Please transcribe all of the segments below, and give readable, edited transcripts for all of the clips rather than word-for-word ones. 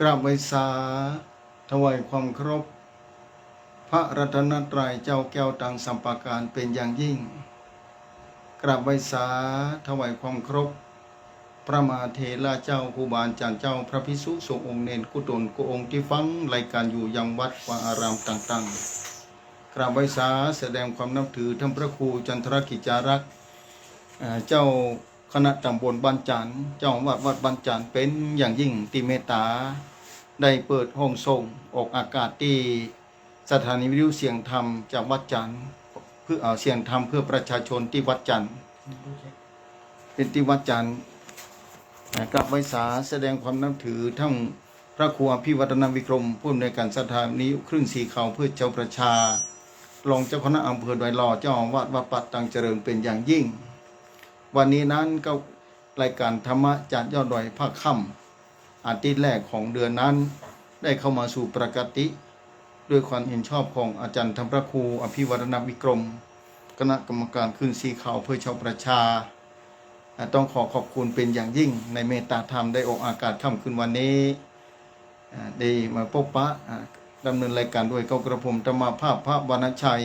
กราบไหว้สาถวายความเคารพพระรัตนตรัยเจ้าแก้วต่างสัมปาการเป็นอย่างยิ่งกราบไหว้สาถวายความเคารพพระมหาเถระเจ้าครูบาอาจารย์เจ้าพระภิกษุสงฆ์องค์เนรกุศลกุองค์ที่ฟังรายการอยู่ยังวัดวาอารามต่างๆกราบไหว้สาแสดงความนับถือท่านพระครูจันทรกิจจารักษ์เจ้าคณะตำบลบ้านจันทร์เจ้าวัดบ้านจันทร์เป็นอย่างยิ่งที่เมตตาได้เปิดห้องส่งออกอากาศที่สถานีวิทยุเสียงธรรมจากวัดจันทร์เพื่อเสียงธรรมเพื่อประชาชนที่วัดจันทร์เป็นที่วัดจันทร์กลับไว้สาแสดงความนับถือทั้งพระครูอภิวัฒนวิกรมผู้อำนวยการสถานีคลื่นสีเขาเพื่อเจ้าประชารองเจ้าคณะอำเภอดอยหล่อเจ้าอาวาสวัดปัดตังเจริญเป็นอย่างยิ่งวันนี้นั้นก็รายการธรรมะจากยอดดอยภาคค่ำอาทิตย์แรกของเดือนนั้นได้เข้ามาสู่ปกติด้วยความเห็นชอบของอาจารย์ธรรมพระครูอภิวัฒนวิกรมคณะกรรมการขึ้นสีเขาเพื่อชาวประชาต้องขอบคุณเป็นอย่างยิ่งในเมตตาธรรมได้ออกอากาศค่ำคืนวันนี้ได้มาพบปะดำเนินรายการด้วยกระผมธรรมภาพพระวรรณชัย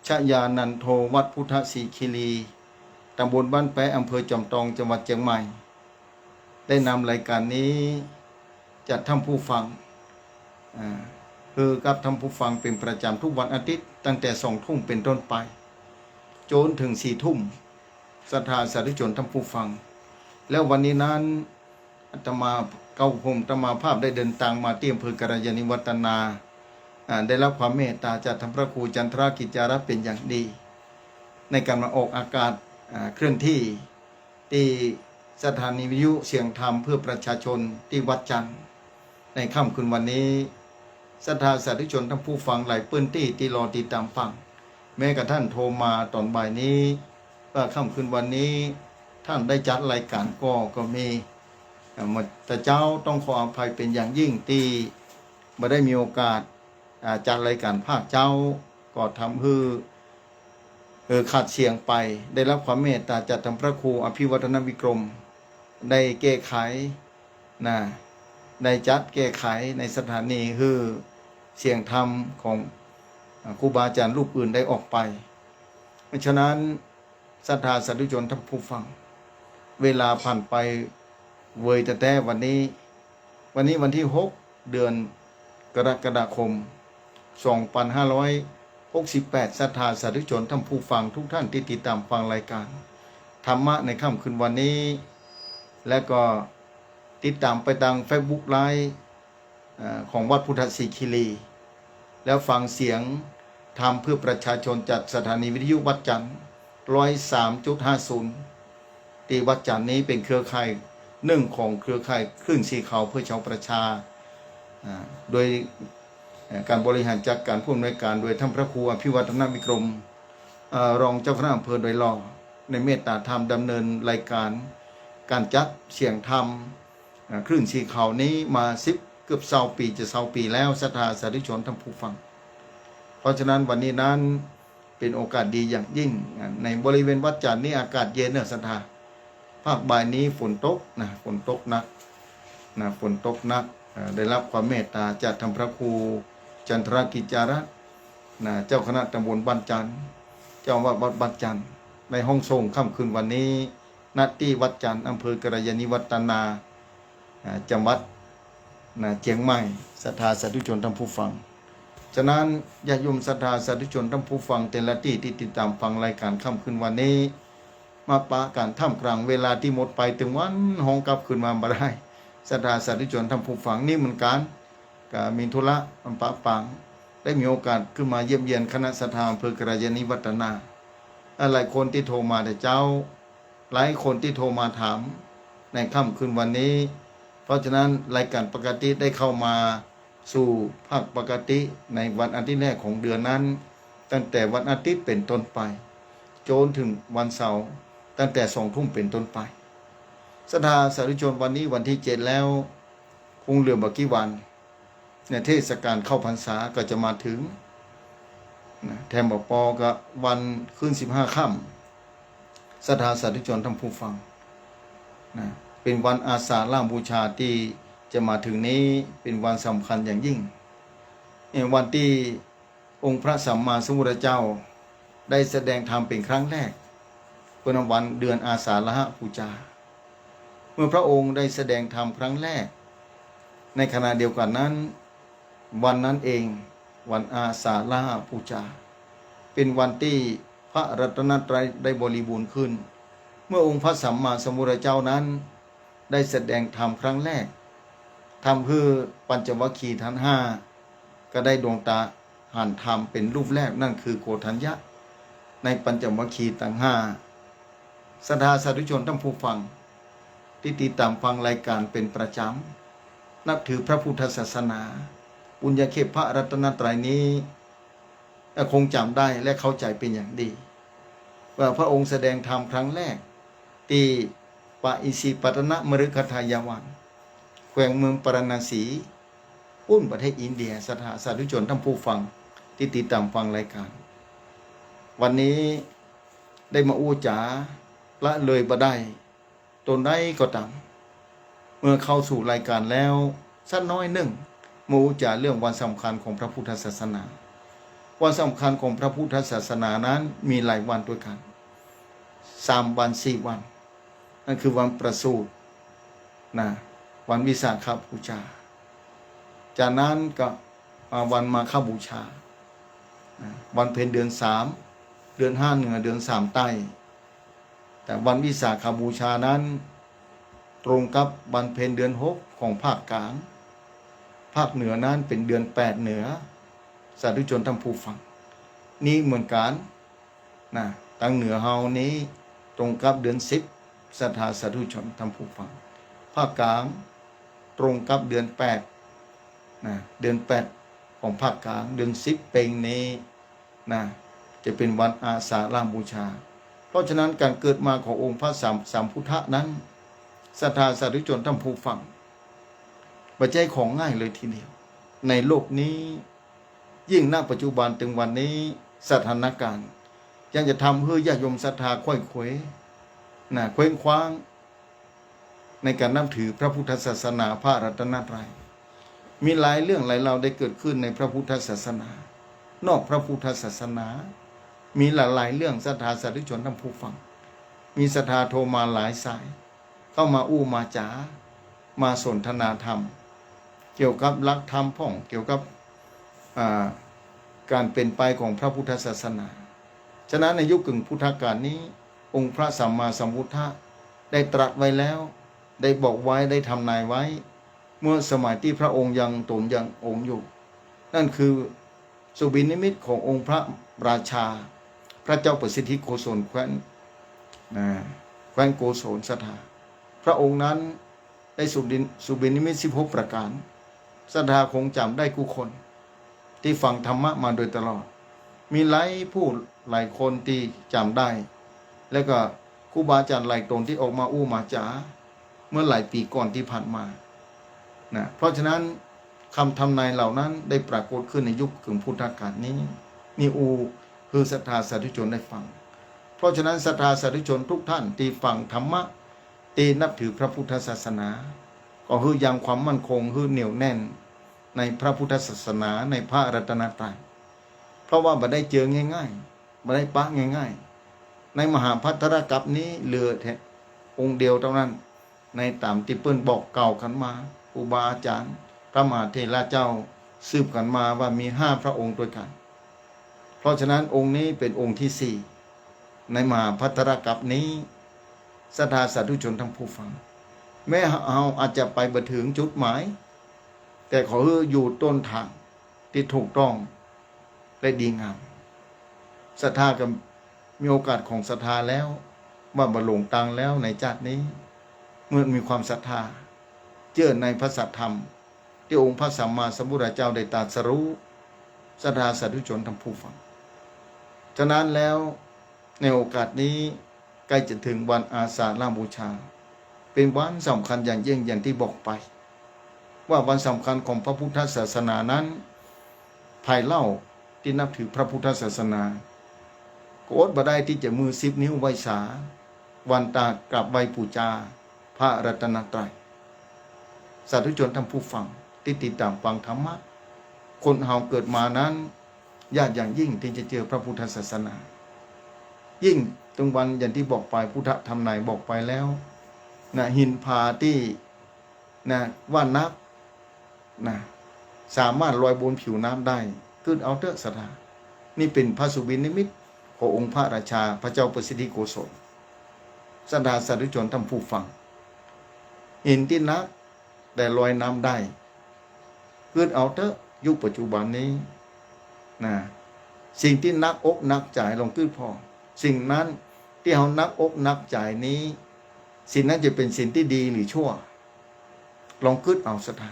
ชยานันโทวัดพุทธศรีคีรีตำบลบ้านแปะอำเภอจอมทองจังหวัดเชียงใหม่ได้นำรายการนี้จัดท่านผู้ฟังคือกับท่านผู้ฟังเป็นประจำทุกวันอาทิตย์ตั้งแต่20:00 นเป็นต้นไปจนถึง4:00 นศรัทธาสาธุชนท่านผู้ฟังแล้ววันนี้นั้นอาตมาผมธรรมาภาพได้เดินทางมาที่อำเภอกัลยาณิวัฒนาได้รับความเมตตาจากท่านพระครูจันทรกิจจารักษ์เป็นอย่างดีในการมาออกอากาศเคลื่อนที่ที่สถานีวิทยุเสียงธรรมเพื่อประชาชนที่วัดจันทร์ในค่ำคืนวันนี้ศรัทธาสาธุชนท่านผู้ฟังหลายพื้นที่รอติดตามฟังแม้กระทั่งโทรมาตอนบ่ายนี้ว่าค่ำคืนวันนี้ท่านได้จัดรายการก็มีแต่เจ้าต้องขออภัยเป็นอย่างยิ่งที่ไม่ได้มีโอกาสจัดรายการภาคเจ้าก็ทำให้ขาดเสียงไปได้รับความเมตตาจากท่านพระครูอภิวัฒนวิกรมได้แก้ไขได้จัดแก้ไขในสถานีคือเสียงธรรมของครูบาอาจารย์รูปอื่นได้ออกไปเพราะฉะนั้นศรัทธาสาธุชนท่านผู้ฟังเวลาผ่านไปเวยแต่วันนี้วันที่6 เดือนกรกฎาคม 2568ศรัทธาสาธุชนท่านผู้ฟังทุกท่านที่ติดตามฟังรายการธรรมะในค่ำคืนวันนี้และก็ติดตามไปทาง Facebook Live ของวัดพุทธศรีคีรีแล้วฟังเสียงธรรมเพื่อประชาชนจากสถานีวิทยุวัดจันทร์ 103.50 ที่วัดจันทร์นี้เป็นเครือข่ายหนึ่งของเครือข่ายคลื่นสีเขาเพื่อชาวประชาโดยการบริหารจัดการผู้อำนวยการโดยท่านพระครูอภิวัฒนวิกรมรองเจ้าคณะอำเภอดอยหล่อในเมตตาธรรมดำเนินรายการจัดเสียงธรรมคลื่นสีเขานี้มาเกือบ20 ปีจะ20 ปีแล้วศรัทธาสาธุชนท่านผู้ฟังเพราะฉะนั้นวันนี้นั้น เป็นโอกาสดีอย่างยิ่งในบริเวณวัดจันทร์นี้อากาศเย็นศรัทธาภาคบ่ายนี้ฝนตกฝนตกหนักฝนตกหนักได้รับความเมตตาจากท่านพระครูจันทรกิจจารัตน์เจ้าคณะตำบลบ้านจันทร์เจ้าวัดบ้านจันทร์ในห้องทรงค่ำคืนวันนี้ณที่วัดจันทร์อำเภอกระยาณิวัฒนาจังหวัดเชียงใหม่ศรัทธาสาธุชนท่านผู้ฟังฉะนั้นญาติโยมศรัทธาสาธุชนท่านผู้ฟังแต่ละที่ที่ติดตามฟังรายการค่ำคืนวันนี้มาปะการท่ามกลางเวลาที่หมดไปถึงวันห้องกลับคืนมาบ่ได้ศรัทธาสาธุชนท่านผู้ฟังนี่เหมือนกันก็มีธุระอันปะปังได้มีโอกาสขึ้นมาเยี่ยมเยียนคณะศรัทธาอำเภอกระยาณิวัฒนาหลายคนที่โทรมาแต่เจ้าหลายคนที่โทรมาถามในค่ำคืนวันนี้เพราะฉะนั้นรายการปกติได้เข้ามาสู่ภาคปกติในวันอาทิตย์แรกของเดือนนั้นตั้งแต่วันอาทิตย์เป็นต้นไปจนถึงวันเสาร์ตั้งแต่20:00 นเป็นต้นไปศรัทธาสาธุชนวันนี้วันที่7แล้วคงเหลือบ่กี่วันในเทศกาลเข้าพรรษาก็จะมาถึงแถมบอกปอก็วันขึ้น15 ค่ำศรัทธาสาธุชนท่านผู้ฟังเป็นวันอาสาฬหบูชาที่จะมาถึงนี้เป็นวันสำคัญอย่างยิ่งวันที่องค์พระสัมมาสัมพุทธเจ้าได้แสดงธรรมเป็นครั้งแรกเป็นวันเดือนอาสาฬหบูชาเมื่อพระองค์ได้แสดงธรรมครั้งแรกในขณะเดียวกันนั้นวันนั้นเองวันอาสาฬหบูชาเป็นวันที่พระรัตนตรัยได้บริบูรณ์ขึ้นเมื่อองค์พระสัมมาสัมพุทธเจ้านั้นได้แสดงธรรมครั้งแรกทำเพื่อปัญจวัคคีย์ทั้ง5ก็ได้ดวงตาหันธรรมเป็นรูปแรกนั่นคือโกฏัญญะในปัญจวัคคีย์ทั้ง5ศรัทธาสาธุชนท่านผู้ฟังที่ติดตามฟังรายการเป็นประจำนับถือพระพุทธศาสนาบุญญาเขตพระรัตนตรัยนี้คงจำได้และเข้าใจเป็นอย่างดีว่าพระองค์แสดงธรรมครั้งแรกที่ปะอิสิปตนะมฤคทายวันแขวงเมืองปารณสีประเทศอินเดียศรัทธาสาธุชนท่านผู้ฟังที่ติดตามฟังรายการวันนี้ได้มาอู้จ๋าละเลยบ่ได้ตนได้ก็ตามเมื่อเข้าสู่รายการแล้วสักน้อยหนึ่งมาอู้จ๋าเรื่องวันสำคัญของพระพุทธศาสนาวันสำคัญของพระพุทธศาสนานั้นมีหลายวันด้วยกัน3 วัน4 วันนั่นคือวันประสูติวันวิสาขบูชาจากนั้นก็วันมาฆบูชาวันเพ็ญเดือน3เดือน5เหนือเดือน3ใต้แต่วันวิสาขบูชานั้นตรงกับวันเพ็ญเดือน6ของภาคกลางภาคเหนือนั้นเป็นเดือน8เหนือสาธุชนท่านผู้ฟังนี่เหมือนกันตั้งเหนือเฮานี้ตรงกับเดือน10ศรัทธาสาธุชนท่านผู้ฟังภาคกลางตรงกับเดือน8เดือน8ของภาคกลางเดือน10เป็นนี้จะเป็นวันอาสาฬหบูชาเพราะฉะนั้นการเกิดมาขององค์พระสัมพุทธะนั้นศรัทธาสาธุชนท่านผู้ฟังบ่ใช่ของง่ายเลยทีเดียวในโลกนี้ยิ่งณปัจจุบันถึงวันนี้สถานการณ์ยังจะทำให้ญาติโยมศรัทธาค่อยเขวเคว้งคว้างในการนับถือพระพุทธศาสนาพระรัตนตรัยมีหลายเรื่องหลายราวได้เกิดขึ้นในพระพุทธศาสนานอกพระพุทธศาสนามีหลายเรื่องศรัทธาสาธุชนท่านผู้ฟังมีศรัทธาโทรมาหลายสายเข้ามาอู้มาจ๋ามาสนทนาธรรมเกี่ยวกับหลักธรรมพ่องเกี่ยวกับการเป็นไปของพระพุทธศาสนาฉะนั้นในยุคกึ่งพุทธกาลนี้องค์พระสัมมาสัมพุทธะได้ตรัสไว้แล้วได้บอกไว้ได้ทำนายไว้เมื่อสมัยที่พระองค์ยังตนยังองค์อยู่นั่นคือสุบินิมิตขององค์พระราชาพระเจ้าประสิทธิโกศลแคว้นโกศลสถาพระองค์นั้นได้สุบินิมิต16 ประการศรัทธาคงจำได้ทุกคนที่ฟังธรรมะมาโดยตลอดมีหลายผู้หลายคนที่จำได้แล้วก็ครูบาอาจารย์หลายตนที่ออกมาอู้มาจ๋าเมื่อหลายปีก่อนที่ผ่านมาเพราะฉะนั้นคำทำนายเหล่านั้นได้ปรากฏขึ้นในยุคกึ่งพุทธกาลนี้นี่ คือศรัทธาสาธุชนได้ฟังเพราะฉะนั้นศรัทธาสาธุชนทุกท่านที่ฟังธรรมะที่นับถือพระพุทธศาสนาก็คือยังความมั่นคงคือเหนียวแน่นในพระพุทธศาสนาในพระรัตนตรัยเพราะว่าบ่ได้เจอง่ายๆบ่ได้ปะง่ายๆในมหาภัทรกัปนี้เหลือแค่องค์เดียวเท่านั้นในตามที่เปิ้นบอกเก่ากันมาครูบาอาจารย์พระมหาเถระเจ้าสืบกันมาว่ามี5 พระองค์ด้วยกันเพราะฉะนั้นองค์นี้เป็นองค์ที่4ในมหาภัทรกัปนี้ศรัทธาสาธุชนทั้งผู้ฟังแม้เราอาจจะไปบ่ถึงจุดหมายแต่ขอให้อยู่ต้นทางที่ถูกต้องและดีงามศรัทธาก็มีโอกาสของศรัทธาแล้วว่าบ่หลงตังแล้วในชาตินี้เมื่อมีความศรัทธาเชื่อในพระสัทธรรมที่องค์พระสัมมาสัมพุทธเจ้าได้ตรัสรู้ศรัทธาสาธุชนทั้งผู้ฟังฉะนั้นแล้วในโอกาสนี้ใกล้จะถึงวันอาสาฬหบูชาเป็นวันสำคัญอย่างยิ่งอย่างที่บอกไปว่าวันสำคัญของพระพุทธศาสนานั้นภายเล่าที่นับถือพระพุทธศาสนาก็อดบ่ได้ที่จะมือ10 นิ้วไหว้สาวันตากราบไหว้บูชาพระรัตนตรัยสาธุชนทั้งผู้ฟังที่ติดตามฟังธรรมะคนเฮาเกิดมานั้นยากอย่างยิ่งที่จะเจอพระพุทธศาสนายิ่งตรงวันอย่างที่บอกไปพุทธธรรมนายบอกไปแล้วนะหินผาที่นะว่านักนะสามารถลอยบนผิวน้ำได้ขึ้นเอาเถอะศรัทธานี่เป็นพระสุบินนิมิตขององค์พระราชาพระเจ้าประสิทธิโกศลศรัทธาสาธุชนทั้งผู้ฟังหินที่นักแต่ลอยน้ำได้ขึ้นเอาเถอะยุคปัจจุบันนี้นะสิ่งที่นักอกนักจ่ายลงขึ้นพอสิ่งนั้นที่เขานักอกนักจ่ายนี้สิ่งนั้นจะเป็นสิ่งที่ดีหรือชั่วลองคิดเอาศรัทธา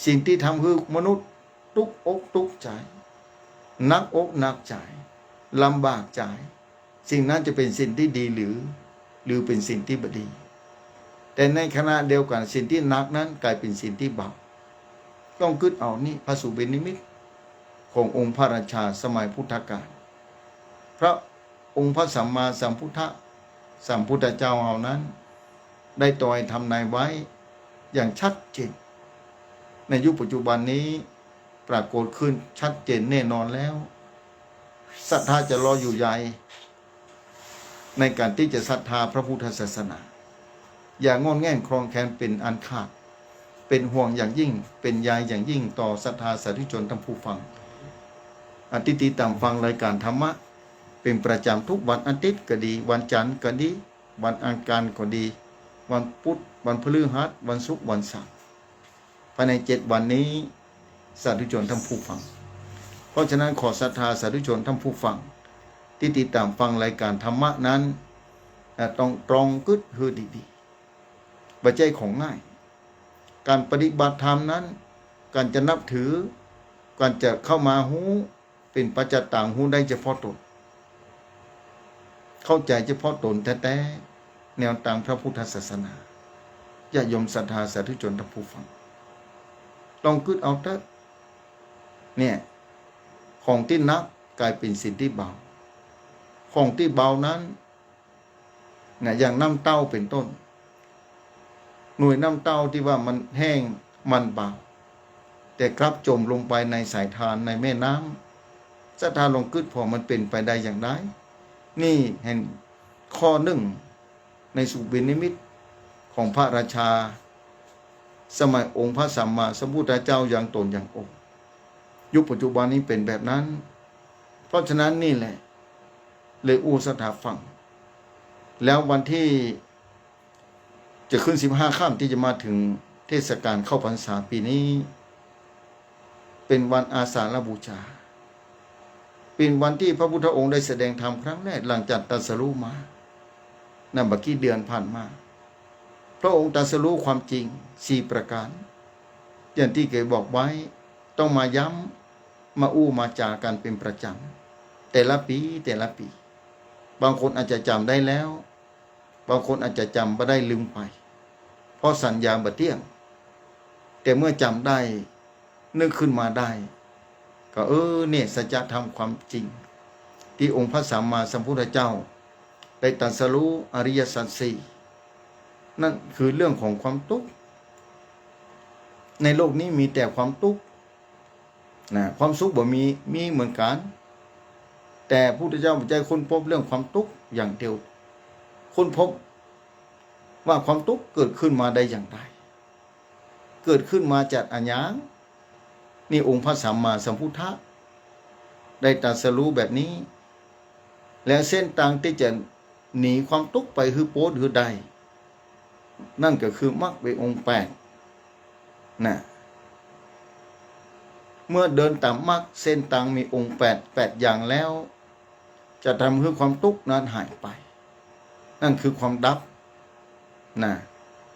สิ่งที่ทำคือมนุษย์ทุกอกทุกใจนักอกนักใจลำบากใจสิ่งนั้นจะเป็นสิ่งที่ดีหรือเป็นสิ่งที่บดีแต่ในขณะเดียวกันสิ่งที่นักนั้นกลายเป็นสิ่งที่เบาต้องคิดเอานี่พระสุบินนิมิตขององค์พระราชาสมัยพุทธกาลพระองค์พระสัมมาสัมพุทธเจ้าเอานั้นได้ตรัสทำนายไว้อย่างชัดเจนในยุคปัจจุบันนี้ปรากฏขึ้นชัดเจนแน่นอนแล้วศรัทธาจะรออยู่ใหญ่ในการที่จะศรัทธาพระพุทธศาสนาอย่างงอนแง่นครองแคลนเป็นอันขาดเป็นห่วงอย่างยิ่งเป็นใยอย่างยิ่งต่อศรัทธาสาธุชนทั้งผู้ฟังติดตามฟังรายการธรรมะเป็นประจำทุกวันอาทิตย์ก็ดีวันจันทร์ก็ดีวันอังคารก็ดีวันพุธวันพฤหัสวันศุกร์วันเสาร์ภายใน7 วันนี้สาธุชนทั้งผู้ฟังเพราะฉะนั้นขอศรัทธาสาธุชนทั้งผู้ฟังที่ติดตามฟังรายการธรรมะนั้นต้องตรองกึศคือดีๆปัจจัยของง่ายการปฏิบัติธรรมนั้นการจะนับถือการจะเข้ามาหูเป็นปัจจตังหูได้เฉพาะตนเข้าใจเฉพาะตนแต่แนวตามพระพุทธศาสนาญาติโยมศรัทธาสาธุชนทั้งผู้ฟังลองคิดเอาเถอะเนี่ยของที่นักกลายเป็นสิ่งที่เบาของที่เบานั้นเนี่ยอย่างน้ำเต้าเป็นต้นหน่วยน้ำเต้าที่ว่ามันแห้งมันเบาแต่กลับจมลงไปในสายทานในแม่น้ำศรัทธาลองคิดพอมันเป็นไปได้อย่างไรนี่เห็นข้อหนึ่งในสุบินนิมิตของพระราชาสมัยองค์พระสัมมาสัมพุทธเจ้าอย่างตนอย่างองค์ยุคปัจจุบันนี้เป็นแบบนั้นเพราะฉะนั้นนี่แหละเลยศรัทธาฟังแล้ววันที่จะขึ้น15 ค่ำที่จะมาถึงเทศกาลเข้าพรรษาปีนี้เป็นวันอาสาฬบูชาเป็นวันที่พระพุทธองค์ได้แสดงธรรมครั้งแรกหลังจากตรัสรู้มานั่นบักกี่เดือนผ่านมาพระองค์ตรัสรู้ความจริง4 ประการอย่างที่เคยบอกไว้ต้องมาย้ำมามาจากันเป็นประจำแต่ละปีบางคนอาจจะจำได้แล้วบางคนอาจจะจำไม่ได้ลืมไปเพราะสัญญาบ่เที่ยงแต่เมื่อจำได้นึกขึ้นมาได้ก็เนี่ยสัจธรรมความจริง ที่องค์พระสัมมาสัมพุทธเจ้าได้ตรัสรู้อริยสัจสี่นั่นคือเรื่องของความทุกข์ในโลกนี้มีแต่ความทุกข์นะความสุขบ่มีเหมือนกันแต่พระพุทธเจ้าใจค้นพบเรื่องความทุกข์อย่างเดียวค้นพบว่าความทุกข์เกิดขึ้นมาได้อย่างไรเกิดขึ้นมาจากอัญญานี่องค์พระสัมมาสัมพุทธะได้ตรัสรู้แบบนี้แล้วเส้นทางที่จะหนีความทุกข์ไปคือโพธิคือใดนั่นก็คือมรรคเป็นองค์แปดนะเมื่อเดินตามมรรคเส้นทางมีองค์แปดอย่างแล้วจะทำให้ความทุกข์นั้นหายไปนั่นคือความดับนะ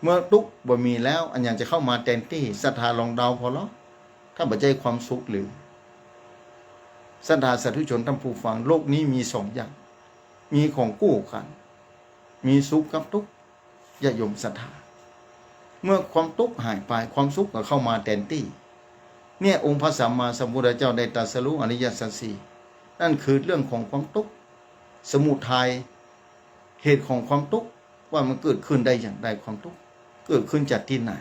เมื่อทุกข์บ่มีแล้วอันยังจะเข้ามาแทนที่ศรัทธาลองเดาพอแล้วถ้าบ่ใจความสุขหรือศรัทธาสาธุชนท่านผู้ฟังโลกนี้มีสองอย่างมีของกู้กันมีสุขกับทุกข์อย่าโยมศรัทธาเมื่อความทุกข์หายไปความสุขก็เข้ามาแทนที่เนี่ยองค์พระสัมมาสัมพุทธเจ้าได้ตรัสรู้อริยสัจสี่นั่นคือเรื่องของความทุกข์สมุทัยเหตุของความทุกข์ว่ามันเกิดขึ้นได้อย่างไรความทุกข์เกิดขึ้นจากที่ไหน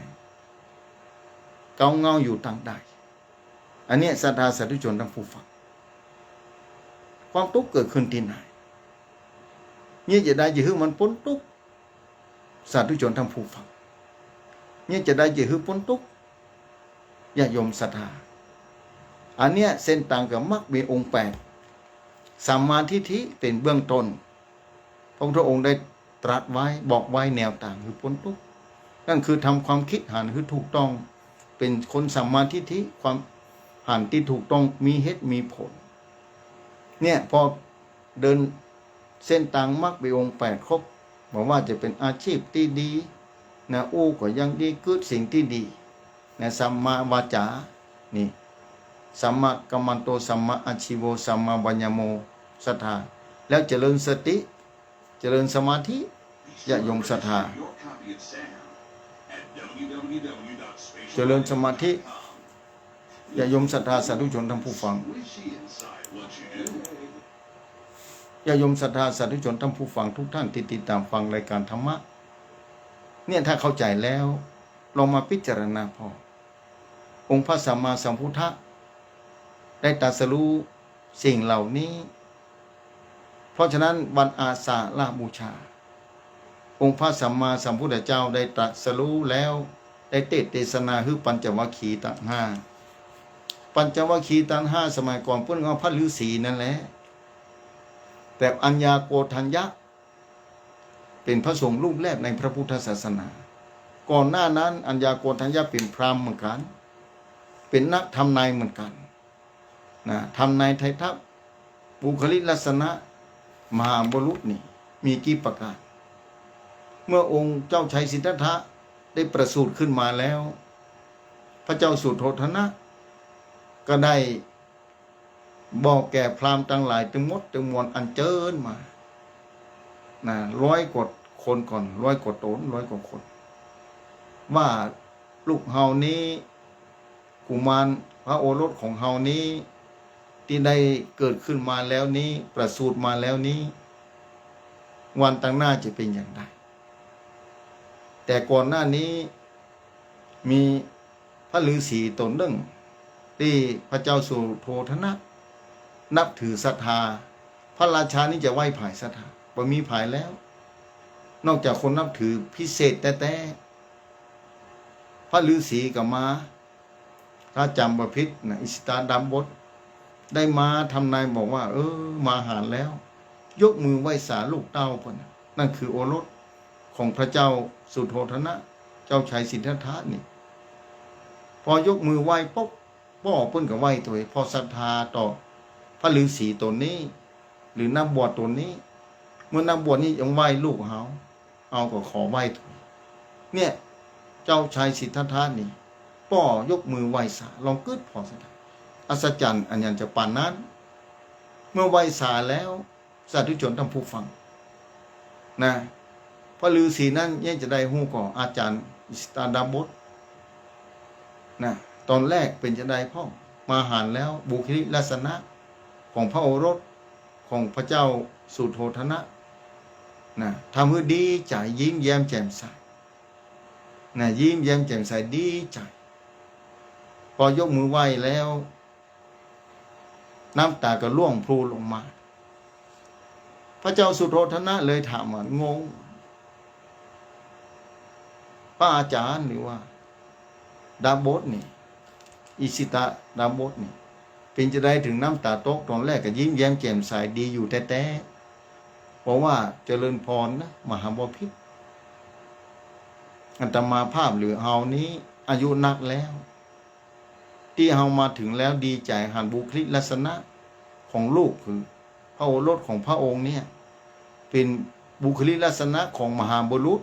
เกาเงาอยู่ต่างใดอันนี้ศรัทธาสาธุชนทั้งผู้ฟังความทุกข์เกิดขึ้นที่ไหนเนี่ยจะได้จะให้มันพ้นทุกข์สาธุชนทั้งผู้ฟังเนี่ยจะได้จะให้พ้นทุกข์ญาติโยมศรัทธาอันเนี้ยเส้นทางกับมรรคมีองค์แปดสัมมาทิฏฐิเป็นเบื้องต้นพระพุทธองค์ได้ตรัสไว้บอกไว้แนวต่างคือพ้นทุกข์นั่นคือทำความคิดหันคือถูกต้องเป็นคนสัมมาทิฏฐิความหันที่ถูกต้องมีเหตุมีผลเนี่ยพอเดินเส้นทางมรรคมีองค์แปดครบบอกว่าจะเป็นอาชีพที่ดีนะอู้ก็ยังดีเกิดสิ่งที่ดีนะสัมมาวาจานี่สัมมากัมมันโตสัมมาอาชีโวสัมมาวัญญโมศรัทธาแล้วเจริญสติเจริญสมาธิญาติโยมศรัทธาเจริญสมาธิญาติโยมศรัทธาสาธุชนทั้งผู้ฟังญาติโยมศรัทธาสาธุชนทั้งผู้ฟังทุกท่านที่ติดตามฟังรายการธรรมะเนี่ยถ้าเข้าใจแล้วลองมาพิจารณาพอองค์พระสัมมาสัมพุทธะได้ตรัสรู้สิ่งเหล่านี้เพราะฉะนั้นวันอาสาฬหบูชาองค์พระสัมมาสัมพุทธเจ้าได้ตรัสรู้แล้วได้เทศนาคือปัญจวัคคีย์ทั้งห้าปัญจวัคคีย์ทั้งห้าสมัยก่อนเพิ่นเอาพระฤาษีนั่นแหละแต่อัญญาโกฏัญญะเป็นพระสงฆ์รูปแรกในพระพุทธศาสนาก่อนหน้านั้นอัญญาโกฏัญญะเป็นพราหมณ์เหมือนกันเป็นนักทำนายเหมือนกันนะทำนายไทยทัพบุคลิกลักษณะมหาบุรุษนี่มีกี่ประการเมื่อองค์เจ้าชัยสิทธัตถะได้ประสูติขึ้นมาแล้วพระเจ้าสุโธทนะก็ได้บอกแก่พราหมณ์ทั้งหลายทั้งหมดทั้งมวลอันเจิญมานะ100 กว่าคนก่อน100 กว่าตน100 กว่าคนว่าลูกเฮานี้กุมารพระโอรสของเฮานี้ที่ได้เกิดขึ้นมาแล้วนี้ประสูติมาแล้วนี้วันตั้งหน้าจะเป็นอย่างไรแต่ก่อนหน้านี้มีพระฤาษีตนหนึ่งที่พระเจ้าสุโธทนะนับถือศรัทธาพระราชานี่จะไหว้ผายศรัทธาบ่มีผายแล้วนอกจากคนนับถือพิเศษแต่พระฤาษีก็มาพระจำประพิษนะอิสตาดำบดได้มาทำนายบอกว่ามาหาแล้วยกมือไหว้สาลูกเต้าพนนั่นคือโอรสของพระเจ้าสุโธทนะเจ้าชายสิทธัตถะนี่พอยกมือไหว้ปุ๊บพ่อเพิ่นก็ไหว้ตัวพอศรัทธาต่อพระฤาษีตนนี้หรือนักบวชตนนี้เมื่อนักบวชนี้ยังไหว้ลูกเอาก็ขอไหว้ตัวเนี่ยเจ้าชายสิทธัตถะนี่พ่อยกมือไหว้สาลองกึดพอศรัทธาอัศจรรย์อันยันจะปานนั้นเมื่อไหว้สาแล้วสาธุชนทั้งผู้ฟังนะพระฤาษีนั้นยังจะได้ฮู้ก่ออาจารย์อิสตาดาบดนะตอนแรกเป็นจะได้พ่อมาหารแล้วบุคลิกลักษณะของพระโอรสข ของพระเจ้าสุโธทนะนะทำให้ดีใจยิ้มแย้มแจ่มใสนะยิ้มแย้มแจ่มใสดีใจพอยกมือไหว้แล้วน้ำตาก็ร่วงพลูลงมาพระเจ้าสุโธทนะเลยถามว่างงป้าอาจารย์หรือว่าดาบดนี่อิสิตะดาบดนี่เป็นจะได้ถึงน้ำตาตกตอนแรกก็ยิ้มแย้มแจ่มใสดีอยู่แต่เพราะว่าเจริญพรนะมหาบพิตรอาตมาภาพหรือเฮานี้อายุนักแล้วที่เฮามาถึงแล้วดีใจหันบุคลิกลักษณะของลูกคือพระโอรสของพระองค์เนี่ยเป็นบุคลิกลักษณะของมหาบุรุษ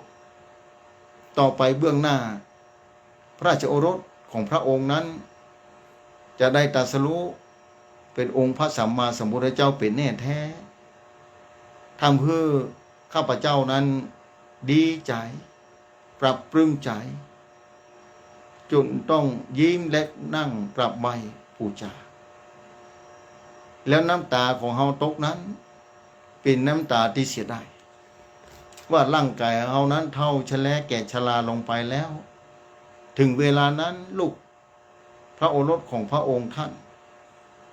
ต่อไปเบื้องหน้าพระราชโอรสของพระองค์นั้นจะได้ตรัสรู้เป็นองค์พระสัมมาสัมพุทธเจ้าเป็นแน่แท้ทำเพื่อข้าพเจ้านั้นดีใจปรับปรื้มใจจนต้องยิ้มและนั่งกราบไหว้บูชาแล้วน้ำตาของเฮาตกนั้นเป็นน้ำตาที่เสียดายว่าร่างกายเฮานั้นเท่าชะแลแก่ชราลงไปแล้วถึงเวลานั้นลูกพระโอรสของพระองค์ท่าน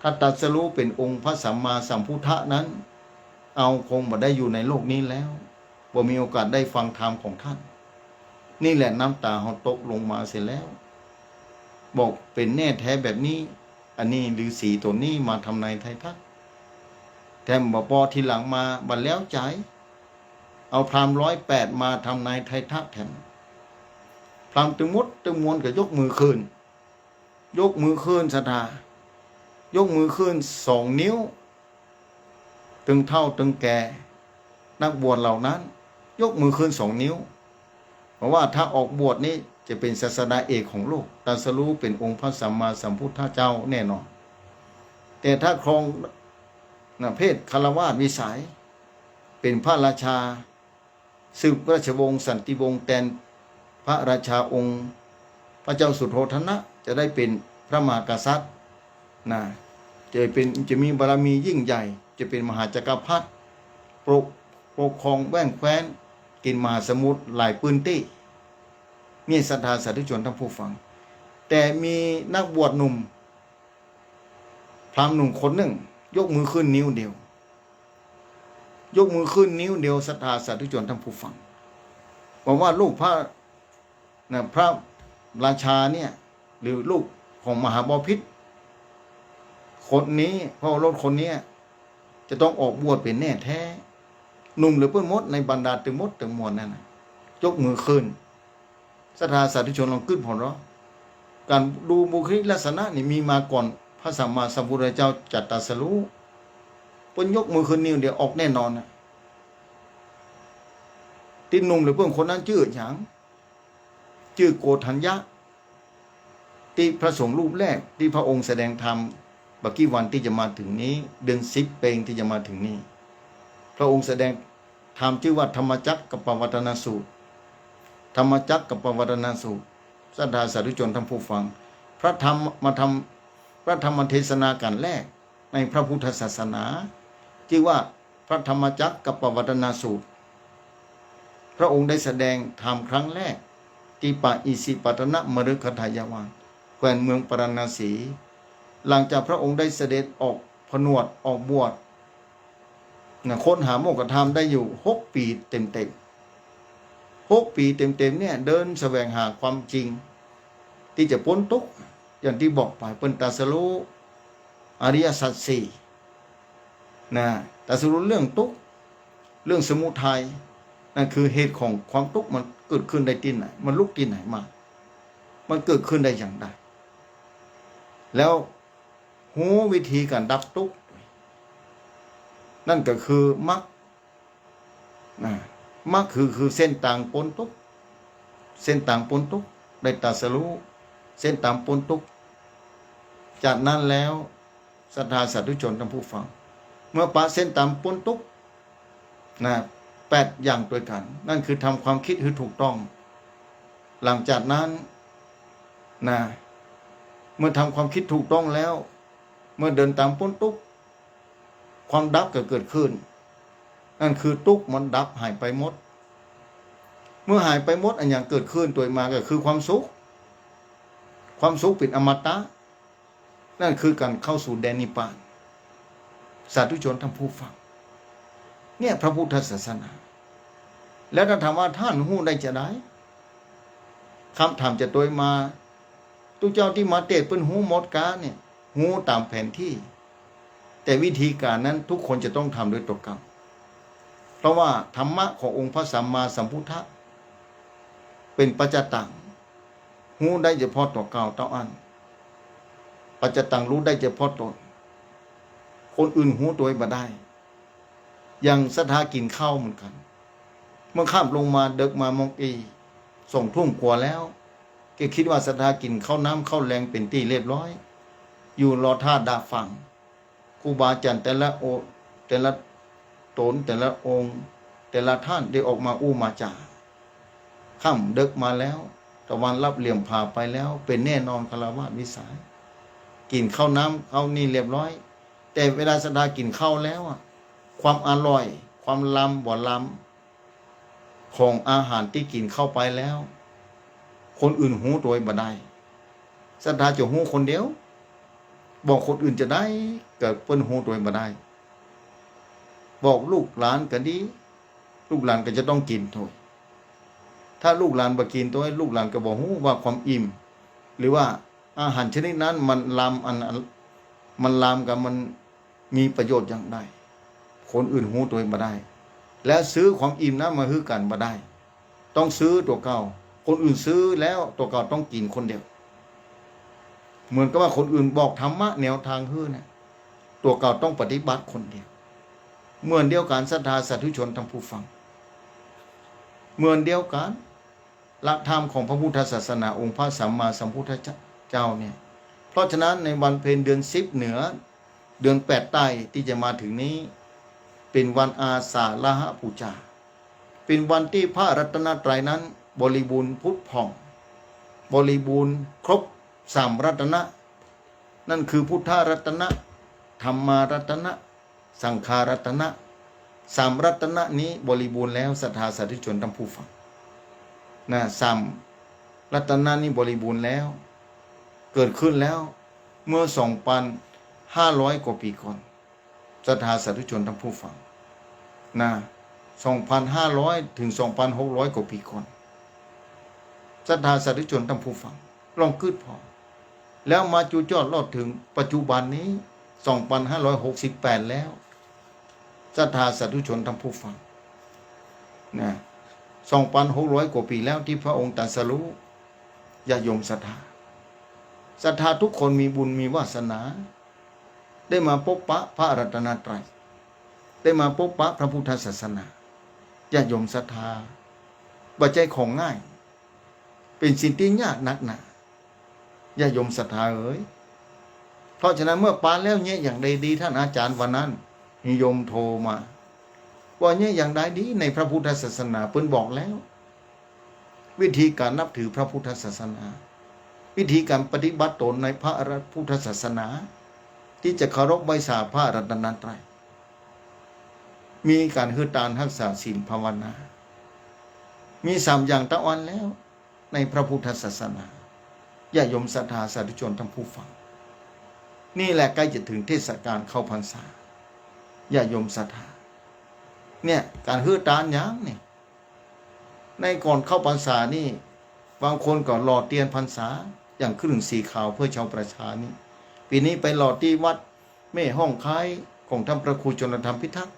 ถ้าตรัสรู้เป็นองค์พระสัมมาสัมพุทธะนั้นเอาคงบ่ได้อยู่ในโลกนี้แล้วบ่มีโอกาสได้ฟังธรรมของท่านนี่แหละน้ำตาเฮาตกลงมาเสร็จแล้วบอกเป็นแน่แท้แบบนี้อันนี้ฤาษีตัวนี้มาทำนายไทยทักแถมบ่พอทีหลังมาบัดแล้วใจเอาพราหมณ์108มาทำนายไทยทักแถมพราหมณ์ตึงมดตึงมวลก็ยกมือขึ้นยกมือขึ้นศรัทธายกมือขึ้น2 นิ้วตึงเท่าตึงแก่นักบวชเหล่านั้นยกมือขึ้น2 นิ้วเพราะว่าถ้าออกบวชนี้จะเป็นศาสดาเอกของโลกตรัสรู้เป็นองค์พระสัมมาสัมพุทธเจ้าแน่นอนแต่ถ้าครองเพศฆราวาสวิสัยเป็นพระราชาสืบราชวงศ์สันติวงศ์แทนพระราชาองค์พระเจ้าสุโธทนะจะได้เป็นพระมหากษัตริย์จะมีบารมียิ่งใหญ่จะเป็นมหาจักรพรรดิปกครองแว่นแคว้นกินมหาสมุทรหลายพื้นที่มีศรัทธาสาธุชนทั้งผู้ฟังแต่มีนักบวชหนุ่มพราหมณ์หนุ่มคนหนึ่งยกมือขึ้นนิ้วเดียวยกมือขึ้นนิ้วเดียวศรัทธาสาธุชนทั้งผู้ฟังบอกว่าลูกพระราชาเนี่ยหรือลูกของมหาบพิตรคนนี้พระโอรสคนนี้จะต้องออกบวชเป็นแน่แท้หนุ่มหรือเพื่อนมดในบรรดาตึงมดตึงมวลนั่นยกมือขึ้นศรัทธาสาธุชนลองขึ้นผลเราะการดูบุคลิกลักษณะนี่มีมาก่อนพระสัมมาสัมพุทธเจ้าจัดตรัสรู้ปนยกมือขึ้นนิ้วเดียวออกแน่นอนนะที่หนุ่มหรือเพื่อนคนนั้นชื่อหยังชื่อโกฏัญญะที่พระสงฆ์รูปแรกที่พระองค์แสดงธรรมบักกี้วันที่จะมาถึงนี้เดือน10 เพ็งที่จะมาถึงนี้พระองค์แสดงธรรมชื่อว่าธรรมจักรกับปวัตตนสูตรธรรมจักรกับปวัตตนสูตรศรัทธาสาธุชนทั้งผู้ฟังพระธรรมมาทำพระธรรมเทศนากันแรกในพระพุทธศาสนาชื่อว่าพระธรรมจักรกับปวัตตนสูตรพระองค์ได้แสดงธรรมครั้งแรกที่ป่าอิสิปตนมฤคทายวันแคว้นเมืองปรณสี หลังจากพระองค์ได้เสด็จออกผนวดออกบวชค้นหาโมกขธรรมได้อยู่6 ปีเต็ม6 ปีเต็มเนี่ยเดินแสวงหาความจริงที่จะพ้นทุกข์อย่างที่บอกไปเป็นตรัสรู้อริยสัจ4ตรัสรู้เรื่องทุกข์เรื่องสมุทัยนั่นคือเหตุของความทุกข์มันเกิดขึ้นได้ที่ไหนมันลุกที่ไหนมามันเกิดขึ้นได้อย่างไรแล้วหูวิธีการดับทุกข์นั่นก็คือมรรคมรรคคือเส้นทางพ้นทุกข์เส้นทางพ้นทุกข์ได้ตรัสรู้เส้นทางพ้นทุกข์จากนั้นแล้วศรัทธาสาธุชนทั้งผู้ฟังเมื่อปะเส้นทางพ้นทุกข์8 อย่างด้วยกันนั่นคือทำความคิดให้ถูกต้องหลังจากนั้นเมื่อทำความคิดถูกต้องแล้วเมื่อเดินตามพ้นทุกข์ ความดับก็เกิดขึ้นนั่นคือทุกข์มันดับหายไปหมดเมื่อหายไปหมดอันอย่างเกิดขึ้นตัวมาก็คือความสุขเป็นอมตะนั่นคือการเข้าสู่แดนนิพพานสาธุชนทั้งผู้ฟังเนี่ยพระพุทธศาสนาแล้วถ้าถามว่าท่านหู้ได้จะได้คำถามจะโดยมาตุเจ้าที่มาเทศน์เป็นหูหมดกาเนี่ยหูตามแผนที่แต่วิธีการนั้นทุกคนจะต้องทำโดยตัวกรรมเพราะว่าธรรมะขององค์พระสัมมาสัมพุทธะเป็นปัจจตังหูได้เฉพาะตัวเก่าเต้าอันปัจจตังรู้ได้เฉพาะตนคนอื่นหูตัวบ่ได้อย่างศรัทธากินข้าวเหมือนกันเมื่อข้ามลงมาเดึกมามองอีส่งทุ่มกว่าแล้วแกคิดว่าศรัทธากินข้าวน้ำข้าวแรงเป็นที่เรียบร้อยอยู่รอท่าดาฟังครูบาอาจารย์แต่ละตนแต่ละองค์แต่ละท่านได้ออกมาอู้มาจาค่ำเดึกมาแล้วตะวันรับเหลี่ยมผ่าไปแล้วเป็นแน่นอนคารวะวิสัยกินข้าวน้ำข้าวนี่เรียบร้อยแต่เวลาศรัทธากินข้าวแล้วความอร่อยความล้ำบ่ล้ำของอาหารที่กินเข้าไปแล้วคนอื่นหูโดยบ่ได้ศรัทธาจะหูคนเดียวบอกคนอื่นจะได้เกิดเปิ้นหูโดยบ่ได้บอกลูกหลานก็ดีลูกหลานก็จะต้องกินโดยถ้าลูกหลานบ่กินตัวลูกหลานก็บ่ฮู้ว่าความอิ่มหรือว่าอาหารชนิดนั้นมันล้ำมันล้ำกับมันมีประโยชน์อย่างไรคนอื่นหูตัวบ่ได้และซื้อความอิ่มนั้นมาฮื้อกันบ่ได้ต้องซื้อตัวเก่าคนอื่นซื้อแล้วตัวเก่าต้องกินคนเดียวเหมือนกับว่าคนอื่นบอกธรรมะแนวทางฮื้อเนี่ยตัวเก่าต้องปฏิบัติคนเดียวเหมือนเดียวกันศรัทธาสาธุชนทั้งผู้ฟังเหมือนเดียวกันหลักธรรมของพระพุทธศาสนาองค์พระสัมมาสัมพุทธเจ้าเนี่ยเพราะฉะนั้นในวันเพ็ญเดือน10เหนือเดือน8ใต้ที่จะมาถึงนี้เป็นวันอาสาฬหบูชาเป็นวันที่พระรัตนตรัยนั้นบริบูรณ์พุทธผ่องบริบูรณ์ครบ3รัตนะนั่นคือพุทธรัตนะธรรมารัตนะสังฆารัตนะ3รัตนะนี้บริบูรณ์แล้วศรัทธาสาธุชนทั้งผู้ฟังนะ3รัตนะนี้บริบูรณ์แล้วเกิดขึ้นแล้วเมื่อ 2,500 กว่าปีก่อนศรัทธาสาธุชนทั้งผู้ฟังนะ 2,500 ถึง 2,600 กว่าปีก่อนศรัทธาสาธุชนทั้งผู้ฟังลองคิดพอแล้วมาจูจอดรอดถึงปัจจุบันนี้ 2,568 แล้วศรัทธาสาธุชนทั้งผู้ฟังนะ 2,600 กว่าปีแล้วที่พระองค์ตรัสรู้ญาติโยมศรัทธาทุกคนมีบุญมีวาสนาได้มาพบปะพระรัตนตรัยได้มาพบปะพระพุทธศาสนาญาติโยมศรัทธาบ่ใจของง่ายเป็นสิ่งที่ยากนักหนาญาติโยมศรัทธาเอ๋ยเพราะฉะนั้นเมื่อปานแล้วเนี่ยอย่างใดดีท่านอาจารย์วันนั้นนิยมโทรมาว่าเนี่ยอย่างใดดีในพระพุทธศาสนาเพิ่นบอกแล้ววิธีการนับถือพระพุทธศาสนาวิธีการปฏิบัติตนในพระพุทธศาสนาที่จะเคารพไหว้สาพระรัตนตรัยมีการฮือตานรักษาศีลภาวนามี3อย่างตะวันแล้วในพระพุทธศาสนาญาติโยมศรัทธาสาธุชนทั้งผู้ฟังนี่แหละใกล้จะถึงเทศกาลเข้าพรรษาญาติโยมศรัทธาเนี่ยการฮือตานอย่างนี่ในก่อนเข้าพรรษานี่บางคนก็หล่อเตียนพรรษาอย่างเครื่องสีขาวเพื่อชาวประชานี่ปีนี้ไปหล่อที่วัดแม่ห้องคายของท่านพระครูชนธรรมพิทักษ์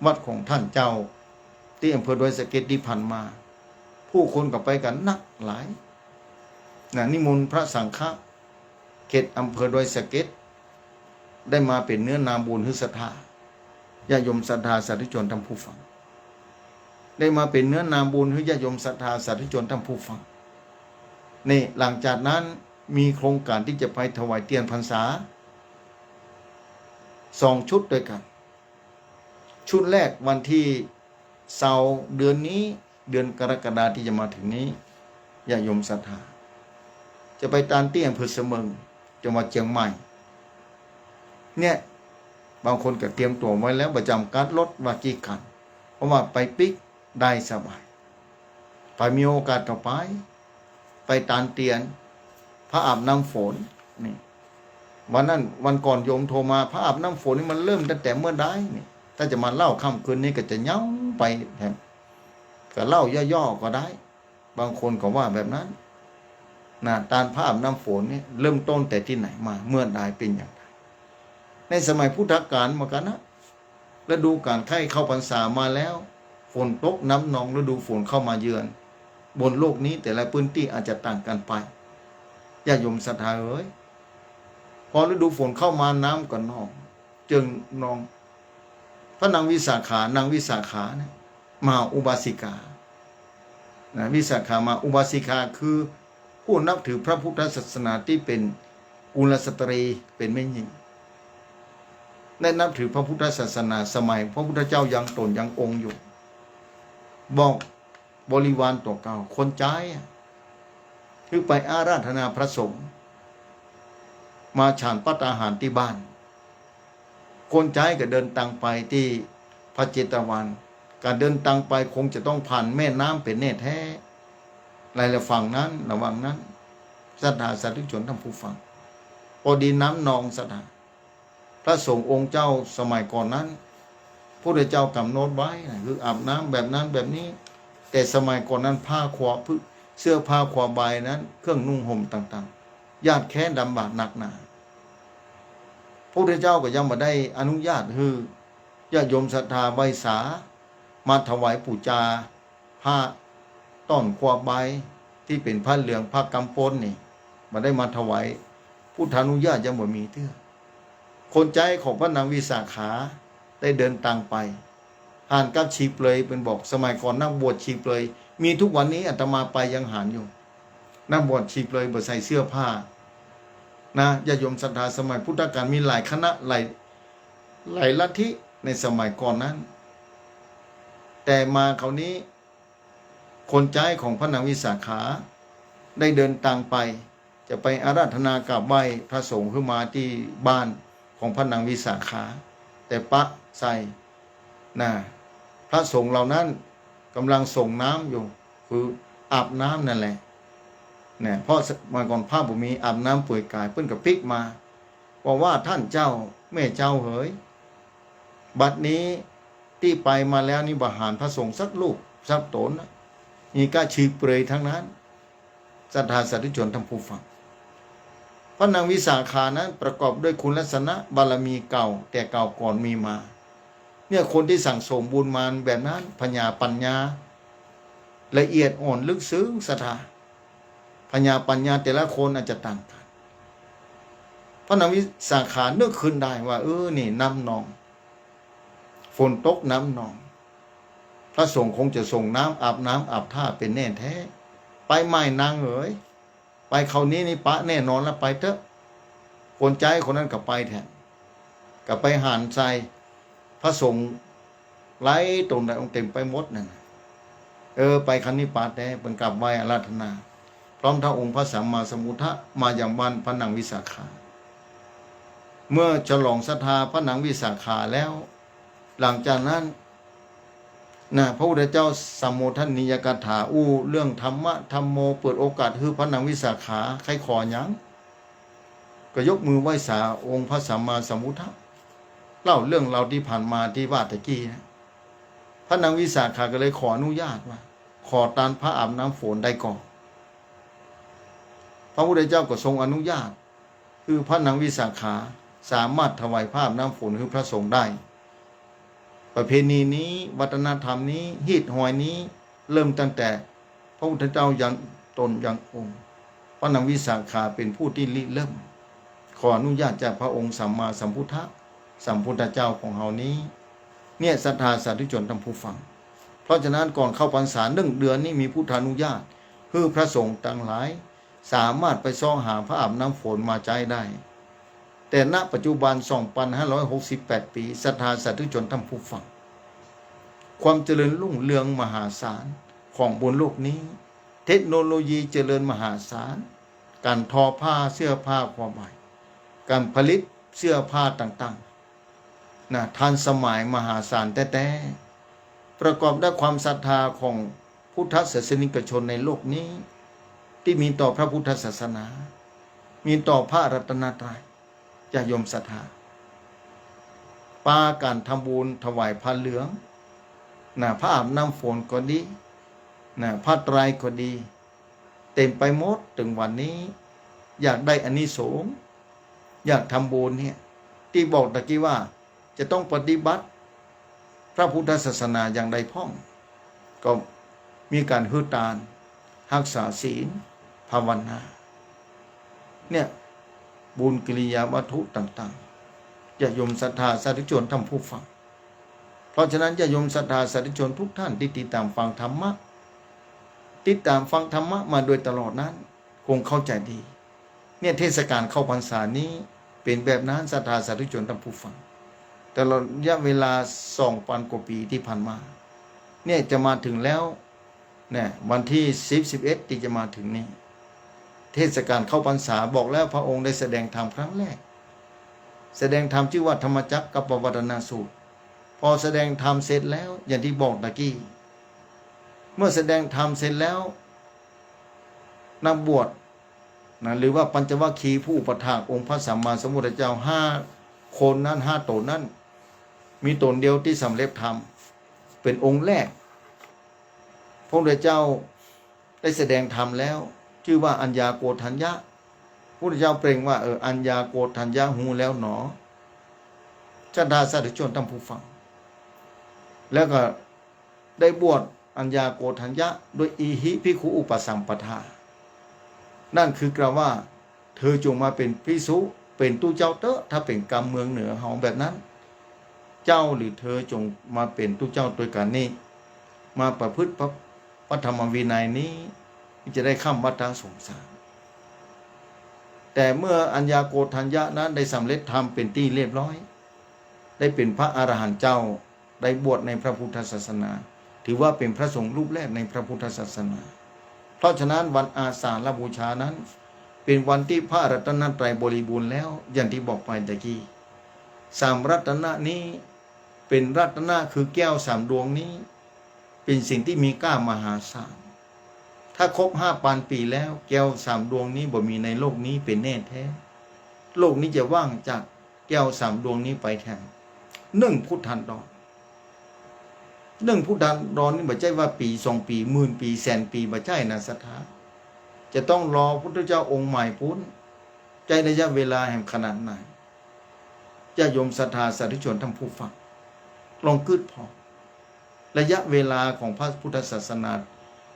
วัดของท่านเจ้าที่อำเภอดอยสะเก็ดที่ผ่านมาผู้คนก็ไปกันนักหลายนิมนต์พระสังฆะเขตอำเภอดอยสะเก็ดได้มาเป็นเนื้อนาบุญศรัทธาญาติโยมศรัทธาสาธุชนทั้งผู้ฟังได้มาเป็นเนื้อนาบุญให้ญาติโยมศรัทธาสาธุชนทั้งผู้ฟังนี่หลังจากนั้นมีโครงการที่จะไปถวายเทียนพรรษา2 ชุดด้วยกันชุดแรกวันที่เสาร์เดือนนี้เดือนกรกฎาคมที่จะมาถึงนี้ญาติโยมศรัทธาจะไปตานเตี้ยอำเภอเสมิงจังหวัดเชียงใหม่เนี่ย บางคนก็เตรียมตัวไว้แล้วประจำการรถว่ากี่คันเพราะว่าไปปิกได้สบายไปมีโอกาสต่อไปตานเตียนพระอาบน้ำฝนนี่วันนั้นวันก่อนโยมโทรมาพระอาบน้ำฝนนี่มันเริ่มตั้งแต่เมื่อใดนี่ถ้าจะมาเล่าค่ำคืนนี้ก็จะเย้าไปแถมก็เล่าย่อๆก็ได้บางคนก็ว่าแบบนั้นนะตานพระอาบน้ำฝนนี่เริ่มต้นแต่ที่ไหนมาเมื่อใดเป็นอย่างไรในสมัยพุทธกาลเหมือนกันนะฤดูกาลใกล้เข้าพรรษามาแล้วฝนตกน้ำนองฤดูฝนเข้ามาเยือนบนโลกนี้แต่ละพื้นที่อาจจะต่างกันไปญาติโยมศรัทธาเอ้ยพอฤดูฝนเข้ามาน้ำก็นองจึงนองพระนางวิสาขานางวิสาขาเนี่ยมาอุบาสิกานะวิสาขามาอุบาสิกาคือผู้นับถือพระพุทธศาสนาที่เป็นกุลสตรีเป็นแม่หญิงได้นับถือพระพุทธศาสนาสมัยพระพุทธเจ้ายังตนยังองค์อยู่บอกบริวารตัวเก่าคนใจคือไปอาราธนาพระสงฆ์มาฉันภัตตาหารที่บ้านคนใจก็เดินทางไปที่พระเจตวันการเดินทางไปคงจะต้องผ่านแม่น้ำเป็นแน่แท้หลายฝั่งนั้นระหว่างนั้นศรัทธาสาธุชนท่านผู้ฟังพอดีน้ำนองศรัทธาพระสงฆ์องค์เจ้าสมัยก่อนนั้นพระพุทธเจ้ากำหนดไว้คืออาบน้ำแบบนั้นแบบนี้แต่สมัยก่อนนั้นผ้าขวาเสื้อผ้าขวาใบนั้นเครื่องนุ่งห่มต่างๆญาติแค้นดำบากหนักหนาพระพุทธเจ้าก็ยังมาได้อนุญาตคือญาติโยมศรัทธาใบสามาถวายปู่จาผ้าต้อนขวาใบที่เป็นผ้าเหลืองผ้ากำปนนี่มาได้มาถวายพุทธานุญาตยังบ่มีเตื้อคนใจของพระนางวิสาขาได้เดินทางไปห่านกับชีเปลยเป็นบอกสมัยก่อนนักบวชชีเปลยมีทุกวันนี้อาตมาไปยังหานอยู่นักบวชชีเปลยบ่ใส่เสื้อผ้านะญาติโยมศรัทธาสมัยพุทธกาลมีหลายคณะหลายลัทธิในสมัยก่อนนั้นแต่มาคราวนี้คนใจของพระนางวิสาขาได้เดินทางไปจะไปอาราธนากราบไหว้พระสงฆ์ขึ้นมาที่บ้านของพระนางวิสาขาแต่ปะใส่นะพระสงฆ์เหล่านั้นกำลังส่งน้ำอยู่คืออาบน้ำนั่นแหละเนี่ยเพราะมาก่อนพระบุมีอาบน้ำป่วยกายเพิ่นกับปิกมาบอกว่าท่านเจ้าแม่เจ้าเอ๋ยบัดนี้ที่ไปมาแล้วนี่บาหารพระสงฆ์สักลูกสักตนนี่ก็ชีเปรยทั้งนั้นศรัทธาสาธุชนทั้งผู้ฟังพระนางวิสาขานั้นประกอบด้วยคุณลักษณะบารมีเก่าแต่เก่าก่อนมีมาเนี่ยคนที่สั่งสมบุญมาแบบนั้นปัญญาละเอียดอ่อนลึกซึ้งศรัทธาปัญญาแต่ละคนอาจจะต่างกันพระนางวิสาขานึกขึ้นได้ว่านี่น้ำนองฝนตกน้ำนองพระสงฆ์คงจะส่งน้ำอาบท่าเป็นแน่แท้ไปไม่นางเอ๋ยไปเขานี้นี่ปะแน่นอนแล้วไปเถอะคนใจคนนั้นก็ไปแทนก็ไปหานใจพระสงฆ์ไล่ตรงไหนองเต็มไปหมดนั่นไปคันนี้ปาแต่เป็นกลับไหว้อาราธนาพร้อมทั้งองค์พระสัมมาสัมพุทธะมาอย่างบ้านพระนางวิสาขาเมื่อฉลองศรัทธาพระนางวิสาขาแล้วหลังจากนั้นพระพุทธเจ้าสัมโมทนิยกถาเรื่องธรรมะธรรมโมเปิดโอกาสคือพระนางวิสาขาใครขอหยังก็ยกมือไหว้สาองค์พระสัมมาสัมพุทธะเล่าเรื่องเราที่ผ่านมาที่ว่าตะกี้นะพระนางวิสาขาก็เลยขออนุญาตว่าขอตานพระอาบน้ำฝนได้ก่อนพระพุทธเจ้าก็ทรงอนุญาตคือพระนางวิสาขาสามารถถวายพระอาบน้ำฝนคือพระสงฆ์ได้ประเพณีนี้วัฒนธรรมนี้ฮีดหอยนี้เริ่มตั้งแต่พระพุทธเจ้ายังตนยังองค์พระนางวิสาขาเป็นผู้ที่ริเริ่มขออนุญาตจากพระองค์สัมมาสัมพุทธะสัมพุทธเจ้าของเฮานี้เนี่ยศรัทธาสาธุชนท่านผู้ฟังเพราะฉะนั้นก่อนเข้าพรรษา1 เดือนนี้มีพุทธานุญาตคือพระสงฆ์ต่างหลายสามารถไปซ่องหาพระอาบน้ำฝนมาใจได้แต่ณปัจจุบัน 2568 ปีศรัทธาสาธุชนท่านผู้ฟังความเจริญรุ่งเรืองมหาศาลของบนโลกนี้เทคโนโลยีเจริญมหาศาลการทอผ้าเสื้อผ้าความหมายการผลิตเสื้อผ้าต่างๆ ทันสมัยมหาศาลแต่ประกอบด้วยความศรัทธาของพุทธศาสนิกชนในโลกนี้ที่มีต่อพระพุทธศาสนา มีต่อพระรัตนตรัยจะยมศรัทธาปาการทำบุญถวายผ้าเหลืองผ้าอาบน้ำฝนก็ดีผ้าไตรก็ดีเต็มไปหมดถึงวันนี้อยากได้อานิสงส์อยากทำบุญเนี่ยที่บอกตะกี้ว่าจะต้องปฏิบัติพระพุทธศาสนาอย่างใดพ้องก็มีการฮึดตานรักษาศีลภาวนาเนี่ยบุญกิริยาวัตถุต่างๆญาติโยมศรัทธาสาธุชนท่านผู้ฟังเพราะฉะนั้นญาติโยมศรัทธาสาธุชนทุกท่านที่ติดตามฟังธรรมะติดตามฟังธรรมะมาโดยตลอดนั้นคงเข้าใจดีเนี่ยเทศกาลเข้าพรรษานี้เป็นแบบนั้นศรัทธาสาธุชนท่านผู้ฟังแต่ระยะเวลา2,000 กว่าปีที่ผ่านมาเนี่ยจะมาถึงแล้วเนี่ยวันที่11ที่จะมาถึงนี้เทศกาลเข้าพรรษาบอกแล้วพระองค์ได้แสดงธรรมครั้งแรกแสดงธรรมชื่อว่าธรรมจักรกับปวัตตนสูตรพอแสดงธรรมเสร็จแล้วอย่างที่บอกตะกี้เมื่อแสดงธรรมเสร็จแล้วนักบวชหรือว่าปัญจวัคคีย์ผู้อุปถากองค์พระสัมมาสัมพุทธเจ้า5 คนนั้น5 ตนนั้นมีตนเดียวที่สำเร็จธรรมเป็นองค์แรกพระพุทธเจ้าได้แสดงธรรมแล้วชื่อว่าอัญญาโกฏัญญะพระพุทธเจ้าเปล่งว่าอัญญาโกฏัญญะหูแล้วหนอศรัทธาสาธุชนท่านผู้ฟังแล้วก็ได้บวชอัญญาโกฏัญญะโดยอีหิภิกขุอุปสัมปทานั่นคือกล่าวว่าเธอจงมาเป็นภิกษุเป็นตู้เจ้าเตอะถ้าเป็นกรรมเมืองเหนือเฮาแบบนั้นเจ้าหรือเธอจงมาเป็นตู้เจ้าโดยการนี้มาประพฤติพระธรรมวินัยนี้จะได้ข้ามวัฏสงสารแต่เมื่ออัญญาโกฏัญญะนั้นได้สำเร็จธรรมเป็นที่เรียบร้อยได้เป็นพระอรหันต์เจ้าได้บวชในพระพุทธศาสนาถือว่าเป็นพระสงฆ์รูปแรกในพระพุทธศาสนาเพราะฉะนั้นวันอาสาฬบูชานั้นเป็นวันที่พระรัตนตรัยบริบูรณ์แล้วอย่างที่บอกไปตะกี้3 รัตนะนี้เป็นรัตนะคือแก้ว3 ดวงนี้เป็นสิ่งที่มีค่ามหาศาลถ้าครบ5,000 ปีแล้วแก้ว3 ดวงนี้บ่มีในโลกนี้เป็นแน่แท้โลกนี้จะว่างจากแก้ว3 ดวงนี้ไปแทน1 พุทธันดร1 พุทธันดรนี่บ่ใช่ว่าปี2 ปีหมื่นปีแสนปีบ่ใช่นะศรัทธาจะต้องรอพุทธเจ้าองค์ใหม่พุทธใจระยะเวลาแห่งขนาดไหนญาติโยมศรัทธาสาธุชนท่านผู้ฟังลองคิดพอระยะเวลาของพระพุทธศาสนา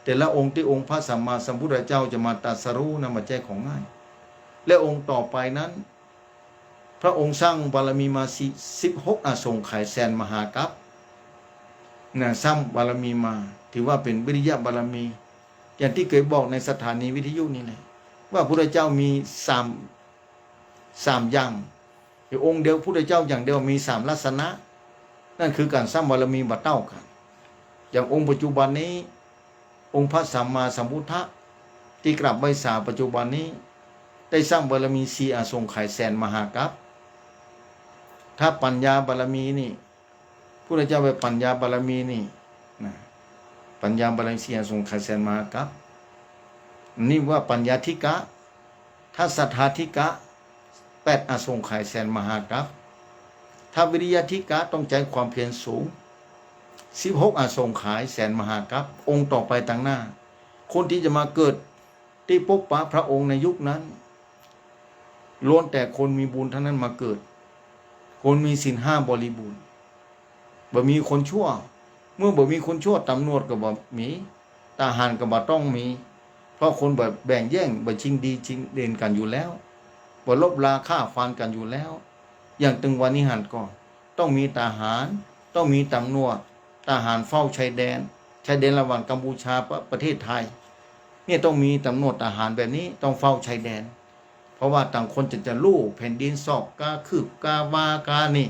แต่ละองค์ที่องค์พระสัมมาสัมพุทธเจ้าจะมาตรัสรู้นะมันใจของง่ายและองค์ต่อไปนั้นพระองค์สร้างบารมีมา16 อสงไขยแสนมหากัปสร้างบารมีมาถือว่าเป็นวิริยะบารมีอย่างที่เคยบอกในสถานีวิทยุนี่แหละว่าพระพุทธเจ้ามี3 อย่างองค์เดียวพระพุทธเจ้าอย่างเดียวมี3 ลักษณะนั่นคือการสร้างบารมีบัดเต้ากันอย่างองค์ปัจจุบันนี้องค์พระสัมมาสัมพุทธะที่กราบไหว้สาปัจจุบันนี้ได้สร้างบารมี4 อสงไขยแสนมหากัปถ้าปัญญาบารมีนี่พระพุทธเจ้าไปปัญญาบารมีนี่ปัญญาบารมี4 อสงไขยแสนมหากัปนี่ว่าปัญญาธิกะถ้าศรัทธาธิกะ8 อสงไขยแสนมหากัปถ้าวิริยะธิกะต้องใจความเพียรสูง16 อสงไขยแสนมหากัปองค์ต่อไปต่างหน้าคนที่จะมาเกิดที่พบปะพระองค์ในยุคนั้นล้วนแต่คนมีบุญเท่านั้นมาเกิดคนมีศีล5 บริบูรณ์บ่มีคนชั่วเมื่อบ่มีคนชั่วตำรวจก็บ่มีทหารก็บ่ต้องมีเพราะคนบ่แบ่งแย่งบ่ชิงดีชิงเด่นกันอยู่แล้วบ่ลบราฆ่าฟันกันอยู่แล้วอย่างตึงวันนี้หันก่อนต้องมีทหารต้องมีตำรวจทหารเฝ้าชายแดนระหว่างกัมพูชาประเทศไทยเนี่ยต้องมีตำรวจทหารแบบนี้ต้องเฝ้าชายแดนเพราะว่าต่างคนจะลู่แผ่นดินศอกกาคืบกาวากานี่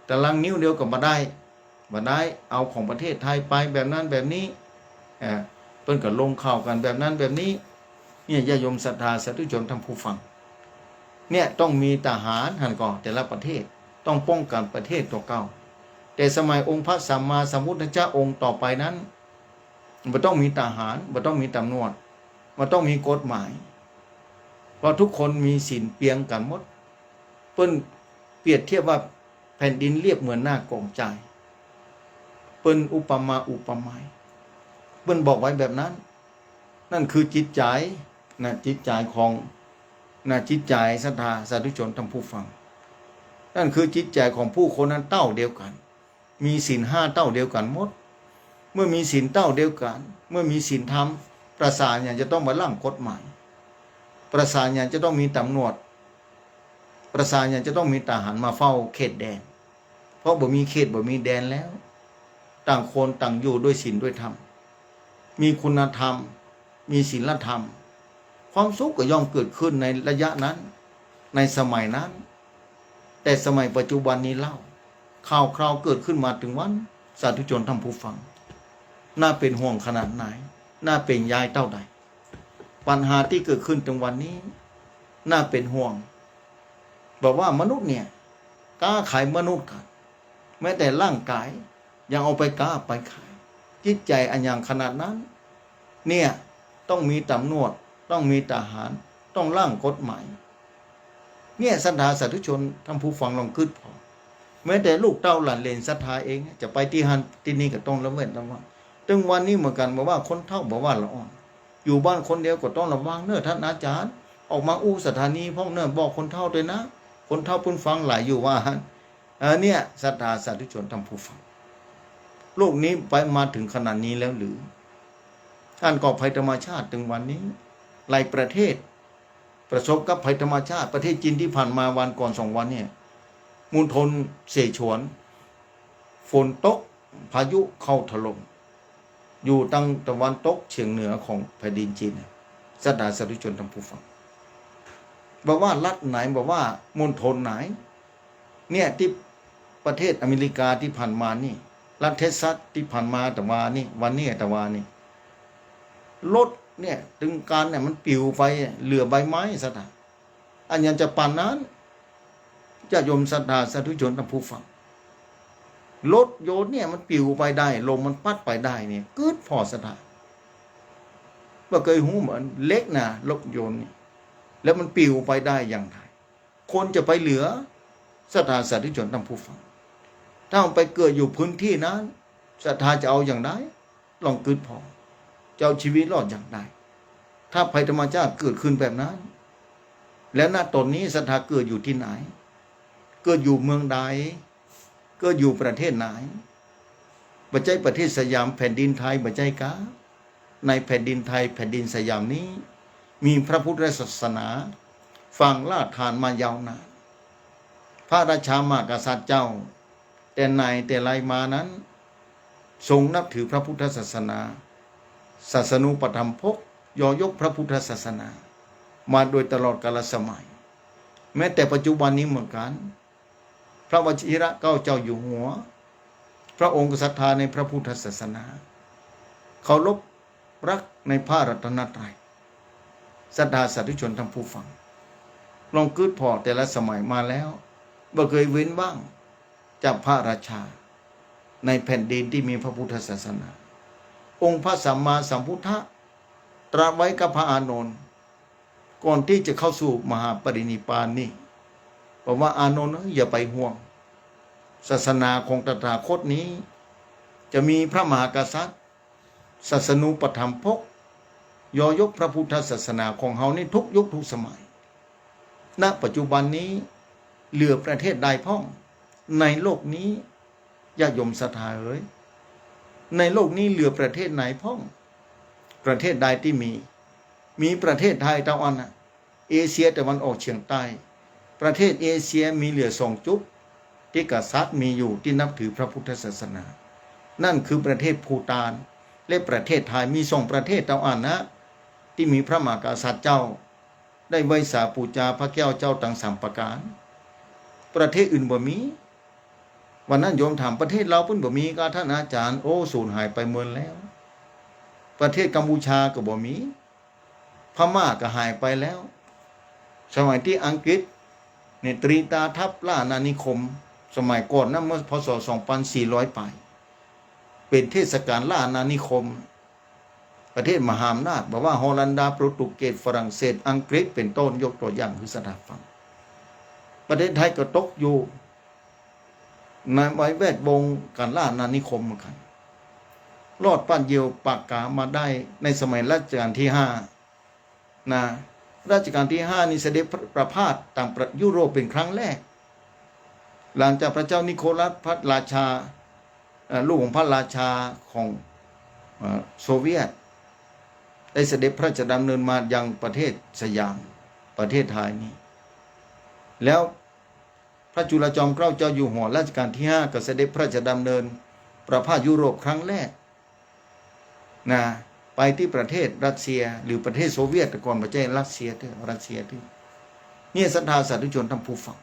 ตารางนิ้วเดียวก็มาได้เอาของประเทศไทยไปแบบนั้นแบบนี้เพิ่นก็ลงข่าวกันแบบนั้นแบบนี้เนี่ยญาติโยมศรัทธาสาธุชนท่านผู้ฟังเนี่ยต้องมีทหารหันก่อนแต่ละประเทศ ต้องป้องกันประเทศตัวเก่าแต่สมัยองค์พระสัมมาสัมพุทธเจ้าองค์ต่อไปนั้นมันต้องมีทหารมันต้องมีตำรวจมันต้องมีกฎหมายเพราะทุกคนมีศีลเปียงกันหมดเปิ้นเปรียบเทียบว่าแผ่นดินเรียบเหมือนหน้ากองใจเปิ้นอุปมาอุปไมยเปิ้นบอกไว้แบบนั้นนั่นคือจิตใจนะจิตใจของนะจิตใจศรัทธาสาธุชนท่านผู้ฟังนั่นคือจิตใจของผู้คนนั้นเต้าเดียวกันมีศีล5เต้าเดียวกันหมดเมื่อมีศีลเต้าเดียวกันเมื่อมีศีลธรรมประสานอย่างจะต้องมาร่างกฎหมายประสานอย่างจะต้องมีตำรวจประสานอย่างจะต้องมีทหารมาเฝ้าเขตแดนเพราะบ่มีเขตบ่มีแดนแล้วต่างคนต่างอยู่ด้วยศีลด้วยธรรมมีคุณธรรมมีศีลธรรมความสุขก็ย่อมเกิดขึ้นในระยะนั้นในสมัยนั้นแต่สมัยปัจจุบันนี้เล่าข่าวคราวเกิดขึ้นมาถึงวันสาธุชนท่านผู้ฟังน่าเป็นห่วงขนาดไหนน่าเป็นยายเท่าใดปัญหาที่เกิดขึ้นถึงวันนี้น่าเป็นห่วงบอกว่ามนุษย์เนี่ยกล้าขายมนุษย์กันแม้แต่ร่างกายยังเอาไปกล้าไปขายจิตใจอันอย่างขนาดนั้นเนี่ยต้องมีตำรวจต้องมีทหารต้องร่างกฎหมายเนี่ยศรัทธาสาธุชนท่านผู้ฟังลองคิดพอแม้แต่ลูกเต้าหลานเลนศรัทธาเองจะไปที่หันที่นี่ก็ต้องระเวทระวังถึงวันนี้เหมือนกันบอกว่าคนเฒ่าบอกว่าละอ่อนอยู่บ้านคนเดียวก็ต้องระวังเน้อท่านอาจารย์ออกมาอู้สถานีพ่อเน้อบอกคนเฒ่าด้วยนะคนเฒ่าพุ่นฟังหลายอยู่ว่าเนี่ยศรัทธาสาธุชนท่านผู้ฟังโลกนี้ไปมาถึงขนาดนี้แล้วหรือการก่อภัยธรรมชาติถึงวันนี้หลายประเทศประสบกับภัยธรรมชาติประเทศจีนที่ผ่านมาวันก่อน2 วันเนี่ยมณฑลเสฉวนฝนตกพายุเข้าถล่มอยู่ทางตะวันตกเฉียงเหนือของแผ่นดินจีนศรัทธาสาธุชนท่านผู้ฟังบอกว่ารัฐไหนบอกว่ามณฑลไหนเนี่ยที่ประเทศอเมริกาที่ผ่านมานี่รัฐเท็กซัสที่ผ่านมาแต่ว่านี่วันนี้แต่ว่านี่รถเนี่ยถึงการเนี่ยมันปิวไปเหลือใบไม้ศรัทธาอันยังจะปานนั้นจะยมศรัทธาสาธุชนท่านผู้ฟังรถโยนเนี่ยมันปิวไปได้ลมมันพัดไปได้เนี่ยกึดพอศรัทธาว่าเคยหูเหมือนเล็กนะรถโยนเนี่ยแล้วมันปิวไปได้อย่างไรคนจะไปเหลือศรัทธาสาธุชนท่านผู้ฟังถ้ามันไปเกิดอยู่พื้นที่นั้นศรัทธาจะเอาอย่างไรลองกึดพอจะเอาชีวิตรอดอย่างไรถ้าภัยธรรมชาติเกิดขึ้นแบบนั้นแล้วณตอนนี้ศรัทธาเกิดอยู่ที่ไหนเกิดอยู่เมืองใดเกิดอยู่ประเทศไหนบัจจัยประเทศสยามแผ่นดินไทยบัจจัยกาในแผ่นดินไทยแผ่นดินสยามนี้มีพระพุทธศาสนาฝังรากฐานมายาวนานพระราชามากษัตริย์เจ้าแต่ไหนแต่ไรมานั้นทรงนับถือพระพุทธศาสนาศาสนูปถัมภกยอยกพระพุทธศาสนามาโดยตลอดกาลสมัยแม้แต่ปัจจุบันนี้เหมือนกันพระวชิระเก้าเจ้าอยู่หัวพระองค์ศรัทธาในพระพุทธศาสนาเคารพรักในพระรัตนตรัยศรัทธาสาธุชนท่านผู้ฟังลองคิดพอแต่ละสมัยมาแล้วบ่เคยเว้นว่างจากพระราชาในแผ่นดินที่มีพระพุทธศาสนาองค์พระสัมมาสัมพุทธะตรัสไว้กับพระอานนท์ก่อนที่จะเข้าสู่มหาปรินิพพานนี่บอกว่าอานนท์อย่าไปห่วงศาสนาของตถาคตนี้จะมีพระมหากษัตริย์ศาสนูปถัมภกยอยกพระพุทธศาสนาของเฮานี่ทุกยุคทุกสมัยณปัจจุบันนี้เหลือประเทศใดพ้องในโลกนี้ญาติโยมศรัทธาเอ๋ยในโลกนี้เหลือประเทศไหนพ้องประเทศใดที่มีประเทศไทยตะวันเอเชียตะวันออกเฉียงใต้ประเทศเอเชียมีเหลือ2 จุดที่กษัตริย์มีอยู่ที่นับถือพระพุทธศาสนานั่นคือประเทศภูฏานและประเทศไทยมี2 ประเทศตะวันที่มีพระมหากษัตริย์เจ้าได้ไหว้สาปูจาพระแก้วเจ้าต่าง3 ประการประเทศอื่นบ่มีวันนั้นโยมถามประเทศเราเพิ่นบ่มีก็ท่านอาจารย์โอ้สูญหายไปเมือนแล้วประเทศกัมพูชาก็บ่มีพม่าก็หายไปแล้วสมัยที่อังกฤษเนี่ยตรีตาทัพล่าอาณานิคม สมัยก่อนนะเมื่อพศ2400ปลายเป็นเทศกาลล่าอาณานิคมประเทศมหาอำนาจบอกว่าฮอลันดาโปรตุเกสฝรั่งเศสอังกฤษเป็นต้นยกตัวอย่างคือสถาบันประเทศไทยก็ตกอยู่ในแวดวงการล่าอาณานิคมเหมือนกันรอดปั้นเยียวปากกามาได้ในสมัยรัชกาลที่5นะรัชกาลที่5นี่เสด็จประพาสต่างยุโรปเป็นครั้งแรกหลังจากพระเจ้านิโคลัสพระราชาลูกของพระราชาของโซเวียตได้เสด็จพระราชดำเนินมายังประเทศสยามประเทศไทยนี้แล้วพระจุลจอมเกล้าเจ้าอยู่หัวรัชกาลที่5ก็เสด็จพระราชดำเนินประพาสยุโรปครั้งแรกนะไปที่ประเทศรัสเซียหรือประเทศโซเวียตแต่ก่อนประเทศรัสเซียที่นี่ศรัทธาสาธุชนทำผู้ฟัง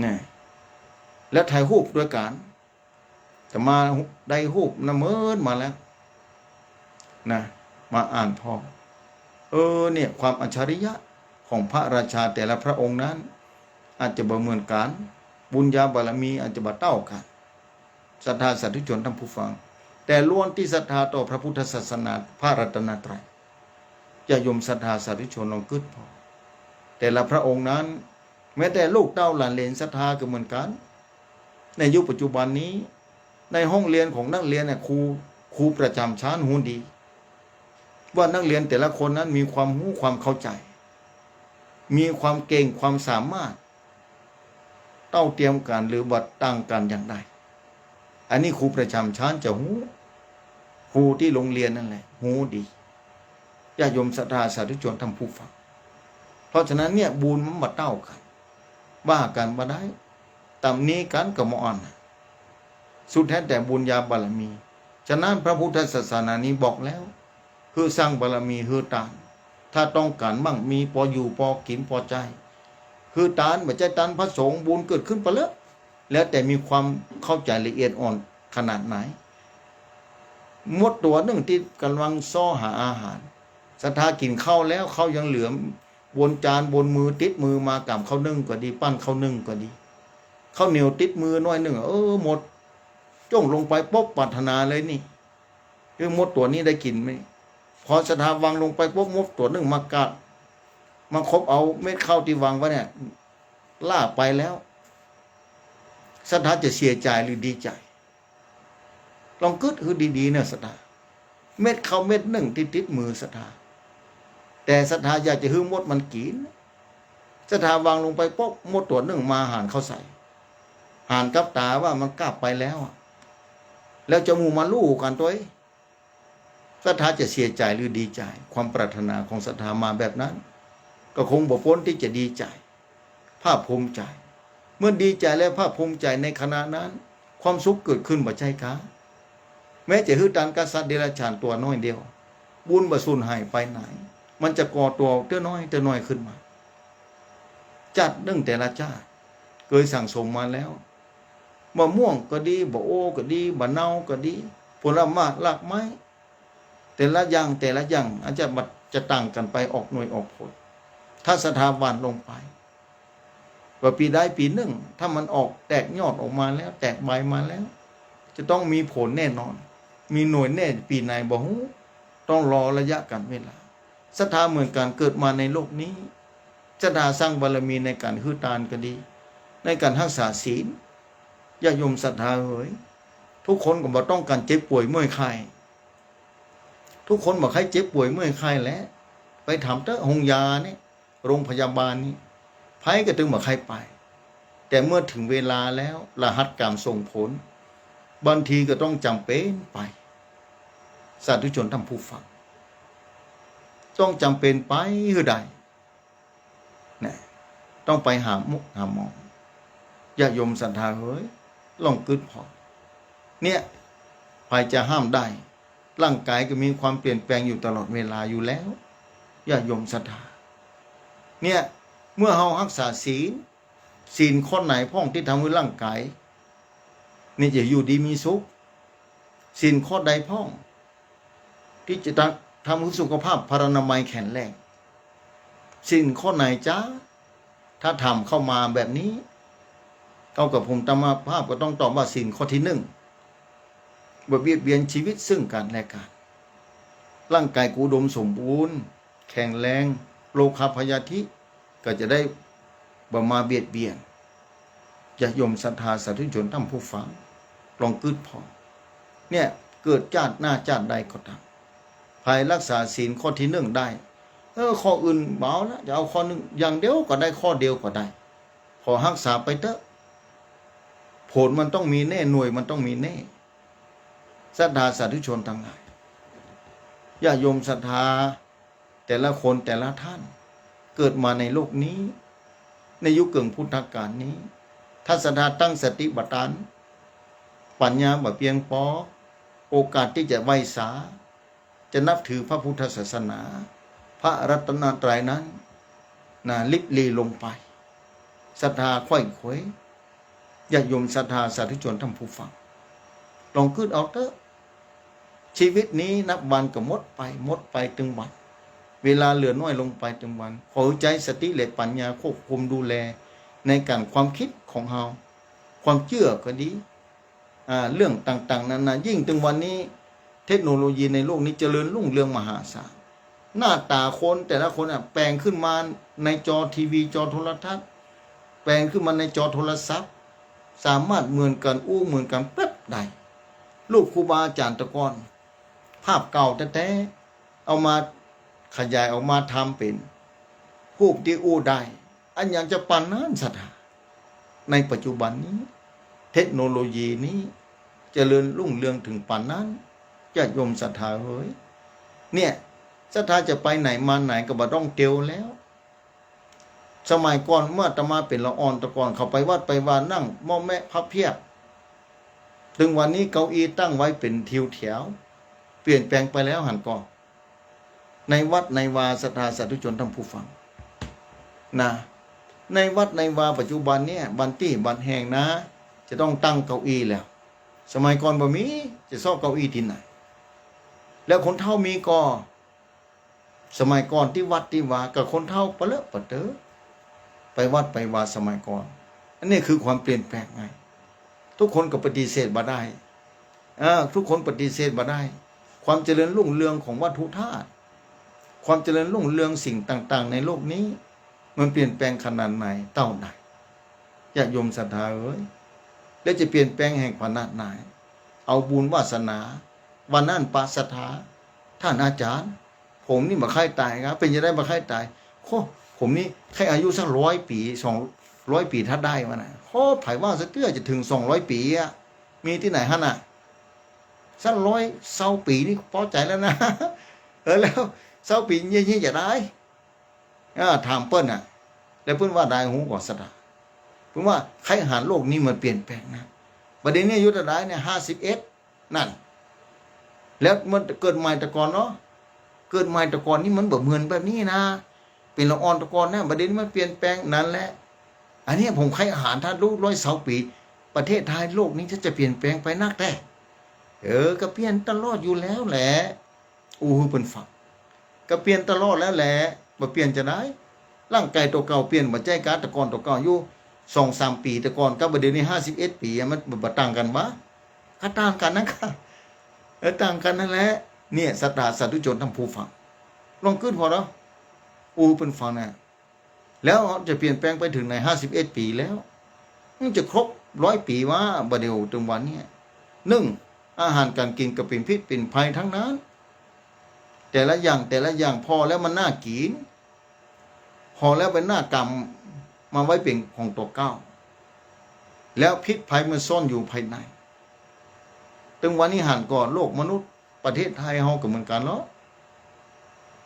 นะแล้วถ่ายรูปด้วยกันแต่มาได้รูปนะเมินมาแล้วนะมาอ่านพอเนี่ยความอัจฉริยะของพระราชาแต่ละพระองค์นั้นอาจจะบ่เหมือนกันบุญญาบารมีอาจจะบ่เท่ากันศรัทธาสาธุชนท่านผู้ฟังแต่ล้วนที่ศรัทธาต่อพระพุทธศาสนาพระรัตนตรัยจะยมศรัทธาสาธุชนลองกึศพอแต่ละพระองค์นั้นแม้แต่ลูกเต้าหลานเหลนศรัทธาก็เหมือนกันในยุคปัจจุบันนี้ในห้องเรียนของนักเรียนเนี่ยครูประจำชั้นหูดีว่านักเรียนแต่ละคนนั้นมีความรู้ความเข้าใจมีความเก่งความสามารถเต้าเตรียมกันหรือบัดตั้งกันอย่างใดอันนี้ครูประจำชั้นจะหูครูที่โรงเรียนนั่นแหละหูดีญาติโยมศรัทธาสาธุชนทำผู้ฟังเพราะฉะนั้นเนี่ยบุญมันมาเต้ากันว่ากันมาได้ตำนี้กันกับมอ่อนสุดแท้แต่บุญญาบารมีฉะนั้นพระพุทธศาสนานี้บอกแล้วคือสร้างบารมีคือตานถ้าต้องการมั่งมีพออยู่พอกินพอใจคือตานไม่ใช่ตานพระสงฆ์บุญเกิดขึ้นไปแล้วแต่มีความเข้าใจละเอียดอ่อนขนาดไหนมดตัวหนึ่งที่กำลังซ่อหาอาหารศรัทธากินข้าวแล้วข้าวยังเหลือบนจานบนมือติดมือมากับข้าวนึ่งก็ดีปั้นข้าวนึ่งก็ดีข้าวเหนียวติดมือน้อยหนึ่งหมดจ้องลงไปปุ๊บปรารถนาเลยนี่คือมดตัวนี้ได้กินไหมพอศรัทธาวางลงไปปุ๊บมดตัวหนึ่งมากัดมาคบเอาเม็ดข้าวที่วางไว้เนี่ยล่าไปแล้วศรัทธาจะเสียใจหรือดีใจลองกึศคือดีๆเนี่ยศรัทธาเม็ดข้าวเม็ดหนึ่งที่ติดมือศรัทธาแต่ศรัทธาอยากจะหื้อมดมันกินศรัทธาวางลงไปปุ๊บมดตัวหนึ่งมาหานเข้าใส่หานกับตาว่ามันกลับไปแล้วแล้วจมูกมาลู่กันตัวศรัทธาจะเสียใจหรือดีใจความปรารถนาของศรัทธามาแบบนั้นก็คงบ่พ้นที่จะดีใจภาคภูมิใจเมื่อดีใจและภาคภูมิใจในขณะนั้นความสุขเกิดขึ้นบ่ใช่คะแม้จะหื้อตันกษัตริย์เดรัจฉานตัวน้อยเดียวบุญบ่สูญหายไปไหนมันจะก่อตัวเต้อน้อยขึ้นมาจัดเรื่องแต่ละชาติเคยสั่งสมมาแล้วมะม่วงก็ดีบะโอก็ดีบะเนาก็ดีผลไม้หลากไม้แต่ละอย่างอาจจะต่างกันไปออกหน่วยออกผลถ้าสถาบันลงไปว่าปีใดปีหนึ่งถ้ามันออกแตกยอดออกมาแล้วแตกใบมาแล้วจะต้องมีผลแน่นอนมีหน่วยแน่ปีไหนบ่ฮู้ต้องรอระยะกันเวลาศรัทธาเหมือนกันเกิดมาในโลกนี้ศรัทธาสร้างบารมีในการฮือตานก็ดีในการรักษาศีลญาติโยมศรัทธาทุกคนก็บ่ต้องการเจ็บป่วยเมื่อยไข้ทุกคนบอกให้เจ็บป่วยเมื่อยไข้แล้วไปถามเจ้าโรงยานี่โรงพยาบาลนี่ไผก็ถึงบอกให้ไปแต่เมื่อถึงเวลาแล้วรหัสกรรมส่งผลบางทีก็ต้องจำเป็นไปสาธุชนท่านผู้ฟังต้องจำเป็นไปคือใดเนี่ยต้องไปหาหมอญาติโยมศรัทธาลองกึศพอเนี่ยใครจะห้ามได้ร่างกายก็มีความเปลี่ยนแปลงอยู่ตลอดเวลาอยู่แล้วญาติโยมศรัทธาเนี่ยเมื่อเฮารักษาศีลข้อไหนพ้องที่ทำให้ร่างกายนี่จะอยู่ดีมีสุขศีลข้อใดพ้องที่จะทำให้สุขภาพพรรณนามัยแข็งแรงศีลข้อไหนจ้าถ้าทำเข้ามาแบบนี้ เอากับผมตามมาภาพก็ต้องตอบว่าศีลข้อที่ 1บ่เบียดเบียนชีวิตซึ่งกันและกันร่างกายกูอุดมสมบูรณ์แข็งแรงโลคาพยาธิก็จะได้บ่มาเบียดเบียนญาติโยมศรัทธาสาธุชนท่านผู้ฟังลองกึดพอเนี่ยเกิดชาติหน้าชาติใดก็ตามภายรักษาศีลข้อที่ 1ได้ข้ออื่นเบาแล้วจะเอาข้อหนึ่งอย่างเดียวก็ได้ข้อเดียวก็ได้ขอรักษาไปเถอะผลมันต้องมีแน่หน่วยมันต้องมีแน่ศรัทธาสาธุชนทั้งหลายญาติโยมศรัทธาแต่ละคนแต่ละท่านเกิดมาในโลกนี้ในยุคเกิงพุทธกาลนี้ถ้าศรัทธาตั้งสติบัตรปัญญาบ่เพียงพอโอกาสที่จะไหว้สาจะนับถือพระพุทธศาสนาพระรัตนตรัยนั้นลิบลีลงไปศรัทธาค่อยเขวญาติโยมศรัทธาสาธุชนท่านผู้ฟังลองคิดเอาเถอะชีวิตนี้นับวันก็หมดไปถึงวันเวลาเหลือน้อยลงไปถึงวันขอใจสติและปัญญาควบคุมดูแลในการความคิดของเราความเชื่อก็ดีเรื่องต่างๆนานายิ่งถึงวันนี้เทคโนโลยีในโลกนี้เจริญรุ่งเรืองมหาศาลหน้าตาคนแต่ละคนแปลงขึ้นมาในจอทีวีจอโทรทัศน์แปลงขึ้นมาในจอโทรศัพท์สามารถเหมือนกันเหมือนกันแป๊บใดรูปครูบาอาจารย์ตะกอนภาพเก่าแท้ๆเอามาขยายออกมาทำเป็นรูปที่ได้อันอย่างจะปานนั้นศรัทธาในปัจจุบันนี้เทคโนโลยีนี้เจริญรุ่งเรืองถึงปานนั้นญาติโยมศรัทธาเฮ้ยเนี่ยศรัทธาจะไปไหนมาไหนก็บ่ต้องเตียวแล้วสมัยก่อนเมื่ออาตมาเป็นละอ่อนตะกอนเข้าไปวัดไปวานั่งหม้อแม่พับเพียบถึงวันนี้เก้าอี้ตั้งไว้เป็นทิวแถวเปลี่ยนแปลงไปแล้วหันก่อนในวัดในวาศรัทธาสาธุชนท่านผู้ฟังในวัดในวาปัจจุบันเนี่ยบันตี้บันแห่งนะจะต้องตั้งเก้าอี้แล้วสมัยก่อนบ่มีจะซ่อเก้าอี้ที่ไหนแล้วคนเฒ่ามีก็สมัยก่อนที่วัดที่วากับคนเฒ่าปะเลอะปะเตอไปวัดไปวาสมัยก่อนอันนี้คือความเปลี่ยนแปลงไงทุกคนก็ปฏิเสธบ่ได้ทุกคนปฏิเสธบ่ได้ความเจริญรุ่งเรืองของวัตถุธาตุความเจริญรุ่งเรืองสิ่งต่างๆในโลกนี้มันเปลี่ยนแปลงขนาดไหนเท่าไหนญาติโยมศรัทธาเอ้ยแล้วจะเปลี่ยนแปลงแห่งขนาดไหนเอาบุญวาสนาวันนั้นปาศรัทธาท่านอาจารย์ผมนี่มาค่ายตายครับเป็นจะได้มาค่ายตายผมนี่แค่อายุสัก100 ปี200 ปีถ้าได้มานะไผว่าสักเตื้อจะถึง200 ปีอะมีที่ไหนฮะน่ะสัก120 ปีนี่พอใจแล้วนะแล้ว20 ปียี่จะได้ถามเปิ้ลแล้วเปิ้ลว่าได้หูก่อนสตาเปิ้ลว่าใครหารโลกนี้มันเปลี่ยนแปลงนะประเด็นนี้อายุจะได้เนี่ย51นั่นแล้วมันเกิดใหม่ตะกอนเนาะเกิดใหม่ตะกอนนี่มันแบบเหมือนแบบนี้นะเป็นละอ่อนตะกอนนะประเด็นนี้มันเปลี่ยนแปลงนั่นแหละอันนี้ผมใครอาหารถ้ารู้120 ปีประเทศไทยโลกนี้จะเปลี่ยนแปลงไปนักแต่ก็เปลี่ยนตลอดอยู่แล้วแหละเป็นฝักก็เปลี่ยนตลอดแล้วแหละบ่เปลี่ยนจะได้ร่างกายตัวเก่าเปลี่ยนบ่ใจการตะกอนตัวเก่าอยู่2-3 ปีตะกอนกับประเดี๋ยวนี้51 ปีมันบ่ต่างกันวะก็ต่างกันนะคะต่างกันนั่นแหละเนี่ยศรัทธาสาธุชนทั้งผู้ฟังลองขึ้นพอแล้วเป็นฟังนะแล้วจะเปลี่ยนแปลงไปถึงใน51 ปีแล้วมันจะครบ100 ปีว่าบ่เดียวถึงวันนี้อาหารการกินก็เป็นพิษเป็นภัยทั้งนั้นแต่ละอย่างพอแล้วมันน่ากินพอแล้วเป็นหน้ากรรมมาไว้เป็นของตัวเก้าแล้วพิษภัยมันซ่อนอยู่ภายในถึงวันนี้หันก่อนโลกมนุษย์ประเทศไทยเฮาก็เหมือนกันเนาะ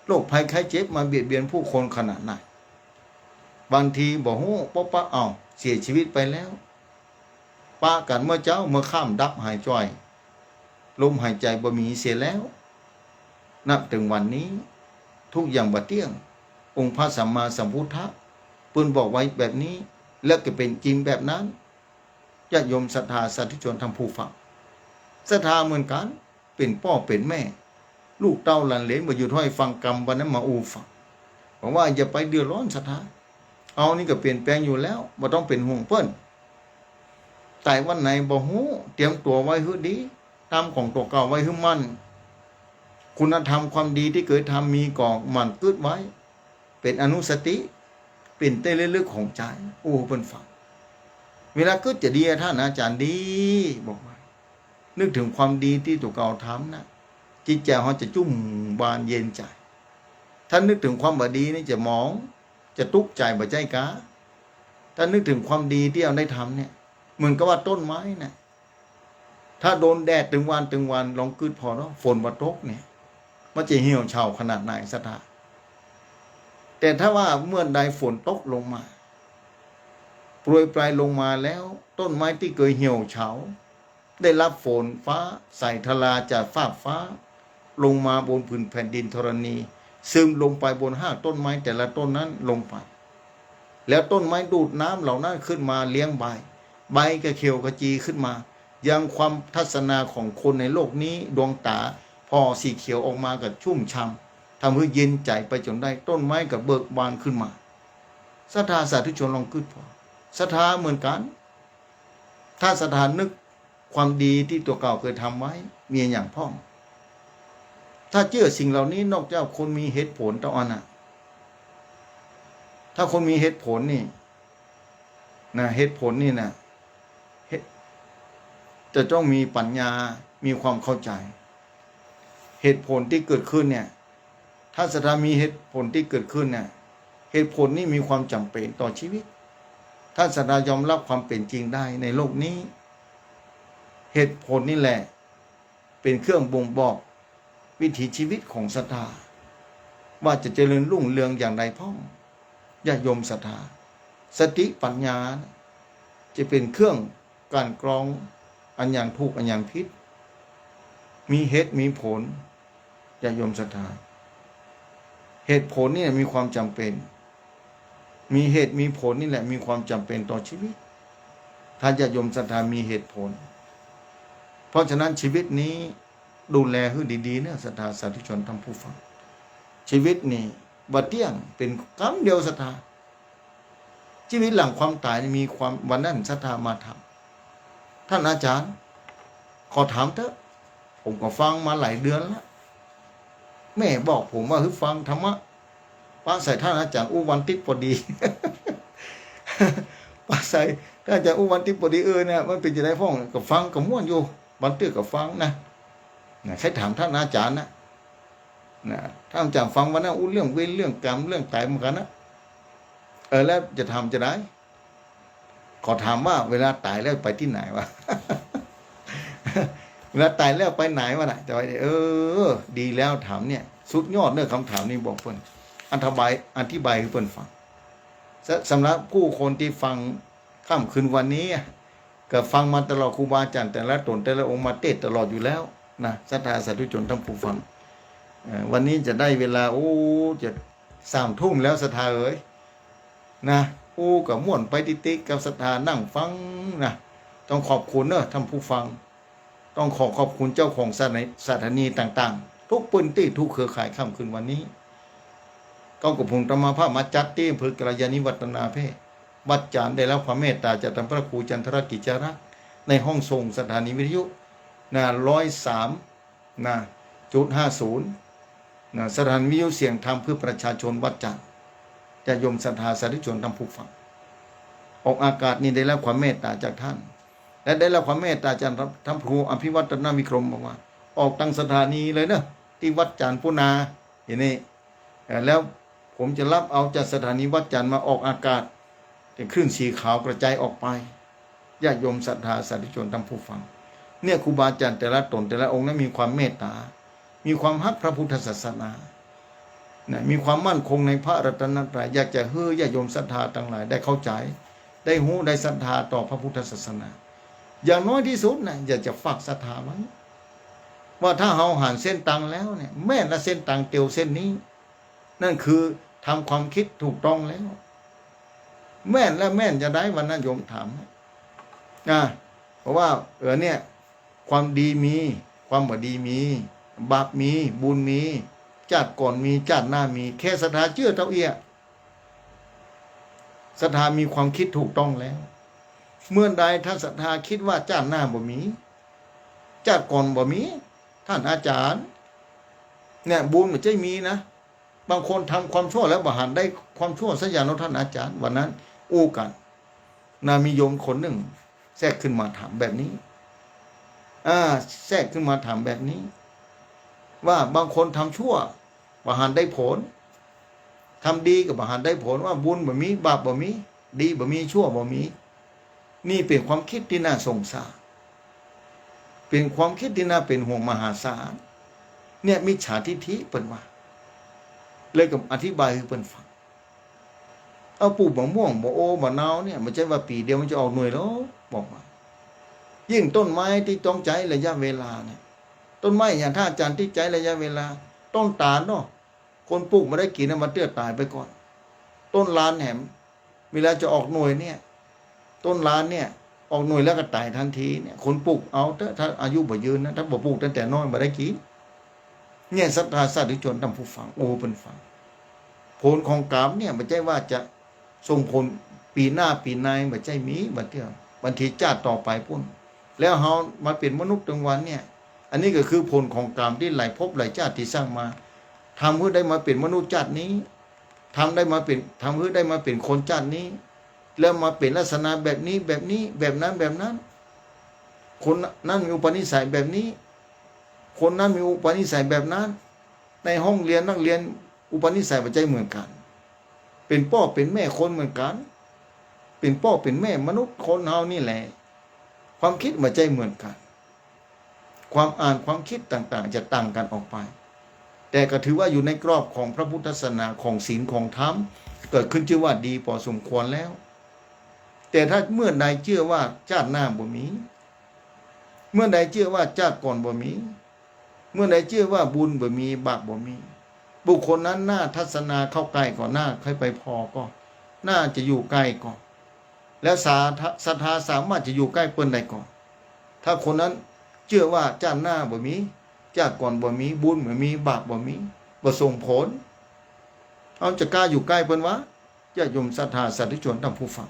โรคภัยไข้เจ็บมาเบียดเบียนผู้คนขนาดไหนบางทีบ่ฮู้ปะเสียชีวิตไปแล้วป้ากันเมื่อเจ้าเมื่อข้ามดับหายจ่อยลมหายใจบ่มีเสียแล้วนับถึงวันนี้ทุกอย่างบ่เที่ยงองค์พระสัมมาสัมพุทธะเพิ่นบอกไว้แบบนี้แล้วก็เป็นจริงแบบนั้นญาติโยมศรัทธาสาธุชนทั้งผู้ฟังศรัทธาเหมือนกันเป็นพ่อเป็นแม่ลูกเต้าหลานเหลนมาอยู่ถ้อยฟังกรรมวันนั้นมาฟังบอกว่าอย่าไปเดือดร้อนศรัทธาเอานี่ก็เปลี่ยนแปลงอยู่แล้วบ่ต้องเป็นห่วงเพิ่น แต่วันไหนบ่ฮู้เตรียมตัวไว้ให้ดีตามของตัวเก่าไว้ให้มั่นคุณธรรมความดีที่เคยทำมีก่อมันกึดไว้เป็นอนุสติเป็นเต้นลึกๆของใจโอ้เพิ่นฟังเวลากึดจะดีท่านอาจารย์ดีบอกว่านึกถึงความดีที่ตัวเก่าทำนะจิตใจเขาจะจุ่มบานเย็นใจถ้านึกถึงความบดีนี่จะหมองจะตุกใจบ่ใจกาถ้านึกถึงความดีที่เราได้ทำเนี่ยเหมือนกับว่าต้นไม้นะถ้าโดนแดดถึงวันลองกึดพอแล้วฝนมาตกเนี่ยมันจะเหี่ยวเฉาขนาดไหนสัทธาแต่ถ้าว่าเมื่อใดฝนตกลงมาโปรยปลายลงมาแล้วต้นไม้ที่เคยเหี่ยวเฉาได้รับฝนฟ้าใส่ทลาจากฟ้าลงมาบนผืนแผ่นดินธรณีซึมลงไปบนห้างต้นไม้แต่ละต้นนั้นลงไปแล้วต้นไม้ดูดน้ำเหล่านั้นขึ้นมาเลี้ยงใบกระเขียวกระจีขึ้นมายังความทัศนาของคนในโลกนี้ดวงตาพอสีเขียวออกมากับชุ่มช่ำทำให้เย็นใจไปจนได้ต้นไม้กับเบิกบานขึ้นมาศรัทธาสาธุชนลองกึดพอศรัทธาเหมือนกันถ้าศรัทธานึกความดีที่ตัวเก่าเคยทำไว้มีอย่างพ่องถ้าเชื่อสิ่งเหล่านี้นอกจากคนมีเหตุผลต่ออันน่ะถ้าคนมีเหตุผลนี่นะเหตุผลนี่นะจะต้องมีปัญญามีความเข้าใจเหตุผลที่เกิดขึ้นเนี่ยถ้าศรัทธามีเหตุผลที่เกิดขึ้นเนี่ยเหตุผลนี่มีความจำเป็นต่อชีวิตถ้าศรัทธายอมรับความเป็นจริงได้ในโลกนี้เหตุผลนี่แหละเป็นเครื่องบ่งบอกวิถีชีวิตของศรัทธาว่าจะเจริญรุ่งเรืองอย่างใดพ้องญาติโยมศรัทธาสติปัญญาจะเป็นเครื่องการกรองอันอย่างถูกอันอย่างผิดมีเหตุมีผลญาติโยมศรัทธาเหตุผลนี่มีความจำเป็นมีเหตุมีผลนี่แหละมีความจำเป็นต่อชีวิตถ้าญาติโยมศรัทธามีเหตุผลเพราะฉะนั้นชีวิตนี้ดูแลให้ดีๆเนี่ยศรัทธาสาธุชนท่านผู้ฟังชีวิตนี่บัดเที่ยงเป็นครั้งเดียวศรัทธาชีวิตหลังความตายมีความวันนั้นศรัทธามาทำท่านอาจารย์ขอถามเถอะผมก็ฟังมาหลายเดือนแล้วแม่บอกผมว่าให้ฟังธรรมะป้าใส่ท่านอาจารย์อุวันติพอดี ป้าใส่ท่านอาจารย์อุวันติพอดีเนี่ยมันเป็นจะได้พ้องกับฟังกับม่วนอยู่บันเตื้อกับฟังนะใครถามท่านอาจารย์นะท่านอาจารย์ฟังวันนั้นเรื่องเวรเรื่องกรรมเรื่องตายเหมือนกันนะแล้วจะทำจะได้ขอถามว่าเวลาตายแล้วไปที่ไหนวะ เวลาตายแล้วไปไหนวะน่ะจะไปดีแล้วถามเนี่ยสุดยอดเรื่องคำถามนี้บอกเพิ่นอธิบายให้เพิ่นฟังสำหรับผู้คนที่ฟังค่ำคืนวันนี้ก็ฟังมาตลอดครูบาอาจารย์แต่ละตนแต่ละองค์มาเทศตลอดอยู่แล้วนะศรัทธาสาธุชนท่านผู้ฟังวันนี้จะได้เวลาจะ3 ทุ่มแล้วศรัทธาเอ๋ยนะกับม่วนไปติ๊กกับศรัทธานั่งฟังนะต้องขอบคุณเนอะท่านผู้ฟังต้องขอบคุณเจ้าของสถานีต่างๆทุกพื้นที่ทุกเครือข่ายค่ำคืนวันนี้ก็กับผมธรรมภาพมาจัดที่อำเภอกระยาณิวัฒนาเพศวัดจานได้รับความเมตตาจากท่านพระครูจันทรกิจจารักษ์ในห้องส่งสถานีวิทยุ103.50สถานีวิทยุเสียงธรรมเพื่อประชาชนวัดจานจะยมศรัทธาสาธุชนท่านผู้ฟังออกอากาศนี้ได้รับความเมตตาจากท่านและได้รับความเมตตาจากท่านครูอภิวัตนาวิกรมบอกว่าออกตั้งสถานีเลยเนอะที่วัดจานปุนาอย่างนี้แล้วผมจะรับเอาจากสถานีวัดจันทร์มาออกอากาศเป็นคลื่นสีขาวกระจายออกไปญาติโยมศรัทธาสาธุชนท่านผู้ฟังเนี่ยครูบาอาจารย์แต่ละตนแต่ละองค์นั้นมีความเมตตามีความฮักพระพุทธศาสนามีความมั่นคงในพระรัตนตรัยอยากจะให้ญาติโยมศรัทธาทั้งหลายได้เข้าใจได้หูได้ศรัทธาต่อพระพุทธศาสนาอย่างน้อยที่สุดนะอยากจะฝากศรัทธาไว้ว่าถ้าเราหันเส้นตังแล้วเนี่ยแม่ละเส้นตังเตียวเส้นนี้นั่นคือทำความคิดถูกต้องแล้วแม่นและแม่นจะได้วันนั้นโยมถามนะเพราะว่าเนี่ยความดีมีความบ่ดีมีบาปมีบุญมีชาติก่อนมีชาติหน้ามีแค่ศรัทธาเชื่อเท่าเอี้ยศรัทธามีความคิดถูกต้องแล้ว เมื่อใดท่านศรัทธาคิดว่าชาติหน้าบ่มีชาติก่อนบ่มีท่านอาจารย์เนี่ยบุญมันจะมีนะบางคนทำความชั่วแล้วบ่หันได้ความชั่วสักอย่างแล้วท่านอาจารย์วันนั้นอู้กันมีโยมคนหนึ่งแทรกขึ้นมาถามแบบนี้แทรกขึ้นมาถามแบบนี้ ว่าบางคนทำชั่วบ่หันได้ผลทำดีกับบ่หันได้ผลว่าบุญบ่มีบาปบ่มีดีบ่มีชั่วบ่มีนี่เป็นความคิดที่น่าสงสารเป็นความคิดที่น่าเป็นห่วงมหาศาลเนี่ยมิจฉาทิฏฐิเปิ้นว่าเลยกับอธิบายให้เปิ้นฟังเอาปลูกมะม่วงบ่โอบ่นาวเนี่ยมันใช่ว่าปีเดียวมันจะออกหน่วยแล้วบอกว่ายิ่งต้นไม้ที่ต้องใจระยะเวลาเนี่ยต้นไม้อย่างท่าอาจารย์ที่ใจระยะเวลาต้นตาลเนาะคนปลูกมาได้กินนะมันเตื้อตายไปก่อนต้นลานแหมเวลาจะออกหน่วยเนี่ยต้นลานเนี่ยออกหน่วยแล้วก็ตายทันทีเนี่ยคนปลูกเอาถ้าอายุบ่ยืนนะถ้าบ่ปลูกตั้งแต่น้อยบ่ได้กินเนี่ยศรัทธาสาธุชนท่านผู้ฟังโอ้เป็นฟังผลของกรรมเนี่ยไม่ใช่ว่าจะส่งผลปีหน้าปีในไม่ใช่มีบัดเดียวบันทีชาติต่อไปพุ่นแล้วเฮามาเป็นมนุษย์ตรงวันเนี่ยอันนี้ก็คือผลของกรรมที่หลายภพหลายชาติที่สร้างมาทำเพื่อได้มาเป็นมนุษย์ชาตินี้ทำเพื่อได้มาเป็นคนชาตินี้แล้วมาเป็นลักษณะแบบนี้แบบนี้แบบนั้นคนนั้นมีอุปนิสัยแบบนี้คนนั้นมีอุปนิสัยแบบนั้นในห้องเรียนนักเรียนอุปนิสัยปัจจัยเหมือนกันเป็นพ่อเป็นแม่คนเหมือนกันเป็นพ่อเป็นแม่มนุษย์คนเฮานี่แหละความคิดปัจจัยเหมือนกันความอ่านความคิดต่างๆจะต่างกันออกไปแต่ก็ถือว่าอยู่ในกรอบของพระพุทธศาสนาของศีลของธรรมเกิดขึ้นชื่อว่าดีพอสมควรแล้วแต่ถ้าเมื่อใดเชื่อว่าชาติหน้าบ่มีเมื่อใดเชื่อว่าชาติก่อนบ่มีเมื่อใดเชื่อว่าบุญบ่มีบาปบ่มีบุคคลนั้นหน้าทัศนาเข้าใกล้ก่อนหน้าค่อยไปพอก็น่าจะอยู่ใกล้ก่อนแล้วศรัทธาสามารถจะอยู่ใกล้เปิ้นได้ก่อนถ้าคนนั้นเชื่อว่าชาติหน้าบ่มีชาติก่อนบ่มีบุญบ่มีบาปบ่มีบ่ส่งผลเอาจะกล้าอยู่ใกล้เปิ้นวะญาติโยมศรัทธาสาธุชนท่านผู้ฟัง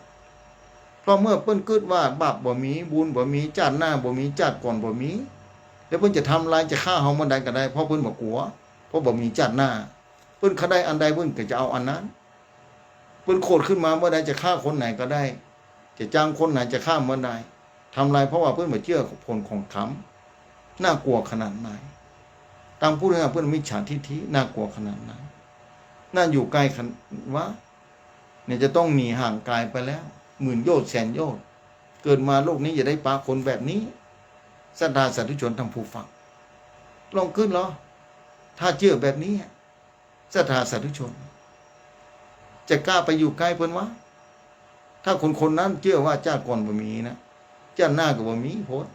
เพราะเมื่อเปิ้นคิดว่าบาปบ่มีบุญบ่มีชาติหน้าบ่มีชาติก่อนบ่มีแล้วเพิ่นจะทำลายจะฆ่าเฮาเมื่อใดก็ได้เพราะเพิ่นบ่กลัวเพราะบ่มีชาติหน้าเพิ่นเขาได้อันใดเพิ่นก็จะเอาอันนั้นเพิ่นโคตรขึ้นมาเมื่อใดจะฆ่าคนไหนก็ได้จะจ้างคนไหนจะฆ่าเมื่อใดทำลายเพราะว่าเพิ่นบ่เชื่อผลของกรรมน่ากลัวขนาดไหนตามพูดง่ายๆเพิ่นมิจฉาทิฏฐิน่ากลัวขนาดไหนน่าอยู่ใกล้วะเนี่ยจะต้องหนีห่างกายไปแล้วหมื่นโยชน์แสนโยชน์เกิดมาโลกนี้อย่าได้ปาคนแบบนี้ศรัทธาสาธุชนทำผู้ฟังลองขึ้นเหรอถ้าเชื่อแบบนี้ศรัทธาสาธุชนจะกล้าไปอยู่ใกล้เพิ่นวะถ้าคนนั้นเชื่อว่าชาติก่อนบ่มีนะชาติหน้าก็บ่มีโพด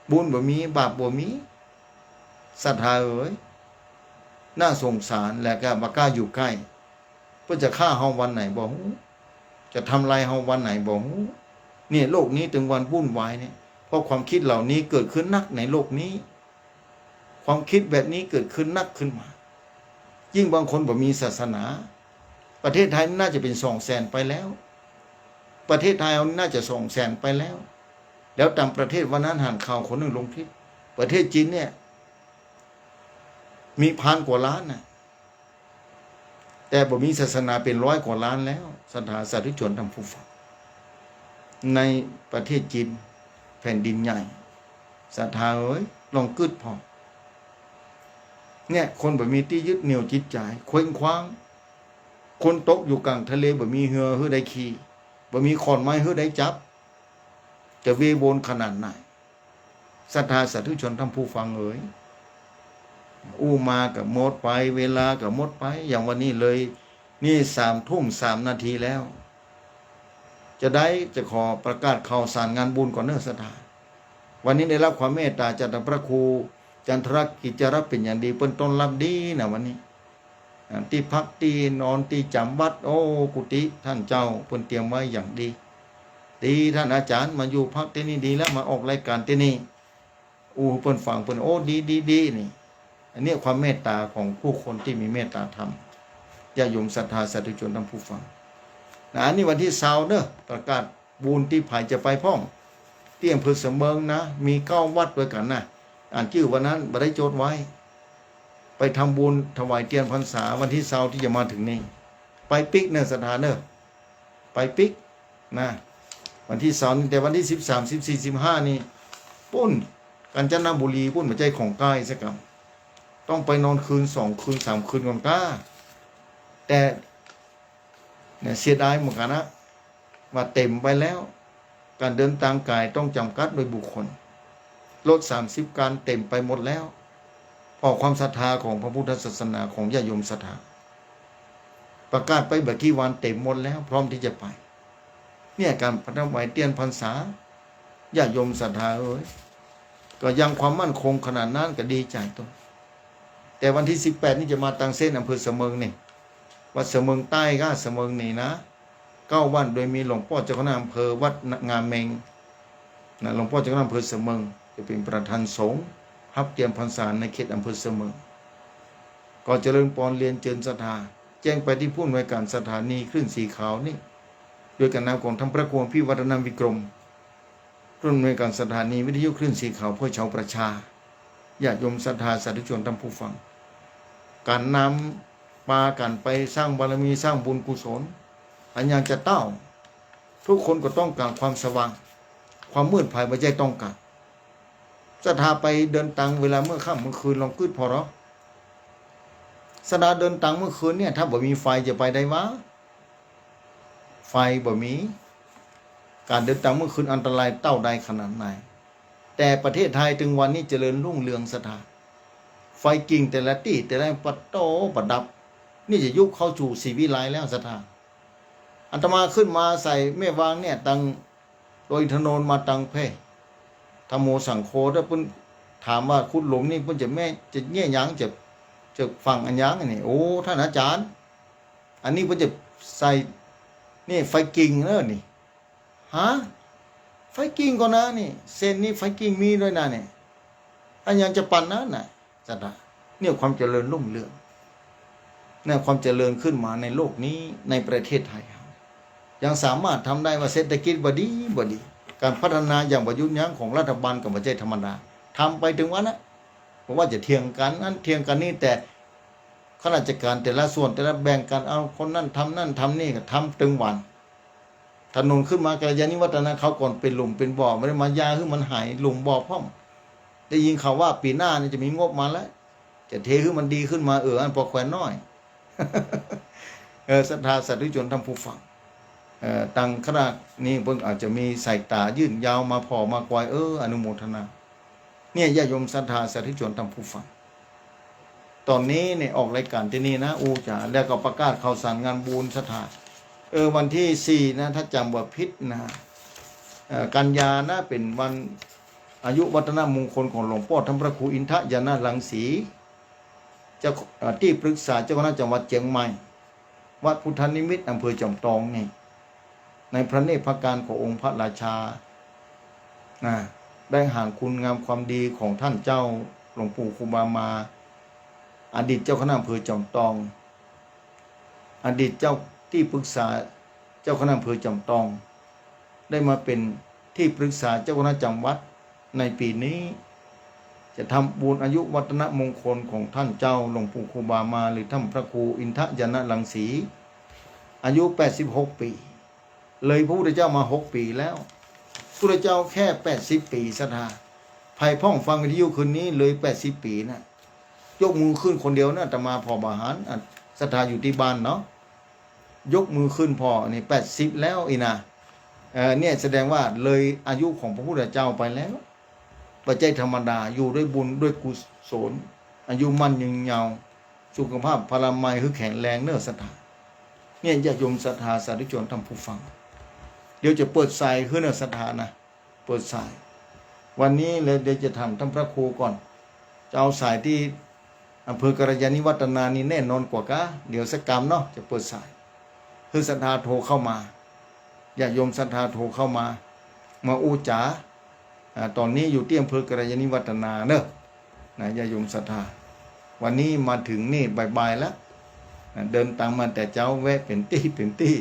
บุญบ่มีบาปบ่มีศรัทธาเอ๋ยน่าสงสารและก็บ่กล้าอยู่ใกล้เพื่อจะฆ่าเฮาวันไหนบ่ฮู้จะทำลายเฮาวันไหนบ่ฮู้เนี่ยโลกนี้ถึงวันวุ่นวายเนี่ยเพราะความคิดเหล่านี้เกิดขึ้นนักในโลกนี้ความคิดแบบนี้เกิดขึ้นนักขึ้นมายิ่งบางคนบ่มีศาสนาประเทศไทยน่าจะเป็น200,000ไปแล้วประเทศไทยน่าจะ200,000ไปแล้วแล้วต่างประเทศวันนั้นหันข่าวคนหนึ่งลงคลิปประเทศจีนเนี่ยมี1,000 กว่าล้านนะแต่บ่มีศาสนาเป็น100 กว่าล้านแล้วศรัทธาสาธุชนท่านผู้ฟังในประเทศจีนแผ่นดินใหญ่ศรัทธาเอ้ยลองกึดพอเนี่ยคนบ่มีที่ยึดเหนี่ยวจิตใจเคว้งคว้างคนตกอยู่กลางทะเลบ่มีเรือฮื้อได้ขี่บ่มีขอนไม้ฮื้อได้จับจะเวโวนขนาดไหนศรัทธาสาธุชนท่านผู้ฟังเอ๋ยอู้มากับหมดไปเวลากับหมดไปอย่างวันนี้เลยนี่3:03 นาทีแล้วจะขอประกาศข่าวสารงานบุญก่อนเนิ่นศรัทธาวันนี้ได้รับความเมตตาจากพระครูจันทรกิจรับเป็นอย่างดีเปิ้นต้อนรับดีนะวันนี้ที่พักที่นอนที่จำวัดโอ้กุฏิท่านเจ้าเปิ้นเตรียมไว้อย่างดีท่านอาจารย์มาอยู่พักที่นี่ดีแล้วมาออกรายการที่นี่เปิ้นฟังเปิ้นโอ้ดีนี่อันนี้ความเมตตาของผู้คนที่มีเมตตาธรรมญาติโยมศรัทธาสาธุชนท่านผู้ฟังอันนี้วันที่20เด้อประกาศ บุญที่ไผ่จะไปพ่องที่อำเภอเสมิงนะมี9 วัดด้วยกันนะอ่านชื่อวันนั้นบัได้โจทย์ไว้ ไปทำบุญถวายเทียนพรรษาวันที่เสาร์ที่จะมาถึงนี้ไปปิกเนอสถานเนอไปปิกนะวันที่เสาร์แต่วันที่13 14 15นี่ปุ้นกาญจนบุรีปุ้นหัวใจของกายสักคำต้องไปนอนคืน2 คืน 3 คืนก่อนก้าแต่เนี่ยเสียดายเหมือนกันนะว่าเต็มไปแล้วการเดินทางกายต้องจำกัดโดยบุคคลรถ30 การเต็มไปหมดแล้วเพราะความศรัทธาของพระพุทธศาสนาของญาติโยมศรัทธาประกาศไปแบบกี่วันเต็มหมดแล้วพร้อมที่จะไปเนี่ยการพัฒนาไหวเตียนพรรษาญาติโยมศรัทธาก็ยังความมั่นคงขนาดนั้นก็ดีใจตัวแต่วันที่18นี่จะมาตังเส้นอำเภอเสมิงนี่วัดเสมิงใต้ก็เสมิงนี่นะ9 วันโดยมีหลวงพ่อเจ้าคณะอำเภอวัดงามเมงนะหลวงพ่อเจ้าคณะอำเภอเสมิงจะเป็นประธานสงฆ์รับเตรียมพรรษาในเขตอำเภอเสมิงก็เจริญปอนเรียนเจิญศรัทธาแจ้งไปที่ผู้อำนวยการสถานีคลื่นสีขาวนี่ด้วยกันนามของท่านพระครูพี่วัฒนวิกรมผู้อำนวยการสถานีวิทยุคลื่นสีขาวเพื่อชาวประชาญาติโยมศรัทธาสาธุชนท่านผู้ฟังการนำมากันไปสร้างบารมีสร้างบุญกุศลอันยังจะเต้าทุกคนก็ต้องการความสว่างความมืดภายไม่ใช่ต้องการศรัทธาไปเดินตังเวลาเมื่อค่ำเมื่อคืนลองคืดพอหรอศรัทธาเดินตังเมื่อคืนเนี่ยถ้าบ่มีไฟจะไปได้วะไฟบ่มีการเดินตังเมื่อคืนอันตรายเต้าใดขนาดไหนแต่ประเทศไทยถึงวันนี้เจริญรุ่งเรืองศรัทธาไฟกิ่งแต่ละที่แต่ละปัดโตประดับนี่จะยุคเข้าสู่สีวิไลแล้วศรัทธาอาตมาขึ้นมาใส่แม่วางเนี่ยตังโดยถนนมาตังเพธรรมโมสังโฆถ้าเพิ่นถามว่าคุณหลงนี่เพิ่นจะแม่จะเงี้ยยังจะฟังอันยังนี่โอ้ท่านอาจารย์อันนี้เพิ่นจะใส่นี่ไฟกิ่งเนอะนี่ฮะไฟกิ่งก็นะนี่เส้นนี้ไฟกิ่งมีด้วยนะนี่อันยังจะปั่นนะน่ะจัดเนี่ยความเจริญรุ่งเรืองเนี่ยความเจริญขึ้นมาในโลกนี้ในประเทศไทยยังสามารถทำได้ว่าเศรษฐกิจบ่ดีการพัฒนาอย่างประยุทธ์ยั้งของรัฐบาลกับประเทศธรรมดาทำไปถึงวันนะเพราะว่าจะเถียงกันนั้นเถียงกันนี่แต่ข้าราชการแต่ละส่วนแต่ละแบ่งกันเอาคนนั่นทำนั่นทำนี่ก็ทำถึงวันถนนขึ้นมากัลยาณิวัฒนะเขาก่อนเป็นหลุมเป็นบ่อไม่ได้มายาคือมันหายหลุมบ่อพ่อมได้ยินข่าวว่าปีหน้านี่จะมีงบมาแล้วจะเทคือมันดีขึ้นมาอันพอแควนน้อยศรัทธาสาธุชนท่านผู้ฟังตังขนาดนี้เพิ่งอาจจะมีสายตายื่นยาวมาพอมากวายอนุโมทนาเนี่ยญาติโยมศรัทธาสาธุชนท่านผู้ฟังตอนนี้เนี่ยออกรายการที่นี่นะจ๋าแล้วก็ประกาศข่าวสารงานบุญศรัทธาวันที่4นะถ้าจำว่าพิษนะกันยานะเป็นวันอายุวัฒนมงคลของหลวงพ่อท่านพระครูอินทยานารังสีเจ้าที่ปรึกษาเจ้าคณะจังหวัดเชียงใหม่วัดพุทธนิมิตรอำเภอจอมทองนี่ในพระเนตรพระการขององค์พระราชาได้ห่างคุณงามความดีของท่านเจ้าหลวงปู่ครูบามาอดีตเจ้าคณะอำเภอจอมทองอดีตเจ้าที่ปรึกษาเจ้าคณะอำเภอจอมทองได้มาเป็นที่ปรึกษาเจ้าคณะจังหวัดในปีนี้จะทำบุญอายุวัฒนมงคลของท่านเจ้าหลวงปู่ครูบามาหรือท่านพระครูอินทยานารังสีอายุ86 ปีเลยพระพุทธเจ้ามา6 ปีแล้วพระพุทธเจ้าแค่80 ปีศรัทธาภัยพ่องฟังวิทยุคืนนี้เลย80 ปีนะยกมือขึ้นคนเดียวนะอาตมาพอบาหารศรัทธาอยู่ที่บ้านเนาะยกมือขึ้นพอนี่80แล้วนะเนี่ยแสดงว่าเลยอายุของพระพุทธเจ้าไปแล้วปัจจัยธรรมดาอยู่ด้วยบุญด้วยกุศลอายุมั่นยืนยาวสุขภาพพลามัยคือแข็งแรงเนื้อศรัทธาเนี่ยญาติโยมศรัทธาสาธุชนท่านผู้ฟังเดี๋ยวจะเปิดสายขึ้นเนื้อศรัทธานะเปิดสายวันนี้เลยเดี๋ยวจะทำท่านพระครูก่อนจะเอาสายที่อำเภอกัลยาณิวัฒนานี่แน่นอนกว่ากะเดี๋ยวสักกรรมเนาะจะเปิดสายคือศรัทธาโทรเข้ามาญาติโยมศรัทธาโทรเข้ามาจ๋าตอนนี้อยู่ที่อำเภอกัลยาณิวัฒนาเนอะญาติโยมศรัทธาวันนี้มาถึงนี่บ่ายๆแล้วเดินตามมาแต่เจ้าแวะเป็นตี้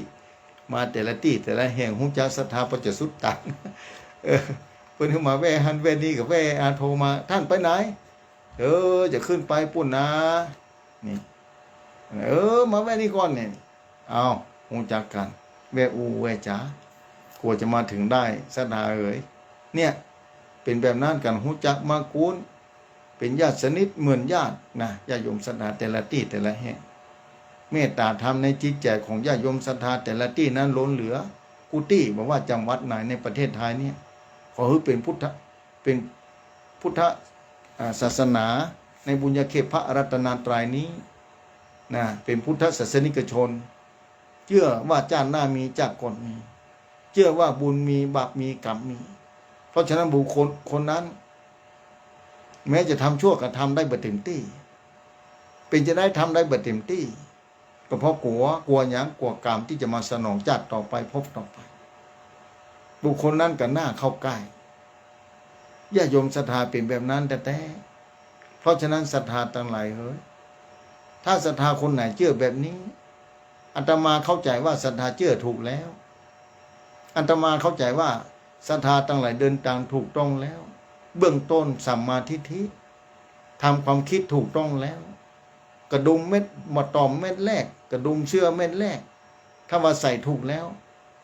มาแต่ละที่แต่ละแห่งหุ้นจักศรัทธาประจะสุดตังเออเพิ่นขึ้นมาแว่หันแว่นี่กับแว่อาโทรมาท่านไปไหนจะขึ้นไปปุ่นนะนี่มาแว่นี่ก่อนเนี่ยเอาหุ้นจักกันแว่แว่จ๋ากลัวจะมาถึงได้ศรัทธาเนี่ยเป็นแบบนั้นกันหุ้นจักมากูลเป็นญาติสนิทเหมือนญาตินะญาติโยมศรัทธาแต่ละที่แต่ละแห่งเมตตาธรรมในจิตใจของญาติโยมศรัทธาแต่ละที่นั้นล้นเหลือกุฏิบอกว่าจังหวัดไหนในประเทศไทยเนี่ยขอให้เป็นพุทธศาสนาในบุญญาเขตพระรัตนตรัยนี้นะเป็นพุทธศาสนิกชนเชื่อว่าชาติหน้ามีจากก่อนมีเชื่อว่าบุญมีบาปมีกรรมมีเพราะฉะนั้นบุคคลคนนั้นแม้จะทำชั่วก็ทำได้บ่เต็มที่เป็นจะได้ทำได้บ่เต็มที่ก็เพราะกลัวอย่างกลัวกรรมที่จะมาสนองจัดต่อไปพบต่อไปบุคคลนั้นก็น่าเข้าใกล้ญาติโยมศรัทธาเป็นแบบนั้นแต่เพราะฉะนั้นศรัทธาทั้งหลายถ้าศรัทธาคนไหนเชื่อแบบนี้อาตมาเข้าใจว่าศรัทธาเชื่อถูกแล้วอาตมาเข้าใจว่าศรัทธาทั้งหลายเดินทางถูกต้องแล้วเบื้องต้นสัมมาทิฏฐิทำความคิดถูกต้องแล้วกระดุมเม็ดมะตอมเม็ดแรกกระดุมเชื่อเม็ดแรกถ้าว่าใส่ถูกแล้ว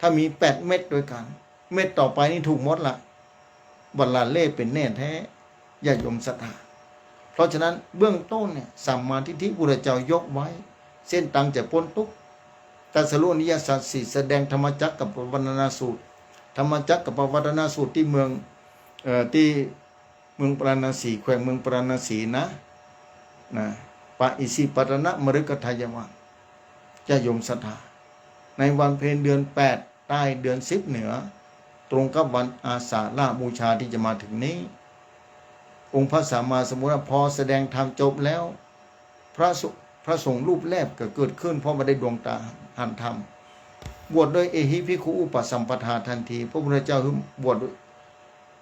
ถ้ามี8 เม็ดด้วยกันเม็ดต่อไปนี่ถูกหมดละบัลลาเล่เป็นแน่แท้ญาติโยมศรัทธาเพราะฉะนั้นเบื้องต้นเนี่ยสัมมาทิฏฐิพุทธเจ้ายกไว้เส้นตังจะพ้นทุกข์ตรัสรู้อริยสัจสี่แสดงธรรมจักรกับปวัตนสูตรธรรมจักรกับปวัตนสูตรที่เมืองปราณสีแขวงเมืองปราณสีนะปะอิสิปตนะมฤคทายวังจะยมศรัทธาในวันเพ็ญเดือน8ใต้เดือน10เหนือตรงกับวันอาสาฬหบูชาที่จะมาถึงนี้องค์พระสัมมาสัมพุทธเจ้าพอแสดงธรรมจบแล้วพระสงฆ์รูปแรกก็เกิดขึ้นเพราะไม่ได้ดวงตาหันธรรมบวชโดยเอหิภิกขุอุปสัมปทาทันทีพระพุทธเจ้าบวช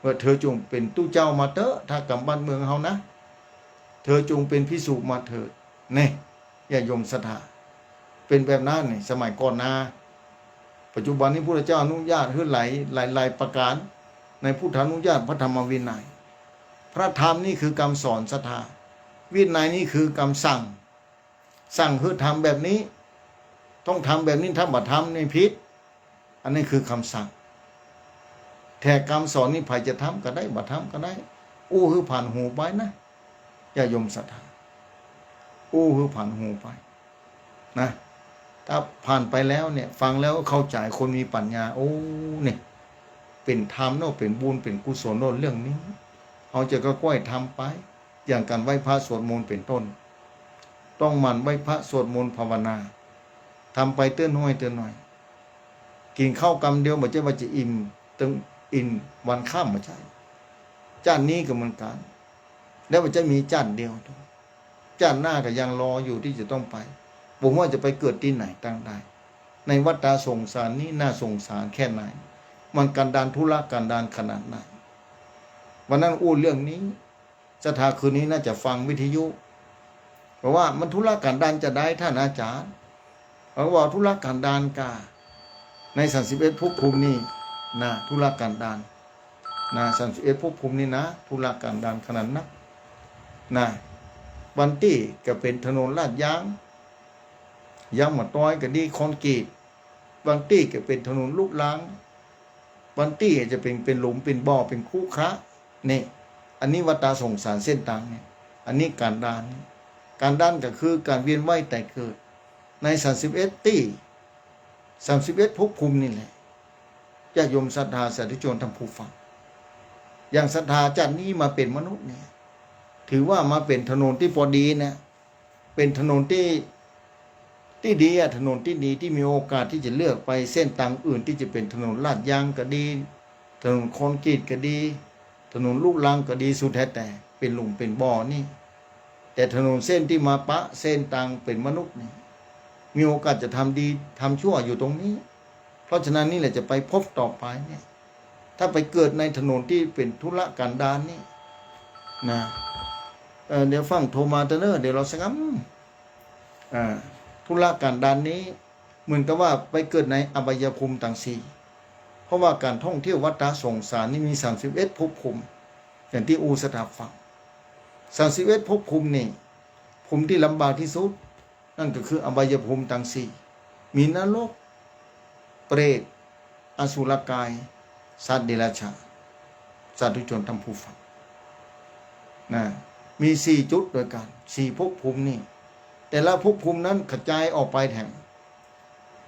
ว่าเธอจงเป็นตู้เจ้ามาเถอะถ้ากำบ้านเมืองเฮานะเธอจงเป็นภิกษุมาเถิดนี่อย่าโยมศรัทธาเป็นแบบนั้นนี่สมัยก่อนนะปัจจุบันนี้พระพุทธเจ้าอนุญาตให้หลายประการในพุทธานุญาตพระธรรมวินัยพระธรรมนี่คือกรรมสอนศรัทธาวินัยนี่คือกรรมสั่งคือทำแบบนี้ต้องทำแบบนี้ถ้าบ่ทำนี่ผิดอันนี้คือคำสั่งแต่คำสอนนี่ใครจะทำก็ได้บ่ทำก็ได้คือผ่านหูไปนะอย่าโยมศรัทธาคือผ่านหูไปนะถ้าผ่านไปแล้วเนี่ยฟังแล้วเข้าใจคนมีปัญญาเนี่ยเป็นธรรมเนาะเป็นบุญเป็นกุศลเนาะเรื่องนี้เอาจะก็ก้อยทำไปอย่างการไหว้พระสวดมนต์เป็นต้นต้องหมั่นไหว้พระสวดมนต์ภาวนาทำไปเตื้อนห้อยเตื้อนหน่อยกินข้าวกำเดียวบ่ใช่ว่าจะอิ่มตึงอินวันข้ามบ่ใช่จานนี้ก็เหมือนกันแล้วมันจะมีจานเดียวจานหน้าก็ยังรออยู่ที่จะต้องไปผมว่าจะไปเกิดที่ไหนตั้งได้ในวัฏสงสารนี้น่าสงสารแค่ไหนมันกันดานทุรกันดานขนาดไหนวันนั้นเรื่องนี้ศรัทธาคืนนี้น่าจะฟังวิทยุเพราะว่ามันทุรกันดานจะได้ท่านอาจารย์เขาบอกทุรกันดานกาใน31ภพภูมินี่นะทุรกันดานนะ31ภพภูมินี่นะทุรกันดานขนาดนักนะบันตี้ก็เป็นถนนลาดยางมาต้อยก็ดีคอนกรีตบางตี้ก็เป็นถนนลูกล้างบางตี้จะเป็นหลุมเป็นบ่อเป็นคูคระนี่อันนี้วัฏสงสารเส้นทางเนี่ยอันนี้การดานก็คือการเวียนว่ายแต่เกิดใน31ตี้31ภพภูมินี่แหละญาติโยมศรัทธาสาธุชนทั้งผู้ฟังอย่างศรัทธาจันนี้มาเป็นมนุษย์เนี่ยถือว่ามาเป็นถนนที่พอดีนะเป็นถนนที่ดีถนนที่ดีที่มีโอกาสที่จะเลือกไปเส้นทางอื่นที่จะเป็นถนนลาดยางก็ดีถนนคอนกรีตก็ดีถนนลูกรังก็ดีสุดแท้แต่เป็นหลุมเป็นบ่อนี่แต่ถนนเส้นที่มาปะเส้นทางเป็นมนุษย์นี่มีโอกาสจะทำดีทำชั่วอยู่ตรงนี้เพราะฉะนั้นนี่แหละจะไปพบต่อไปเนี่ยถ้าไปเกิดในถนนที่เป็นธุรกันดารนี่นะเดี๋ยวฟังโทรมาเถอะเนอะเดี๋ยวเราสักธุรกันดารนี้ เหมือนกับว่าไปเกิดในอบายภูมิต่างสี่เพราะว่าการท่องเที่ยววัฏสงสารนี่มี31ภพภูมิอย่างที่อูสถาฟัง31ภพภูมินี่ภูมิที่ลำบากที่สุดนั่นก็คืออบายภูมิต่างสี่มีนรกเปรตอสุรกายสัตว์เดรัจฉานสาธุชนท่านผู้ฟังนะมี4จุดโดยกัน4ภพภูมินี่แต่ละภพภูมินั้นกระจายออกไปแถม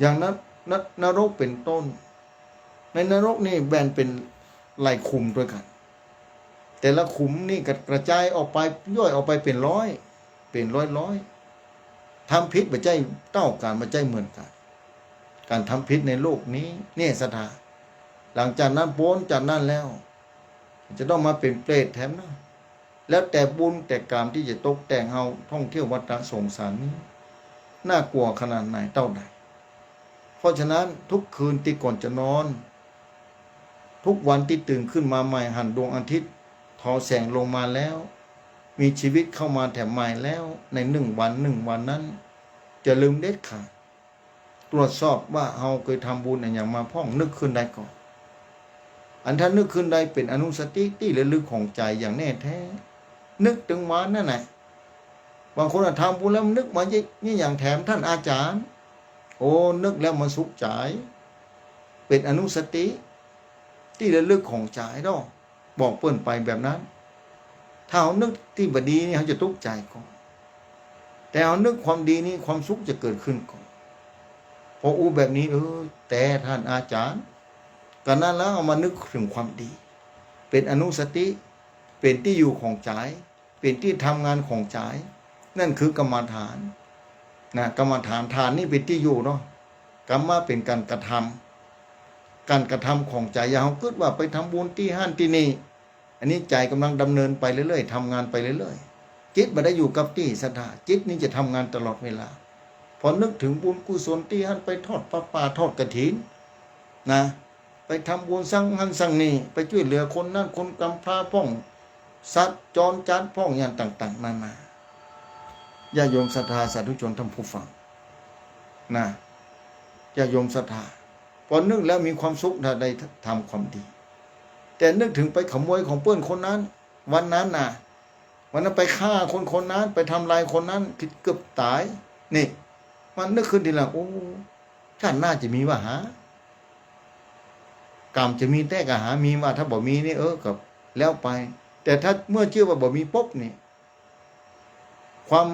อย่างนั้นนรกเป็นต้นในนรกนี่แบ่งเป็นหลายขุมด้วยกันแต่ละขุมนี่กระจายออกไปย่อยออกไปเป็นร้อยเป็นร้อยทำพิษมาใจเต้ากันมาใจเหมือนกันการทำพิษในโลกนี้เนี่ยสถาหลังจากนั้นพ้นจากนั้นแล้วจะต้องมาเป็นเปรตแถมนะแล้วแต่บุญแต่กรรมที่จะตกแต่งเฮาท่องเที่ยววัฏสงสารนี้น่ากลัวขนาดไหนเท่าใดเพราะฉะนั้นทุกคืนที่ก่อนจะนอนทุกวันที่ตื่นขึ้นมาใหม่หันดวงอาทิตย์ทอแสงลงมาแล้วมีชีวิตเข้ามาแถมใหม่แล้วใน1 วันนั้นจะลืมเด็ดขาดตรวจสอบว่าเฮาเคยทำบุญอย่างมาพ่องนึกขึ้นได้ก่อนอันถ้านึกขึ้นได้เป็นอนุสติที่ระลึกของใจอย่างแน่แท้นึกถึงมานั่นแหละบางคนทำบุญแล้วนึกมานี่อย่างแถมท่านอาจารย์โอ้นึกแล้วมันสุขใจเป็นอนุสติที่ระลึกของใจเนาะบอกเปิ้นไปแบบนั้นถ้าเอานึกที่บดีนี่เขาจะทุกข์ใจก่อนแต่เอานึกความดีนี่ความสุขจะเกิดขึ้นก่อนพออูแบบนี้แต่ท่านอาจารย์กันนั้นแล้วเอามานึกถึงความดีเป็นอนุสติเป็นที่อยู่ของใจเป็นที่ทำงานของใจนั่นคือกรรมฐานนะกรรมฐานฐานนี่เป็นที่อยู่เนาะกรรมะเป็นการกระทำของใจอย่าเขาคิดว่าไปทำบุญที่ห้านที่นี่อันนี้ใจกำลังดำเนินไปเรื่อยๆทำงานไปเรื่อยๆจิตไม่ได้อยู่กับที่สถานจิตนี้จะทำงานตลอดเวลาพอนึกถึงบุญกุศลที่ห้านไปทอดพระป่าทอดกฐินนะไปทำบุญสร้างหันสร้างนี่ไปช่วยเหลือคนนั้นคนกำพร้าพ่องสัตว์จรจัดพ่องอย่างต่างๆนานาญาโยมศรัทธาสาธุชนท่านผู้ฟังนะญาโยมศรัทธาพอนึกแล้วมีความสุขถ้าได้ทำความดีแต่นึกถึงไปขโมยของเพื่อนคนนั้นวันนั้นไปฆ่าคนนั้นไปทำลายคนนั้นเกือบตายนี่มันนึกขึ้นทีหลังโอ้ชาติหน้าจะมีวะหากรรมจะมีแต่กะหามีว่าถ้าบ่มีนี่กับแล้วไปแต่ถ้าเมื่อเชื่อว่าบ่มีปุ๊บนี่ความ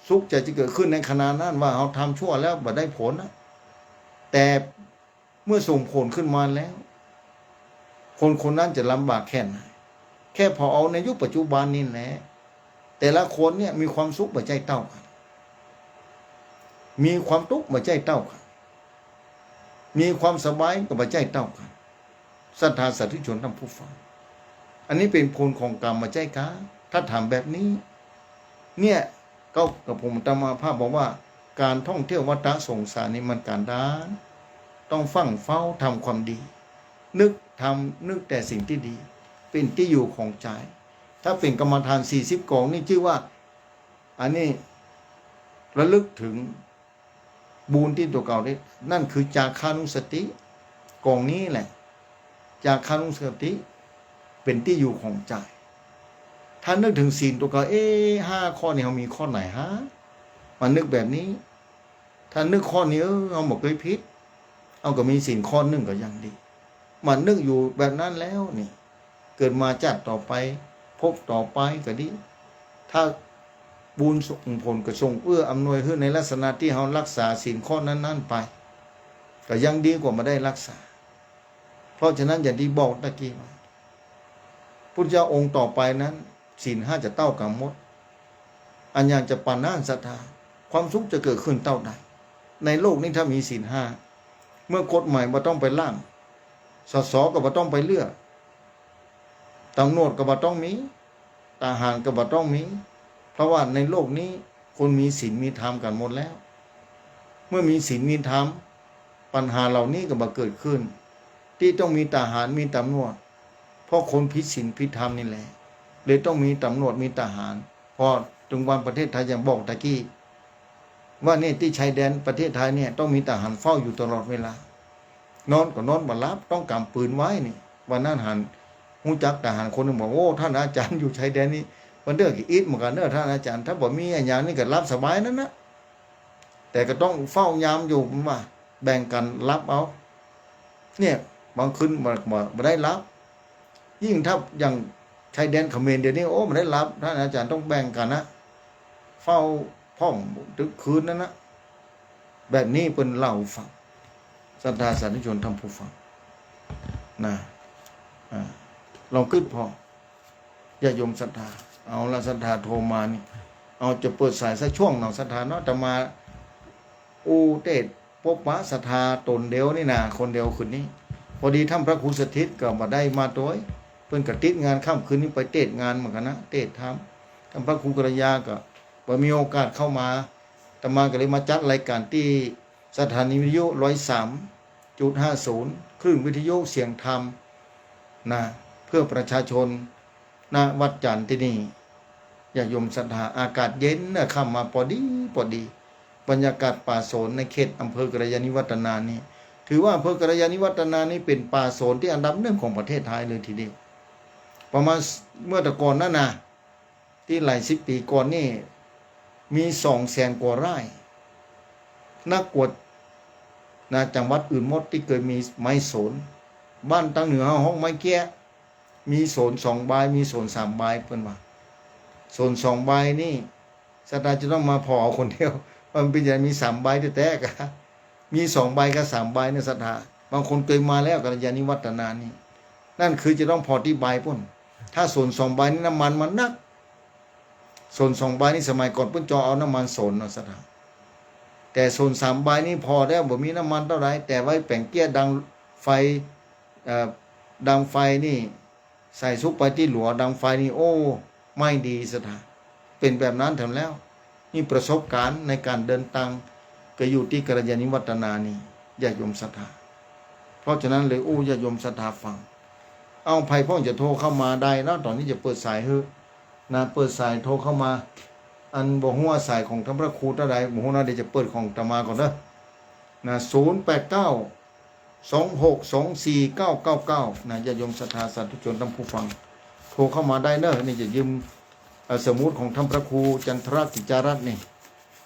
สุขจะเกิดขึ้นในขณะนั้นว่าเราทำชั่วแล้วบ่ได้ผลนะแต่เมื่อส่งผลขึ้นมาแล้วคนนั้นจะลำบากแค่ไหนแค่พอเอาในยุคปัจจุบันนี่แหละแต่ละคนเนี่ยมีความสุขบ่ใจเต้ากันมีความทุกข์บ่ใจเต้ากันมีความสบายก็บ่ใจเต้ากันศรัทธาสาธุชนท่านผู้ฟังอันนี้เป็นผลของกรรมบ่ใจกาถ้าทำแบบนี้เนี่ยก็กับผมตมาภาพบอกว่าการท่องเที่ยววัฏสงสารนี่มันการด้านต้องฟังเฝ้าทำความดีนึกแต่สิ่งที่ดีเป็นที่อยู่ของใจถ้าเป็นกรรมฐาน40กองนี่ชื่อว่าอันนี้ระลึกถึงบุญที่ตัวเก่าได้นั่นคือจาคานุสติกองนี้แหละจาคานุสติเป็นที่อยู่ของใจถ้านึกถึงศีลตัวเก่า5 ข้อนี้เรามีข้อไหนมันนึกแบบนี้ถ้านึกข้อนี้เราบอกเคยผิดเอาก็มีศีลข้อ1ก็ยังดีมันนึกอยู่แบบนั้นแล้วนี่เกิดมาจัดต่อไปพบต่อไปก็ดีถ้าบุญส่งผลก็ส่งอำนวยขึ้นในลักษณะที่เรารักษาศีลข้อนั้นๆไปก็ยังดีกว่าไม่ได้รักษาเพราะฉะนั้นอย่างที่บอกตะกี้พุทธเจ้าองค์ต่อไปนั้นศีล5จะเต้ากับมดอันยังจะปานาศรัทธาความสุขจะเกิดขึ้นเต้าใดในโลกนี้ถ้ามีศีล5เมื่อกฎหมายบ่ต้องไปล่างสสก็บ่ต้องไปเลือกตำรวจก็บ่ต้องมีทหารก็บ่ต้องมีเพราะว่าในโลกนี้คนมีศีลมีธรรมกันหมดแล้วเมื่อมีศีลมีธรรมปัญหาเหล่านี้ก็บ่เกิดขึ้นที่ต้องมีทหารมีตำรวจเพราะคนผิดศีลผิดธรรมนี่แหละเลยต้องมีตำรวจมีทหารพอถึงวันประเทศไทยอย่างบอกตะกี้ ว่านี่ที่ชายแดนประเทศไทยเนี่ยต้องมีทหารเฝ้าอยู่ตลอดเวลานอนก็นอนบ่หลับต้องกำปืนไว้นี่วันนั้นหันหูจักทหารคนหนึ่งบอกโอ้ท่านอาจารย์อยู่ชายแดนนี้วันเด้อกี่อิดเหมือนกันเด้อท่านอาจารย์ถ้าบอกมีอย่างนี้ก็รับสบายนั่นนะแต่ก็ต้องเฝ้ายามอยู่ว่าแบ่งกันรับเอาเนี่ยบางคืนมาได้รับยิ่งถ้าอย่างชายแดนเขมรเดี๋ยวนี้โอ้มาได้รับท่านอาจารย์ต้องแบ่งกันนะเฝ้าพ่องทุกคืนนั่นนะแบบนี้เป็นเล่าฟังศรัทธาสาธุชนทำผู้ฟังนะลองขึ้นพอญาติโยมศรัทธาเอาละศรัทธาโทรมานี่เอาจะเปิดสายสักช่วงหน่อยศรัทธาเนาะจะมาอูเตดพบปะศรัทธาตนเดียวนี่นะคนเดียวคืนนี้พอดีท่านพระครูสถิตก็มาได้มาตัวเพิ่นกระติดงานค่ำคืนนี้ไปเตดงานเหมือนกันนะเตดทำท่านพระครูกระยาก็พอมีโอกาสเข้ามาแต่มาก็เลยมาจัดรายการที่สถานีวิทยุ103.50คลื่นวิทยุเสียงธรรมนะเพื่อประชาชนณวัดจันทร์ที่นี่ญาติโยมศรัทธาอากาศเย็นเนี่ยค่ำมาพอดีบรรยากาศป่าโสนในเขตอำเภอกัลยาณิวัฒนานี่ถือว่าอำเภอกัลยาณิวัฒนานี่เป็นป่าโสนที่อันดับหนึ่งของประเทศไทยเลยทีเดียวประมาณเมื่อแต่ก่อนนั่นนะที่หลายสิบปีก่อนนี่มี200,000 กว่าไร่นักกวดนะจังหวัดอื่นหมดที่เคยมีไม้โสนบ้านตั้งเหนือห้องไม้แก้มีโสน2 ใบมีโสน3 ใบเพิ่นว่าโสน2 ใบนี่ศรัทธาจะต้องมาพอคนเดียวมันเป็นอย่างมี3 ใบแท้ๆกะมี2 ใบกับ3 ใบเนี่ยศรัทธาบางคนเคยมาแล้วกัลยาณิวัฒนานี่นั่นคือจะต้องพอที่ใบพุ่นถ้าโสน2 ใบนี่น้ำมันนักโซน2 ใบนี่สมัยก่อนเพิ่นจอเอาน้ำมันโซนเนาะสัตว์แต่โซน3 ใบนี่พอแล้วบ่มีน้ำมันเท่าไหร่แต่ไว้แป่งเกี้ยดังไฟดังไฟนี่ใส่ซุปไปที่หลัวดังไฟนี่โอ้ไม่ดีสัตว์เป็นแบบนั้นถึงแล้วนี่ประสบการณ์ในการเดินทางก็อยู่ที่กัลยาณิวัฒนานี่ญาติโยมศรัทธาเพราะฉะนั้นเลยญาติโยมศรัทธาฟังเอาภัยพ่อจะโทรเข้ามาได้นะตอนนี้จะเปิดสายเฮ้นะเปิดสายโทรเข้ามาอันบ่ฮู้ว่าสายของท่านพระครูเท่าใดบ่ฮู้นะเดี๋ยวจะเปิดของอาตมาก่อนเด้อนะ08926249999นะญาติโยมศรัทธาสาธุชนท่านผู้ฟังโทรเข้ามาได้เด้อนี่จะยืมสมุดของท่านพระครูจันทรกิจจารัตน์นี่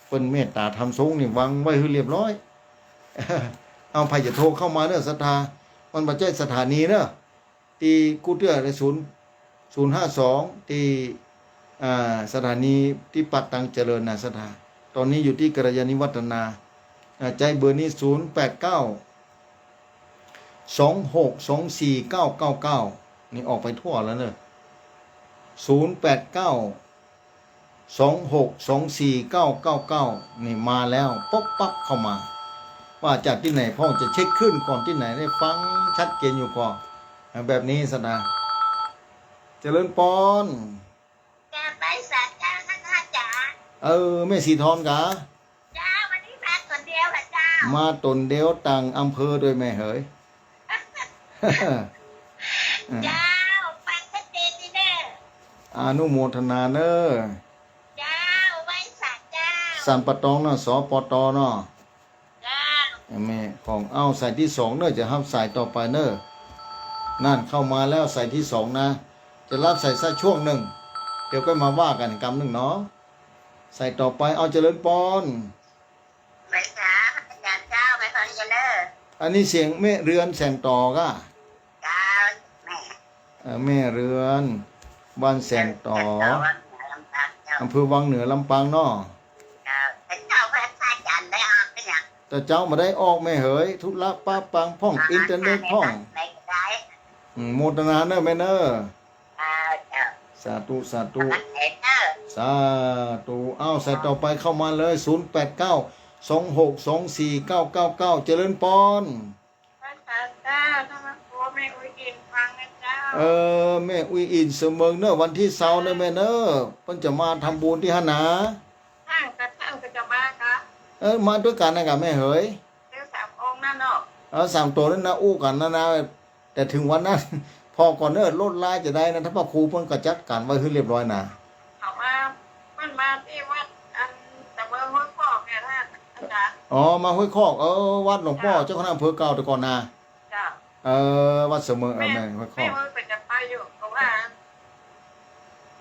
เปิ้นเมตตาทำสงฆ์นี่วางไว้ให้เรียบร้อยเอาไผจะโทรเข้ามาเด้อศรัทธามันบ่ใช่สถานีเด้อที่กูเตื้อได้052ที่สถานีที่ปัดตังเจริญนะสถาตอนนี้อยู่ที่กัลยาณิวัฒนาใจเบอร์นี้08926249999นี่ออกไปทั่วแล้วเนอะ08926249999นี่มาแล้วป๊บปั๊บเข้ามาว่าจากที่ไหนพ่อจะเช็คขึ้นก่อนที่ไหนได้ฟังชัดเจนอยู่ก่อนแบบนี้สถาเจริญปอนไปสัตว์จ้าท่านอาจารย์แม่สีทอนกะจ้าวันนี้มาคนเดียวค่ะเจ้ามาตนเดียวต่างอำเภอโดยแม่เหยเจ้าไปชัดเจนดีเด้อนุโมทนาเนอเจ้าไว้สัตว์เจ้าสันปะตองเนาะสปตเนาะเจ้าแม่ของเอาใส่ที่2เนอะจะรับใส่ต่อไปเนอะนั่นเข้ามาแล้วใส่ที่2นะจะรับใส่สักช่วงหนึ่งเดี๋ยวก็มาว่ากันกำหนึ่งเนาะใส่ต่อไปเอาเจริญปอนไปจ้าอาจารย์เจ้าไปฟังกันเด้ออันนี้เสียงแม่เรือนแสงต่อก็เจ้าแม่เรือนบ้านแสงต่ออำเภอวังเหนือลำปางเนาะเจ้าพระอาจารย์ได้ออกเป็นอย่างแต่เจ้ามาได้ออกแม่เหยทุละป้าปังพ่องอินเทอร์เน็ตพ่องโมทนาเนอะแม่เนอะสาธุสาธุสาธุเอาใส่ต่อไปเข้ามาเลย08926249999เจริญปอนเจ้าถ้ามาขอแม่อุ้ยอินฟังนะเจ้าแม่อุ้ยอินเสมอเนอะวันที่เสาร์เนอะแม่เนอะเพิ่นจะมาทำบุญที่หนาข้างก็จะมาค่ะมาด้วยกันนะกับแม่เหยเจ้า3 องค์นั่นเนาะ3 ตัวนั่นนะอู้กันนะแต่ถึงวันนั้นพอก่อนเนอะลดลายจะได้นะถ้าพระครูเพิ่นก็จัดการไว้ให้เรียบร้อยนะเขามามันมาที่วัดอันแต่เมื่อห้วยพอกเนี่ย นะอาจารย์ อ๋อมาห้วยคอกวัดหลวงพ่อเจ้าคณะอำเภอเก่าแต่ก่อนนะ จ้า วัดเสมอแม่ห้วยค ไม่ อก ว่าจะไปอยู่เพราะว่า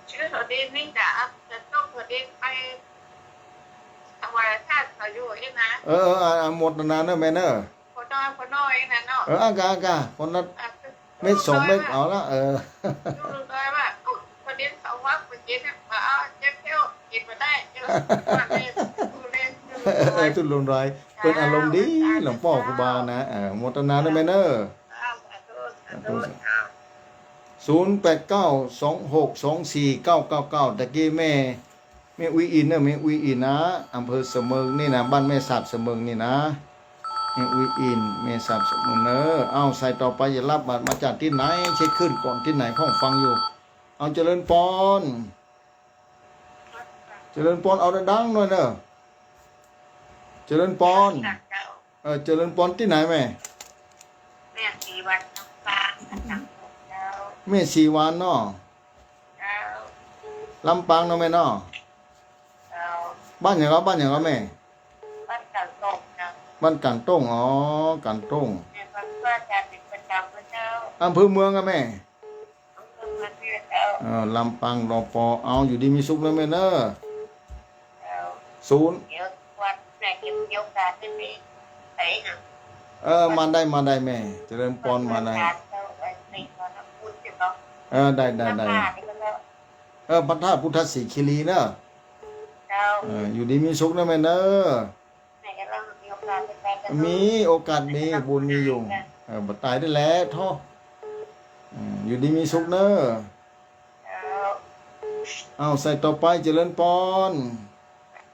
ชื่อตัวดินนี่จะต้องตัวดินไปถวายท่านเขาอยู่เองนะ หมดนานเนอะแม่เนอะ คนน้อยเองนะเนาะ อากาคนละเม็ดสองเม็ดเอาละดูเลยว่าตัวดินเขาว่าคนกินเนี่ยมาเอาเจ๊เที่ยวกินมาได้เยอะดูเล่นดูเลย ทุนลงรอยเป็นอารมณ์ดีหลวงพ่อครูบานะหมดนานเนอะแม่เนอะ 0892624999ตะกี้แม่อุยอินเนอะแม่อุยอินนะอำเภอเสมิงนี่นะบ้านแม่สาบเสมิงนี่นะแม่อุยอินแม่สาบเสมิงเนอะเอาใส่ต่อไปอย่ารับบัตรมาจากที่ไหนเช็คขึ้นก่อนที่ไหนพ่องฟังอยู่เอาเจริญปอนเอาดังๆหน่อยเนอะเจริญปอนเจริญปอนที่ไหนแม่ แม่สีวันน้ำปลาน้ำเจ้า แม่สีวานเนาะ เจ้า ลำปางเนาะแม่เนาะ เจ้า บ้านอย่างเราแม่ บ้านเก่าตกนะ บ้านกลางต้งอ๋อกลางต้ง แม่พักเพื่อจะเป็นประจำพระเจ้า อำเภอเมืองอะแม่ อำเภอเมืองเจ้า ลำปางรอปอเอาอยู่ดีมีสุขเลยแม่เนอะ เจ้า ศูนย์ เดี๋ยววันไหนเก็บเกี่ยวการที่นี่ไปนะ มาได้แม่เจริญปอนมาได้ เจ้าไอ้สิ่งของน้ำพุนจะต้อง ได้ น้ำผ้านี่ก็แล้ว พระธาตุพุทธศรีคีรีเนอะ เจ้า อยู่ดีมีสุขนะแม่เนอะ ไหนก็ต้องมีโอกาสไปกัน มีโอกาสมีบุญมีอยู่บัดตายได้แล้วท่ออยู่ดีมีสุขเนอะ เจ้า เอาใส่ต่อไปเจริญปอน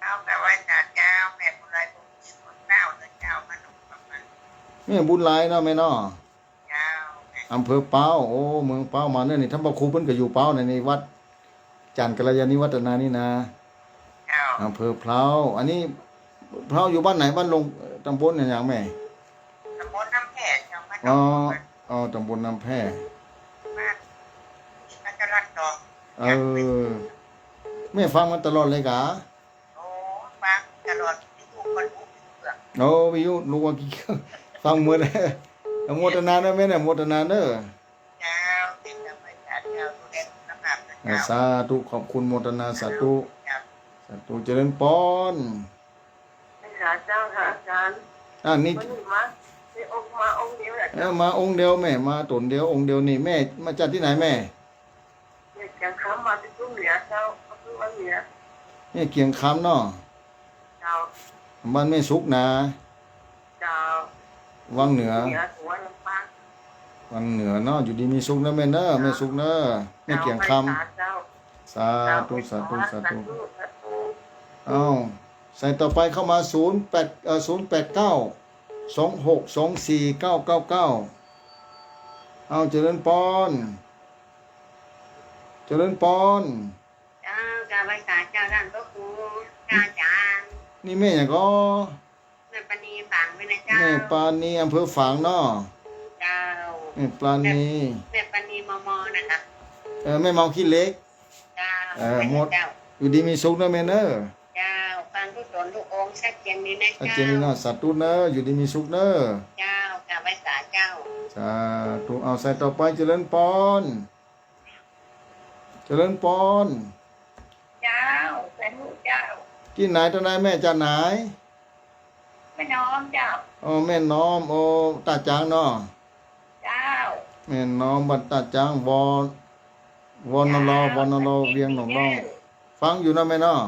เอาแต่ว่าเจ้าแม่บุไรบุญคนเจ้าเลยเจ้ามาหนุ่มประมาณ แม่บุญหลายเนาะแม่เนาะ เจ้า อำเภอเป้าโอ้เมืองเป้ามาเนี่ยนี่ท่านพระครูเพิ่นก็อยู่เป้าในวัดจันทร์กัลยาณิวัฒนานี่นะ เจ้า อำเภอเพลาอันนี้เพลาอยู่บ้านไหนบ้านลงตำบลอย่างแม่ ตำบลน้ำแพร่เจ้ามาห อ๋ นุ่ อ ม ตำบลน้ำแพร่ บ้านมันจะรักดอก แม่ฟังมาตลอดเลยกะ โอ้ฟังตลอดที่ทุกคนพูดเรื่อง โอ้วิวรู้ว่ากี่ ฟังหมดเลยโมทนาเนอะแม่เนี่ยโมทนาเนอะ เจ้าเป็นธรรมชาติเจ้าดูแลสุขภาพนะเจ้า สาธุขอบคุณโมทนาสาธุ เจ้า สาธุเจริญปอน หาเจ้าหาอาจารย์ นี่ มันมาในองค์มาองค์เดียวแหละเจ้า มาองค์เดียวแม่มาตนเดียวองค์เดียวนี่แม่มาจากที่ไหนแม่ เนี่ยจังคำมาที่ตุ้งเหนือเจ้าก็คือว่าเหนือ เนี่ยเกียงคำเนาะ เจ้า บ้านแม่สุกนะ เจ้า วังเหนือ เหนือหัวลำปาง วังเหนือเนาะอยู่ดีมีสุขนะแม่เนอะแม่สุกเนอะแม่เกียงค เจ้า ำสาธุสาธุสาธุ สาธุ เอาใส่ต่อไปเข้ามา089262499เอาเจริญปอนเจริญปอน เจ้าการภาษาเจ้าด้านพระครูเจ้าจารย์ นี่แม่อย่างก็ แม่ปณีฝังไว้นะเจ้า แม่ปานีอำเภอฝางเนาะ เจ้า แม่ปานี แม่ปณีมอนะคะ แม่เมาขี้เล็ก เจ้า หมด เจ้า อยู่ดีมีสุขนะแม่เนอะ เจ้าฟังทุกตนทุกองค์ชัดเจนนี้นะ อา เจ้า เจนีนะสาธุเนอะอยู่ดีมีสุขเนอะ เจ้าการภาษาเจ้า สาธุเอาใส่ต่อไปเจริญปอนเจริญปอน เจ้าเป็นลูกเจ้า ที่ไหนตอนไหนแม่จะไหน ไม่น้อมเจ้า แม่น้อมตาจางเนาะ เจ้า แม่น้อมบัดตาจางวนรอเวียงหนองน้องฟังอยู่นะแม่เนาะ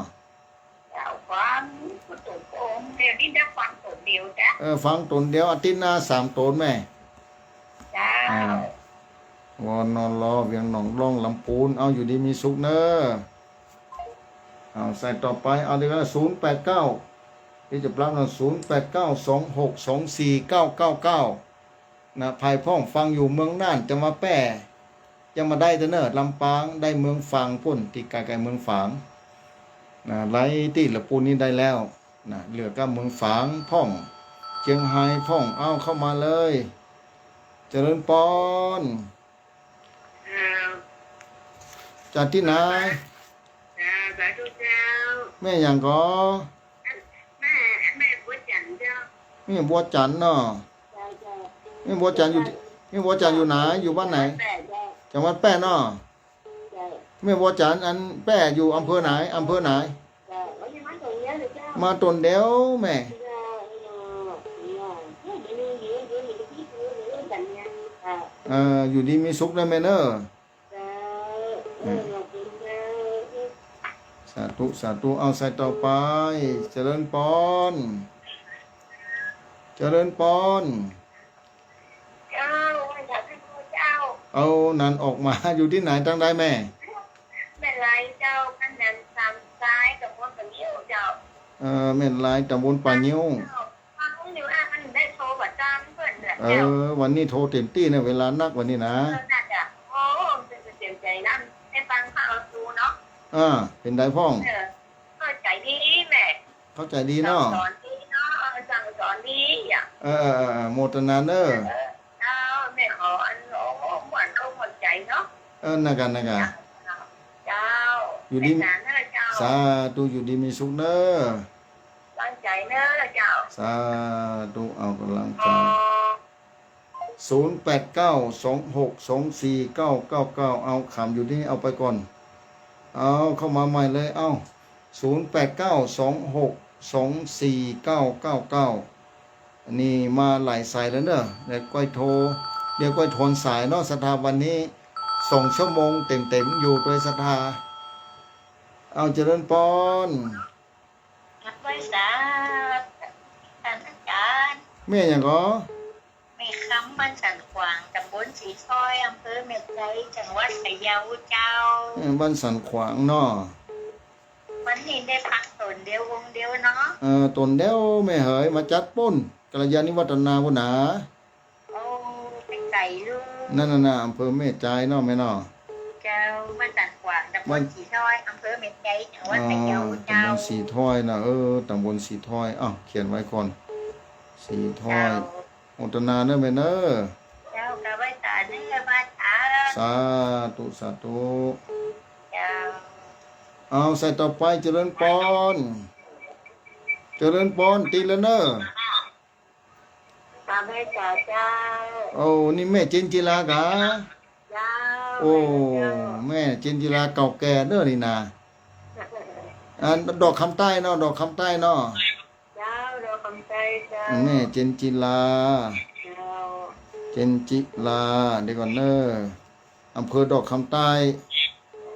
เจ้าฟังผู้ตุ่มองค์เดียวนี่ได้ฟังตุ่มเดียวจ้ะ ฟังตนเดียวอาทิตย์หน้า3ตนแม่ เจ้า วนรอเวียงหนองร่องลำปูนเอาอยู่ดีมีสุขเนอะเอาใส่ต่อไปเอาดีก็089ที่จะปลั๊กนะ0892624999นะภายพ้องฟังอยู่เมืองน่านจะมาแป้จะมาได้เนอะลำปางได้เมืองฝางพุ่นที่ไกลๆเมืองฝางนะไล่ที่ละปูนนี้ได้แล้วนะเหลือก็เมืองฝางพ่องเชียงไฮ้พ่องเอาเข้ามาเลยเจริญปอน จากที่ไหน สาธุเจ้า แม่อย่างก็ แม่ แม่บัวจันทร์เนาะ เจ้าเจ้า แม่บัวจันทร์อยู่แม่บัวจันทร์อยู่ไหนอยู่บ้านไหน แปดเจ้า จังหวัดแพร่เนาะ เจ้า แม่บัวจันทร์อันแพร่อยู่อำเภอไหนอำเภอไหน เจ้าวันนี้มันตรงเนี้ยเลยเจ้า มาตนเดียวแม่ เจ้าเนาะเดี๋ยวนี้เดี๋ยวนี้ที่คือเรื่องกันเนี่ยอยู่ดีมีสุขนะแม่เนอะ เจ้าเราเป็นเจ้า สาธุสาธุเอาใส่ต่อไป เจริญพรเจริญพร เจ้าอยากให้พ่อเจ้า เอานันออกมาอยู่ที่ไหนตั้งได้แม่ ไม่ไรเจ้ากันนั้นตามซ้ายกับพวกกับเยี่ยวเจ้า แม่นลายตำบลป่านิ้ว ฟังอยู่อ่ะมันได้โทรกับจ้ามเพื่อนแหละ วันนี้โทรเต็มที่นะเวลานักวันนี้นะ น่าจะโอ้เป็นเสียใจนั่นให้ฟังข้าวดูเนาะ เป็นไดพ่อง ก็ใจดีแม่ เข้าใจดีเนาะ สอนดีเนาะสั่งสอนดีอ่ะ โมทนาเนอร์ เจ้าแม่ขออันโอ้หวานเขาหมดใจเนาะ นักกัน เจ้า อยู่ดี นานเนอะเจ้า สาธุอยู่ดีมีสุขเนอะ ตั้งใจเนอะเจ้า สาธุเอากำลังใจ0892624999เอาขำอยู่ที่นี่เอาไปก่อนเอาเข้ามาใหม่เลยเอา0892624999อันนี้มาหลายสายแล้วเนอะเดี๋ยวก้อยโทรเดี๋ยวก้อยโทนสายเนาะสถาวันนี้2 ชั่วโมงเต็มๆอยู่โดยสถาเอาเจริญพร นักไว้สาท่านอาจารย์ แม่อย่างก็ มีคำบ้านสันขวางตำบลสีซอยอำเภอเมกไกจังหวัดพะเยาเจ้า บ้านสันขวางเนาะ วันนี้ได้พักตนเดียววงเดียวเนาะ ตนเดียวแม่เหยมาจัดปุ้นกัลยาณิวัฒนาบุญหนา โอ้ไปไก่ลูก นั่นน่ะอำเภอแม่ใจายเนาะแม่เนาะ เจ้าบ้านสันขวางตำบลสีซอยอำเภอเมกไกจังหวัดพะเยา ตำ เจ้า บลสีถ้อยนะตำบลสีถ้อยเขียนไว้ก่อนสีถ้อ เจ้าย โมทนาเนอะแม่เนอะ เจ้ากะไว้ตาเนื้อบ้านตา สาธุสาธุ เจ้า เอาใส่ต่อไปเจริญพรเจริญพรตีละเนอะ ตาไว้ตาเจ้า นี่แม่จินจิลากะ เจ้า แม่จินจิลาเก่าแก่เด้อนี่นะดอกคำใต้เนาะดอกคำใต้เนาะ เจ้าเราคำใจเจ้า แม่เจนจิลา เจ้า เจนจิลาเดี๋ยวก่อนเนอะอำเภอดอกคำใต้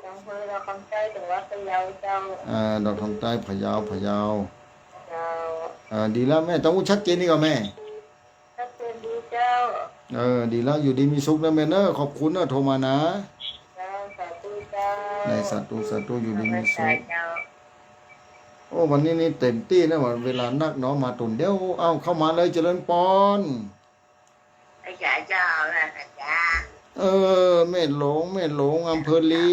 อำเภอเราคำใจจังหวัดพะเยาเจ้า ดอกคำใต้พะเยา เจ้า ดีแล้วแม่ต้องพูดชัดเจนนี่ก่อนแม่ ถ้าเป็นดีเจ้า ดีแล้วอยู่ดีมีสุขนะแม่เนอะขอบคุณเนอะโทรมานะ เจ้าสาธุเจ้า ในสาธุอยู่ดีมีสุข เจ้า วันนี้นี่เต็มที่นะว่าเวลานักเนาะมาตุนเดี๋ยวเอาเข้ามาเลยเจริญพร อาจารย์เจ้านะอาจารย์ แม่หลงอำเภอลี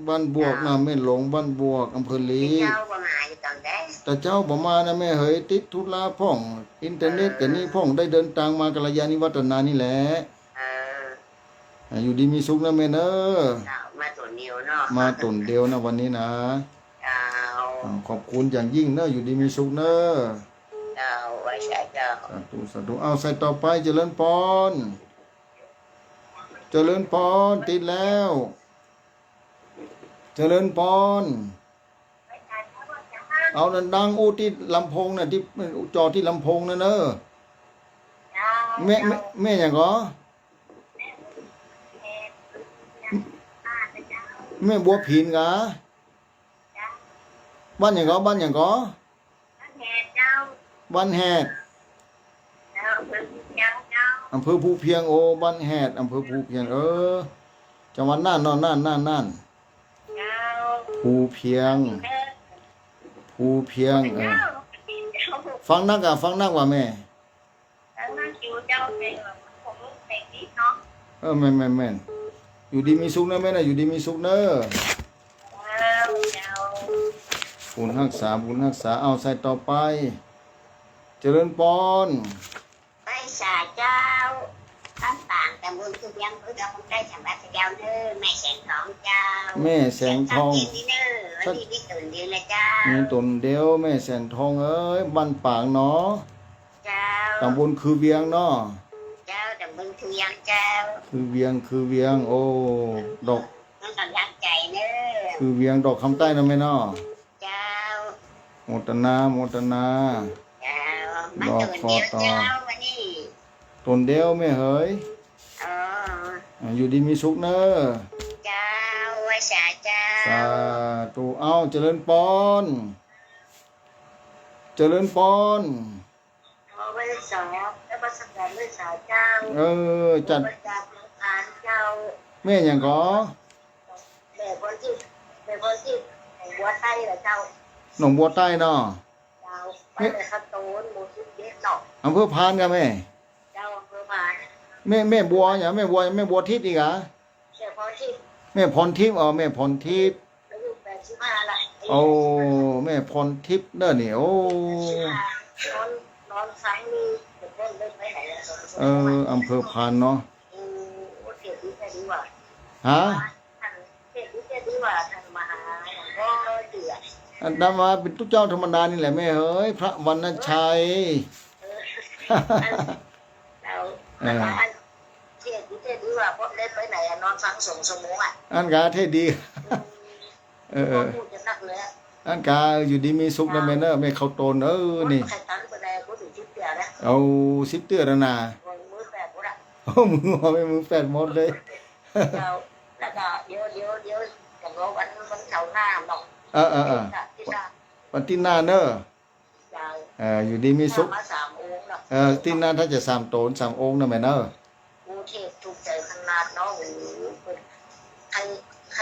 บ้านบวกนะแม่หลงบ้านบวกอำเภอลี เจ้าประมาณอยู่ตอนแรก แต่เจ้าบ่มานะแม่เฮยติดธุระพ่องอินเทอร์เน็ตแต่นี่พ่องได้เดินทางมากัลยาณิวัฒนานี่แหละ อยู่ดีมีสุขนะแม่เนอะ เจ้ามาตัวเดียวเนาะ มาตุนเดียวนะวันนี้นะ เจ้า ขอบคุณอย่างยิ่งเนอะอยู่ดีมีสุขเนอะ เจ้าไว้ใช้เจ้า สาธุเอาใส่ต่อไปเจริญพรเจริญพรติดแล้ว เจริญพรเอาดังๆอู้ที่ลำโพงน่ะที่จอที่ลำโพงนั่นเนอะแม่อย่างก็แม่บัวผินกะบ้านอย่างก็บ้านอย่างก็บ้านแหดอำเภอภูเพียงบ้านแหดอำเภอภูเพียงจังหวัดน่านเนาะน่านภูเพียงฟังนักว่าแม่แม่นอยู่ดีมีสุขนะแม่นะอยู่ดีมีสุขเนอะบุญรักษาเอาใส่ต่อไปเจริญพร ไปสาเจ้าท่านต่างแต่บุญคือยังคือเราคงได้สำหรับเจ้าเด้อแม่แสงทองเจ้า แม่แสงทอง นี่เด้อวันนี้มีตื่นเดียวเลยเจ้า มีตนเดียวแม่แสงทองบ้านปางเนาะ เจ้า ตำบลคือเวียงเนาะ เจ้าแต่มึงคือยังเจ้า คือเวียงโอ้ดอก มันกำลังใจเนอะ คือเวียงดอกคำใต้นะแม่เนาะ เจ้า โมตนาโมตนา เจ้ามาตื่นเดียวเจ้าวันนี้ ตนเดียวแม่เฮ้ย เออ อยู่ดีมีสุขเนอะ เจ้าไว้สาเจ้า สาธุเอ้าเจริญปอนเจริญปอน เอาไว้สอบแล้วมาสักการไว้สาเจ้า จัด ประจำหลังคารเจ้า แม่อย่างก็ แม่คนที่แม่คนที่แห่งบัวไต้เหรอเจ้า หนองบัวใต้เนาะ เจ้าไปเลยข้าวตูนหมูทุกเด็ดหนอก อำเภอพานกันแม่ เจ้าอำเภอพาน แม่บัวอย่างแม่บัวทิพย์อีกเหรอ เจ้าพอที่ แม่พรทิพย์แม่พรทิพย์ อายุ85ละ โอ้แม่พรทิพย์เด้อนี่โอ้ นอนฟังนี่จะเล่นเล่นไปไหนอะ อำเภอพานเนาะ โอ้เทียบดีแค่ดีว่า ฮะ ท่านเทียบดีแค่ดีว่าท่านมหาหลวงพ่อเดือด อันนั้นมาเป็นตุ๊กเจ้าธรรมดานี่แหละแม่เฮ้ยพระวรรณชัย แล้วเทียบดีแค่ดีว่าพ่อเล่นไปไหนอะนอนฟังส่งสมองอ่ะ อันกาเท่ดี พ่อพูดจะนักเลยอะ อันกาอยู่ดีมีสุขนะแม่เนอะแม่เขาโตนนี่ ใครตั้งไปได้ก็ถึงชิดเดียวนะ เอาสิบเตื้อแล้วนะ มือแปดหมดอ่ะ โอ้มือไม่มือแปดหมดเลย แล้วก็เดี๋ยวกับเราวันเสาร์หน้าหรอก ที่หน้า วันที่หน้าเนอะ ยาว อยู่ดีมีสุข มา3 องค์เนาะ ที่หน้าถ้าจะสามโตน3 องค์นะแม่เนอะ กูเทพถูกใจขนาดเนาะโอ้โหใครใค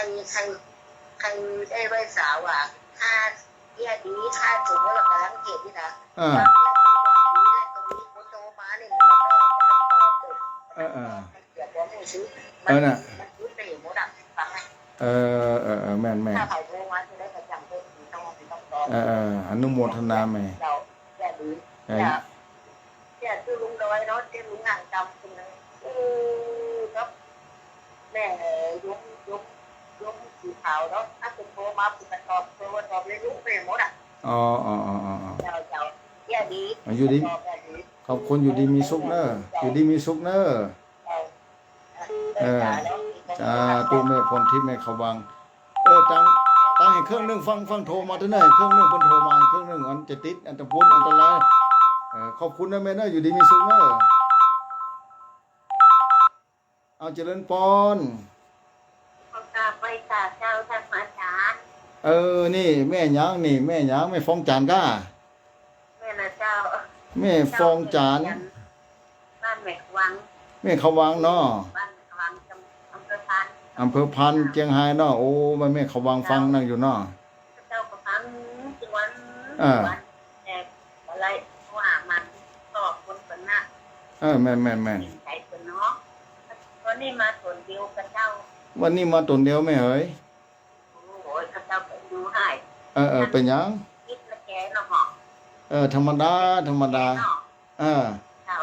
รได้ไหว้สาวอ่ะค่าเยี่ยดีค่าถึงว่าเรากำลังเก็บนี่นะ อ่า แล้วก็มีคนโตมาเนี่ยมันต้องตอบเลยเดี๋ยวผมไม่ซื้อมันซื้อไปหมดอ่ะฟังไหม แม่ ถ้าเขาโทรมาจะได้ประจำเป็นต้องตอบ อนุโมทนาแม่ เราแย่ดีแย่คือลุงดอยเนาะที่ลุงงานจำคุณครับแม่ยกสีขาวเนาะถ้าคุณโทรมาคุณตอบเลยลุงไปหมดอ่ะ อ๋อ เราแย่ดี อยู่ดีขอบคุณอยู่ดีมีสุขเนอะอยู่ดีมีสุขเนอะจ้าตัวแม่พรทิพย์แม่เขาวังตั้งให้เครื่องนึงฟังโทรมาเท่านั้นเครื่องนึงเพิ่นโทรมาเครื่องนึงอันจะติดอันตะพุ่นอันตรายขอบคุณนะแม่เนอะอยู่ดีมีสุขเนอะเอาเจริญปอน ขอบคุณไปตาเจ้าท่านอาจารย์ นี่แม่หยังนี่แม่หยังแม่ฟองจานก้า แม่นะเจ้า แม่ฟองจาน บ้านแม่วัง แม่เขาวังเนาะ บ้านแม่วังอำเภอพัน อำเภอพันเจียงไฮ้เนาะโอ้แม่เขาวังฟังนั่งอยู่เนาะ เจ้าก็พันจังวันแต่อะไรว่ามันตอบคนคนหน้า แม่น ใจคนเนาะวันนี้มาส่วนเดียวกับเจ้า วันนี้มาตนเดียวแม่เอ๋ย โอ้ยกับเจ้าไปดูให้ เป็นหยัง คิดละแกเนาะหอ ธรรมดาเเจ้า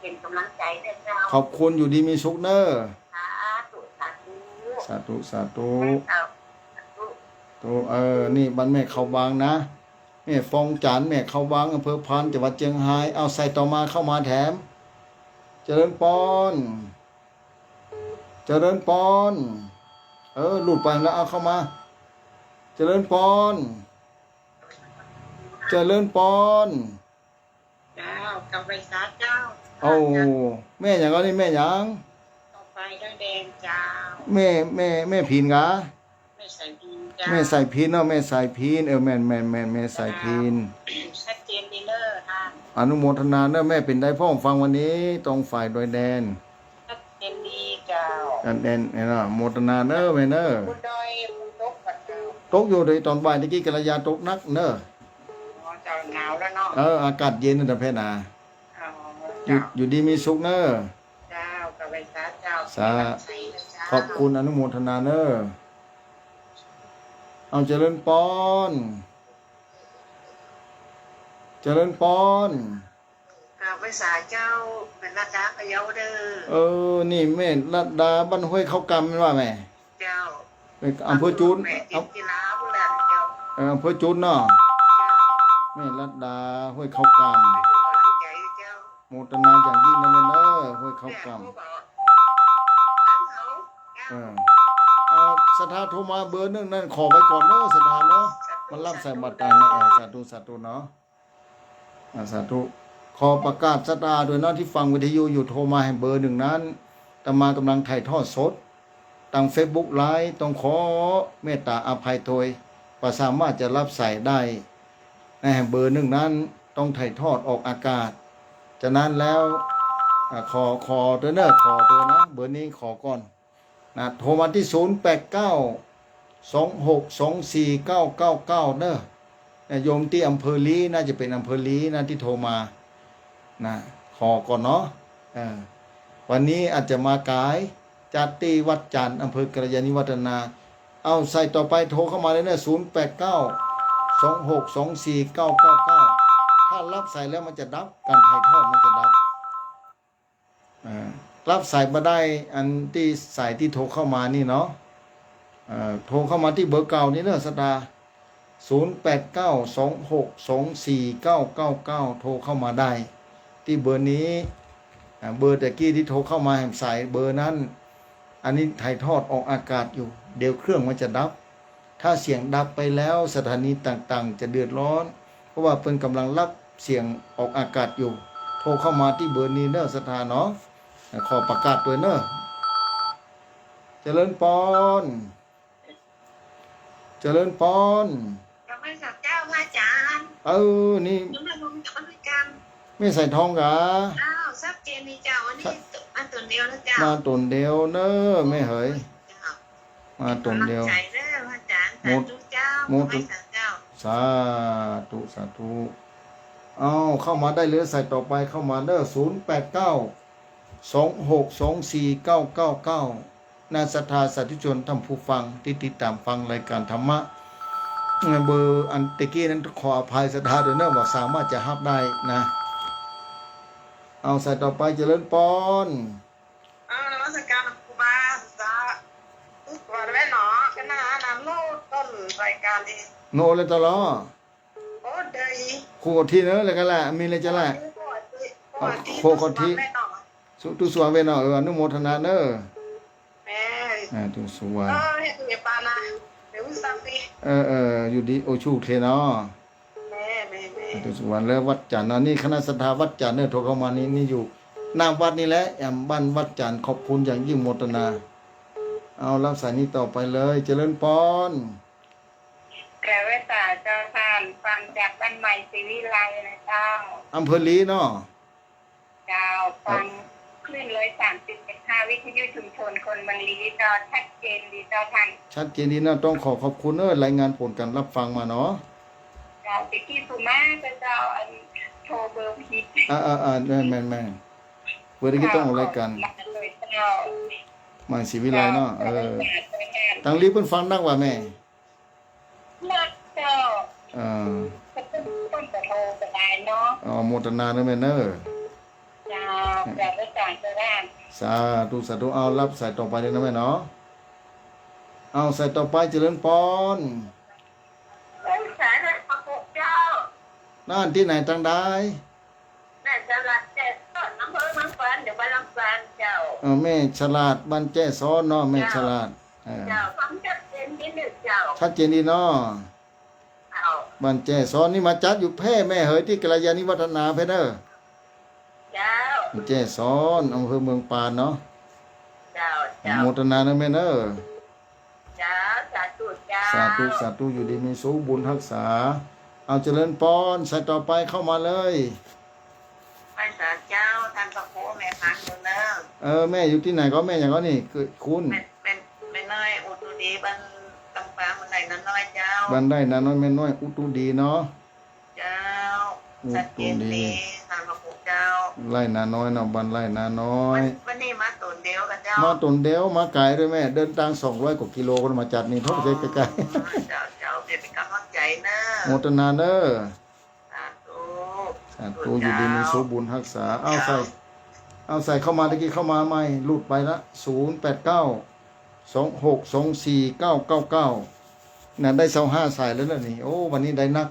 เป็นกำลังใจให้เจ้า ขอบคุณอยู่ดีมีสุขเนอะ สาธุ สาธุ เจ้า นี่บ้านแม่เขาวังนะแม่ฟองจานแม่เขาวังอำเภอพันจังหวัดเชียงรายเอาใส่ต่อมาเข้ามาแถมเจริญปอนหลุดไปแล้วเอาเข้ามาเจริญปอนเจ้ากำไรสาเจ้า แม่อย่างนี้แม่อย่าง ต่อไปได้แดงเจ้า แม่พินกะ ไม่ใส่พินเจ้า แม่ใส่พินเนาะแม่ใส่พินแม่แม่ใส่พิน ชัดเจนดีเลอร์ท่าน อนุโมทนาเนอะแม่เป็นได้พ่อฟังวันนี้ตรงฝ่ายโดยแดน ชัดเจนดีเจ้า แดนเนาะโมทนาเนอะแม่เนอะ บุญดอยบุญตกกับเจ้า ตกอยู่ในตอนบ่ายตะกี้กัลยาตกนักเนอะ เจ้าหนาวแล้วเนาะ อากาศเย็นนะเพนา เจ้า อยู่ดีมีสุขเนอะ เจ้ากำไรสาเจ้า ขอบคุณอนุโมทนาเนอะเอาเจริญปอนกำไรสาเจ้าเป็นนาคาพยาวเด้อ นี่แม่รัดดาบ้านห้วยเขากำว่าแม่ เจ้า อำเภอจูน แม่ติดกีฬาบุรีเจ้า อำเภอจูนเนาะ เจ้า แม่รัดดาห้วยเขาก ให้ดูกำลังใจ ทนาอย่างยิ่งนะแม่เนอะห้วยเขากำเอาสถาโทรมาเบอร์หนึ่งนั่นขอไว้ก่อนเนอะสถาเนาะมันรับใส่บัตรกันนะสาธุสาธุเนาะสาธุขอประกาศสตาด้วยเนาะที่ฟังวิทยุอยู่โทรมาให้เบอร์หนึ่งนั้นตมากำลังถ่ายทอดสดทาง Facebook ไลฟ์ต้องขอเมตตาอภัยโทยประสามารถจะรับใส่ได้ในเบอร์หนึ่งนั้นต้องถ่ายทอดออกอากาศจากนั้นแล้วขอตัวเนอะขอตัวนะเบอร์นี้ขอก่อนนะโทรมาที่0892624999เนอะโยมที่อำเภอลีน่าจะเป็นอำเภอลีนะที่โทรมานะขอก่อนเนาะวันนี้อาจจะมากายจัดที่วัดจันทร์อำเภอกัลยาณิวัฒนาเอาใส่ต่อไปโทรเข้ามาเลยนะ0892624999ถ้ารับใส่แล้วมันจะดับการถ่ายทอดมันจะดับรับสายมาได้อันที่สายที่โทรเข้ามานี่เนาะโทรเข้ามาที่เบอร์เก่านี่เนอะสตา0892624999โทรเข้ามาได้ที่เบอร์นี้เบอร์ตะกี้ที่โทรเข้ามาสายเบอร์นั้นอันนี้ถ่ายทอดออกอากาศอยู่เดี๋ยวเครื่องมันจะดับถ้าเสียงดับไปแล้วสถานีต่างๆจะเดือดร้อนเพราะว่าเพิ่นกำลังรับเสียงออกอากาศอยู่โทรเข้ามาที่เบอร์นี้เนอะสถาเนาะขอประกาศด้วยเนอะเจริญปอนเจริญปอนเราไม่สักเจ้าพระอาจารย์นี่น้ำมันลงจากบริการ ไม่ใส่ทองกะซับเจนนี่เจ้าวันนี้มาตนเดียวนะเจ้ามาตนเดียวเนอะไม่เหยมาตนเดียวใจเด้อพระอาจารย์สาธุเจ้าไม่สักเจ้าสาธุสาธุเอาเข้ามาได้เลยใส่ต่อไปเข้ามาเด้อ0892624999นาศรัทธาสาธุชนท่านผู้ฟังที่ติดตามฟังรายการธรรมะเบอร์อันตะกี้นั้นขออภัยศรัทธาด้วยเนอะว่าสามารถจะรับได้นะเอาใส่ต่อไปเจริญปอนนมัสการครูบาจ้าว่าได้หนอขนาดน้ำโน้ต้นรายการนี้โนเลยตลอดโอ้เดยครูที่เนอะเลยกันแหละมีอะไรจะแหละโคคนที่ตุสวรรณเวเนาะอนุโมทนาเนอะแม่ตุสวรรณเฮ็ดเก็บปานะเดี๋ยวสักทีอยู่ดีโอชูเทเนาะแม่ตุสวรรณแล้ววัดจันทร์นี่คณะศรัทธาวัดจันทร์เนี่ยโทรเข้ามานี่อยู่หน้าวัดนี่แหละแอมบ้านวัดจันทร์ขอบคุณอย่างยิ่งโมทนาเอารับสายนี้ต่อไปเลยเจริญปอนแกเวสาเจ้าท่านฟังจากบ้านใหม่ศรีวิไลนะเจ้าอำเภอลีเนาะเจ้าฟังคลื่นเลย30.5วิทยุชุมชนคนบางลีเจ้าชัดเจนดีเจ้าท่านชัดเจนดีนะต้องขอบคุณรายงานผลการรับฟังมาเนาะเจ้าติกี้สุมาเจ้าอันโทรเบอร์ผิดแม่เบอร์ที่ต้องเอารายการมาศรีวิไลเนาะทางลีเพิ่นฟังดังว่าแม่นักเจ้าต้นกระโทกระไดเนาะโมทนาเนอะแม่เนอะจ้าแบบไว้ก่อนเจ้าแม่สาธุเอารับสายต่อไปเลยนะแม่เนาะเอาสายต่อไปเจริญปอนสายเลยพระพุทธเจ้านั่นที่ไหนทางใดนั่นฉลาดแจ้ซ้อนอำเภอเมืองฝันเดี๋ยวบ้านลำปางเจ้าแม่ฉลาดบ้านแจ้ซ้อนเนาะแม่ฉลาดเจ้าฟังชัดเจนนิดหนึ่งเจ้าชัดเจนดีเนาะบ้านแจ้ซ้อนนี่มาจัดอยู่แพร่แม่เหยที่กัลยาณิวัฒนาเพเด้อเจ้าแจ้ซ้อนอำเภอเมืองปานเนาะเจ้าโมทนาเนอะแม่เนอะเจ้าสาธุเจ้าสาธุอยู่ดีมีสุขบุญรักษาเอาเจริญปอนใส่ต่อไปเข้ามาเลยไปสาเจ้าท่านพระครูแม่พันธุ์เนอะแม่อยู่ที่ไหนก็แม่อย่างก็นี่คือคุณเป็นน้อยอุตุดีบ้านลำปางมันไหนน้อยเจ้าบ้านได้น้อยแม่น้อยอุตุดีเนาะเจ้าชัดเจนดีท่านพระครูเจ้าไล่นาน้อยเนาะบ้านไล่นาน้อยวันนี้มาตนเดียวกันเจ้ามาตนเดียวมาไกลด้วยแม่เดินทาง200 กว่ากิโลคนมาจัดนี่ท้องใจใกล้ๆเจ้าเป็นกำลังใจเนอะโมทนาเนอะสาธุอยู่ดีมีสุขบุญรักษาเอาใส่เข้ามาตะกี้เข้ามาใหม่หลุดไปละ08926249999น่ะได้25สายแล้วนี่โอ้วันนี้ได้นัก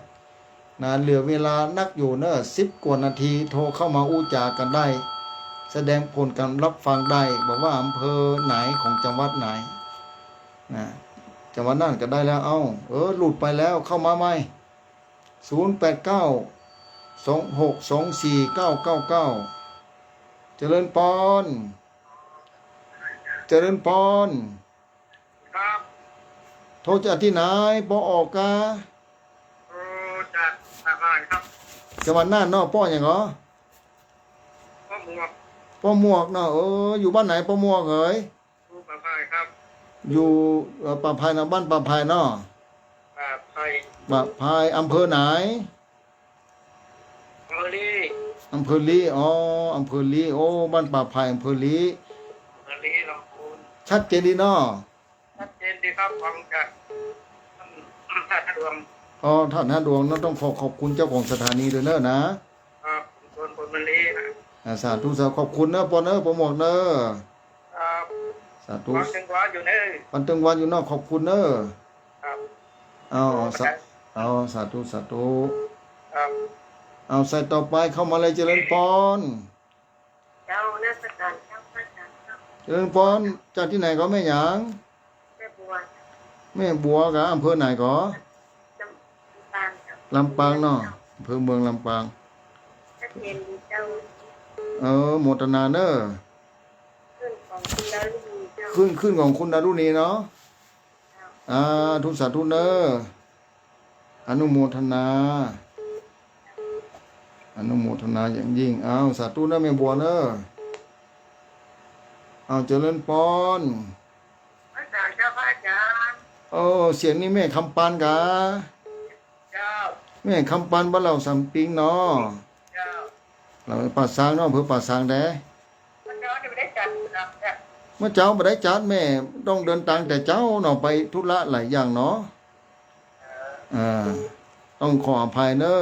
นะเหลือเวลานักอยู่เนอะ10 กว่านาทีโทรเข้ามาอู้จากันได้ แสดงผลการรับฟังได้บอกว่าอำเภอไหนของจังหวัดไหนนะจังหวัดนั่นก็ได้แล้วหลุดไปแล้วเข้ามาไหม0892624999เจริญปอนเจริญปอน ครับ โทรจากที่ไหนปอออกกา โอ้จากทหารครับ จังหวัดน่านเนาะป้ออย่างเหรอ พ่อหมวก ป้อหมวกเนาะอยู่บ้านไหนป้อหมวกเอ๋ย ผู้ประภัยครับ อยู่ป่าพายนะบ้านป่าพายเนาะ ไทย ป่าพายอำเภอไหน เฮอรี่ อำเภอลีอำเภอลีบ้านป่าพายอำเภอลี เฮอรี่ลำพูน ชัดเจนดีเนาะ ชัดเจนดีครับฟังจากท่านรวม ท่านดวงเนาะต้องขอบคุณเจ้าของสถานีด้วยเนอะนะครับ ส่วนผลมันลีนะ สาธุขอบคุณเนอะปอเนอะป้อหมวกเนอะ ครับ สาธุ ฟังจังหวะอยู่นี่ วันตึงวันอยู่เนอกขอบคุณเนอะ ครับ สาธุ ครับ ใส่ต่อไปเข้ามาเลยเจริญปอน เจ้านักการเจ้าพระจันทร์เจ้า เจริญพรจากที่ไหนก็แม่หยาง แม่บัว แม่บัวกะอำเภอไหนก็ จำปางเจ้า ลำปางเนาะอำเภอเมืองลำปาง ชัดเจนดีเจ้า โมทนาเนอร์ ขึ้นของคุณแล้วลูกเจ้า ขึ้นของคุณดารุณีเนาะทุกสาธุเนอร์อนุโมทนาอย่างยิ่งสาธุเนอร์แม่บัวเนอร์เจริญปอน พระจันทร์เจ้าพระจันทร์ เสียงนี้แม่คำปานกะ เจ้า แม่คำปานบ้านเราสำปิงเนาะ เจ้า เราป่าซางเนาะอำเภอป่าซางแด มันเจ้าจะไม่ได้จัดนะแต่ เมื่อเจ้าไม่ได้จัดแม่ต้องเดินทางแต่เจ้าเนาะไปธุระหลายอย่างเนาะต้องขออภัยเนอะ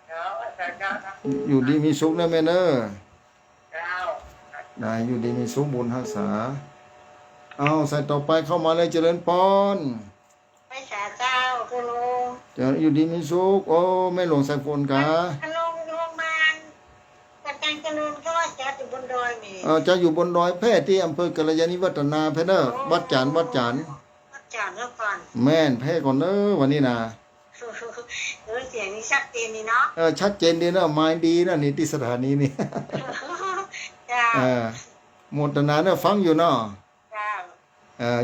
เจ้าอาจารย์เจ้านะ อยู่ดีมีสุขนะแม่เนอะ เจ้า ได้อยู่ดีมีสุขบุญรักษาใส่ต่อไปเข้ามาเลยเจริญปอน ไม่สาเจ้าคุณลุง จะอยู่ดีมีสุขแม่หลวงสายฝนกะ คุณลุงโรงพยาบาลประจันเจริญก็ว่าจะอยู่บนดอยมี จะอยู่บนดอยแพร่ที่อำเภอกัลยาณิวัฒนาแพร่เนอะวัดจาน วัดจานแล้วก่อน แม่นแพร่ก่อนเนอะวันนี้นะ เสียงนี้ชัดเจนนี่เนาะ ชัดเจนดีเนอะไม้ดีนะนี่ที่สถานีนี่ เจ้า โมทนาเนอะฟังอยู่เนาะ เจ้า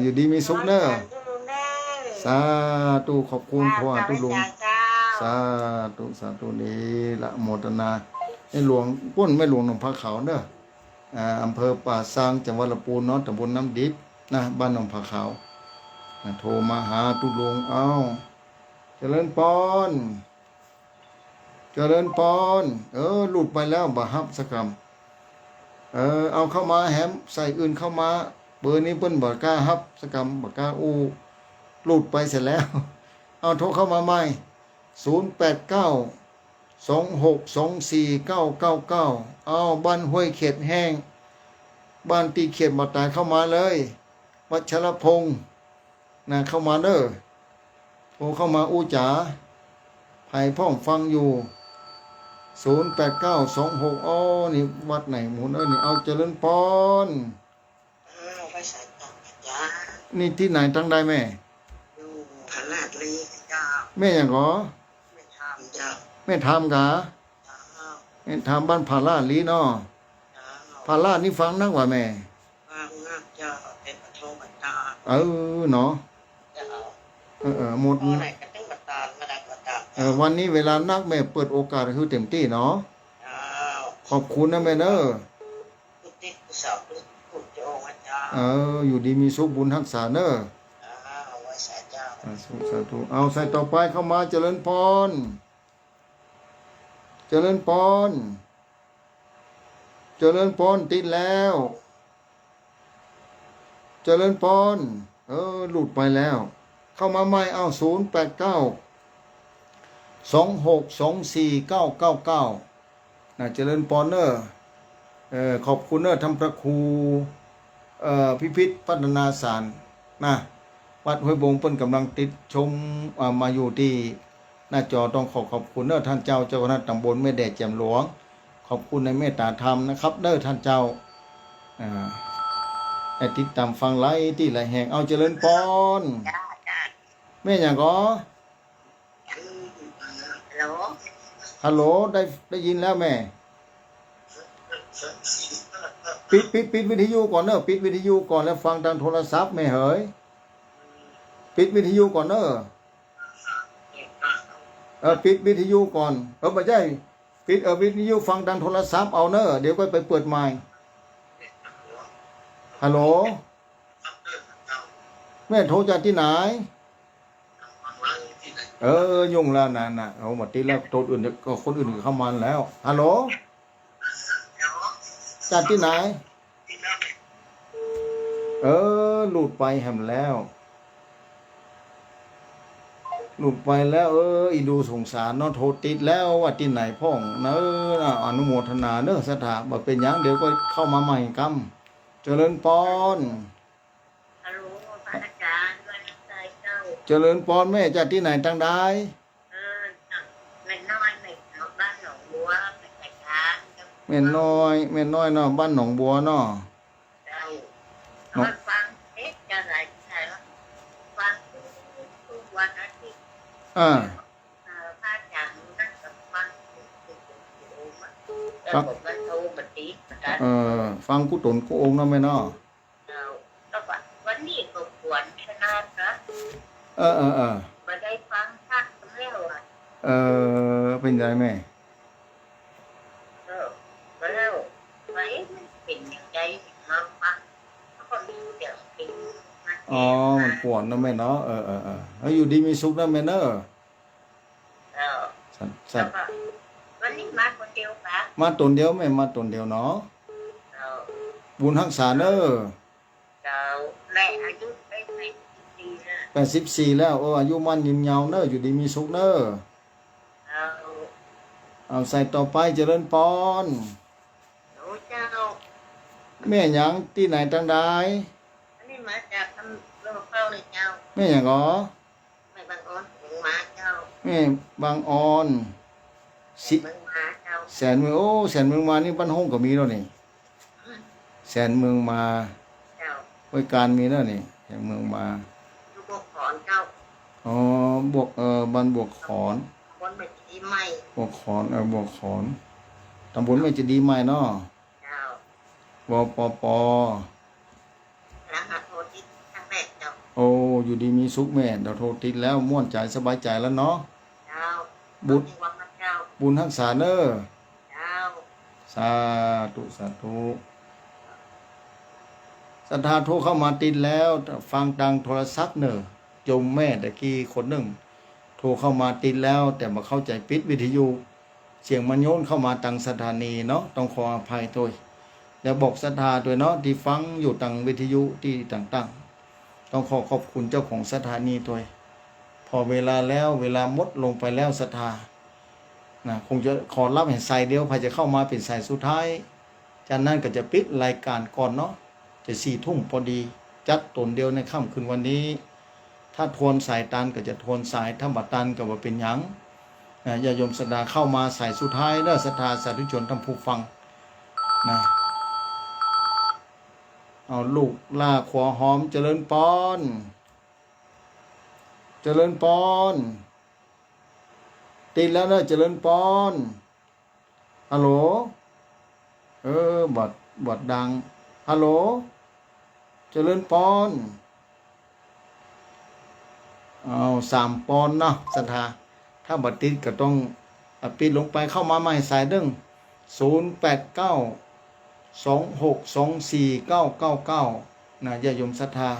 อยู่ดีมีสุขเนอะ คุณลุงเด้อ สาธุขอบคุณพ่อทุลุง เจ้า สาธุนี้ละโมทนาให้หลวงป้นแม่หลวงหนองพระเขาเนอะอำเภอป่าซางจังหวัดลำพูนเนาะตำบลน้ำดิบนะบ้านหนองพระเขาโทรมาหาทุลุงเจริญปอนหลุดไปแล้วบาฮับสกรรมเอาเข้ามาแฮมใส่อื่นเข้ามาเบอร์นี้เปิ้นบ่กล้าฮับสกรรมบ่กล้าหลุดไปเสร็จแล้วเอาโทรเข้ามาใหม่0892624999บ้านห้วยเขตแห้งบ้านตีเขตมาตายเข้ามาเลยวัชรพงษ์นะเข้ามาเด้อโทรเข้ามาอู้จ๋าไผ่พ่องฟังอยู่089226นี่วัดไหนหมุนนี่เอาเจริญปอน ไปใส่ตังจ้า นี่ที่ไหนตั้งได้แม่ อยู่พระราชลีเจ้า แม่อย่างก็ ไม่ทำเจ้า แม่ทำกะ เจ้า แม่ทำบ้านผาลาดลีเนาะ เจ้า ผาลาดนี่ฟังนักว่าแม่ ว่างนักเจ้าเป็นปฐมบัตตา เนาะ เจ้า หมด เมื่อไหร่ก็ต้องบัตตามาดักบัตตา วันนี้เวลานักแม่เปิดโอกาสคือเต็มที่เนาะ เจ้า ขอบคุณนะแม่เนอะ กุฏิกุศลกุฏิโอมาเจ้า อยู่ดีมีสุขบุญรักษาเนอะ ไว้ใส่เจ้า สาธุเอาใส่ต่อไปเข้ามาเจริญพรติดแล้วเจริญพรหลุดไปแล้ว เข้ามาใหม่0892624999นะเจริญพรเนอะขอบคุณเนอะทำพระครูพิพิธพัฒนาสารนะวัดห้วยบงเปิ้นกำลังติดชมมาอยู่ที่ หน้าจอต้องขอบคุณเด้อท่านเจ้าเจ้าคณะตำบลแม่แดดแจ่มหลวงขอบคุณในเมตตาธรรมนะครับเด้อท่านเจ้าให้ติดตามฟังไลฟ์ที่ไหลแห่งเอาเจริญพร จ้าจ้า แม่อย่างก็ ฮัลโหล ฮัลโหลได้ยินแล้วแม่ปิดวิทยุก่อนเนอะปิดวิทยุก่อนแล้วฟังทางโทรศัพท์แม่เอ๋ยปิดวิทยุก่อนเนอะปิดวิทยุก่อนไม่ใช่ปิดวิทยุฟังทางโทรศัพท์เอาเนอะเดี๋ยวก็ไปเปิดใหม่ฮัลโหลแม่โทรจากที่ไหนยุ่งแล้วนะเอาหมดที่แล้วโทรอื่นก็คนอื่นเข้ามาแล้วฮัลโหลจากที่ไหนหลุดไปแหมแล้วหลุดไปแล้วอีดูสงสารเนาะโทรติดแล้วว่าที่ไหนพ่องอนุโมทนาเนอะสถาบ่เป็นหยังเดี๋ยวก็เข้ามาใหม่กำเจริญพร ฮัลโหลพระอาจารย์ด้วยนะใจเจ้า เจริญพรแม่จากที่ไหนตั้งได้ แม่น้อยไม่บ้านหนองบัวไม่ใช่ช้า แม่น้อยเนาะบ้านหนองบัวเนาะ เจ้าเอามาฟังจะไหนใช่แล้วฟังทุกวันอาทิตย์ พระอาจารย์นั่งกับฟังแล้วผมก็โทรมาตีกัน ฟังกุตนกุองค์เนาะแม่เนาะ แล้ววันนี้ก็ควรชนะนะ มา ได้ฟังทักแล้วเป็นไรแม่ แล้วไว้มันเป็นอย่างไรมาฟังแล้วก็มีเดี๋ยวเป็น มันปวดเนาะแม่เนาะแล้วอยู่ดีมีสุขนะแม่เนาะ สัตว์วันนี้มาคนเดียวปะ มาตนเดียวแม่มาตนเดียวเนาะบุญรักษาเนอะ และอายุได้84แล้วอายุมั่นยืนยาวเนอะอยู่ดีมีสุขเนอะเอาใส่ต่อไปเจริญพรแม่หยังที่ไหนตั้งได้ อันนี้มาจากทำโลกเข้าเลยเจ้า แม่หยังอ๋อ ไม่บางอ้อนถึงมาเจ้า แม่บางออน มึงมาเจ้า แสนเมืองแสนเมืองมานี่บ้านห้องก็มีแล้วนี่แสนเมืองมา เจ้า ไว้การมีแล้วนี่แสนเมืองมา ลูกบวกขอนเจ้า บวกบ้านบวกขอน บนไม่ดีไม่ บวกขอนบวกขอนตำบลไม่จะดีไหมเนาะ เจ้า ป แล้วหาโทษที่ทั้งแรกเจ้า อยู่ดีมีสุขแม่เดี๋ยวโทรติดแล้วม่วนใจสบายใจแล้วเนาะ เจ้า บุญ วังนะเจ้า บุญรักษาเนอะ เจ้า สาธุสาธุศรัทธาโทรเข้ามาติดแล้วฟังดังโทรศัพท์เนอะโยมแม่ตะกี้คนหนึ่งโทรเข้ามาติดแล้วแต่มาเข้าใจปิดวิทยุเสียงมันโยนเข้ามาตังสถานีเนาะต้องขออภัยด้วยแล้วบอกศรัทธาด้วยเนาะที่ฟังอยู่ตังวิทยุที่ต่างๆต้องขอบคุณเจ้าของสถานีด้วยพอเวลาแล้วเวลาหมดลงไปแล้วศรัทธาคงจะขอรับเห็นสายเดียวพายจะเข้ามาเป็นสายสุดท้ายจากนั้นก็จะปิดรายการก่อนเนาะจะ4 ทุ่มพอดีจัดตนเดียวในค่ำคืนวันนี้ถ้าทวนสายตันก็จะทวนสายถ้าบัดตันก็ว่าเป็นหยังญาโยมศรัทธาเข้ามาสายสุดท้ายเด้อศรัทธาสาธุชนท่านผู้ฟังนะเอาลูกล่าขวาหอมเจริญพรเจริญพรติดแล้วเนอะเจริญพรฮัลโหลบอดดังฮัลโหลเจริญพร3 ปอนเนาะศรัทธาถ้าบัดติดก็ต้องปิดลงไปเข้ามาใหม่สายเด้ง0892624999ญาโยมศรัทธา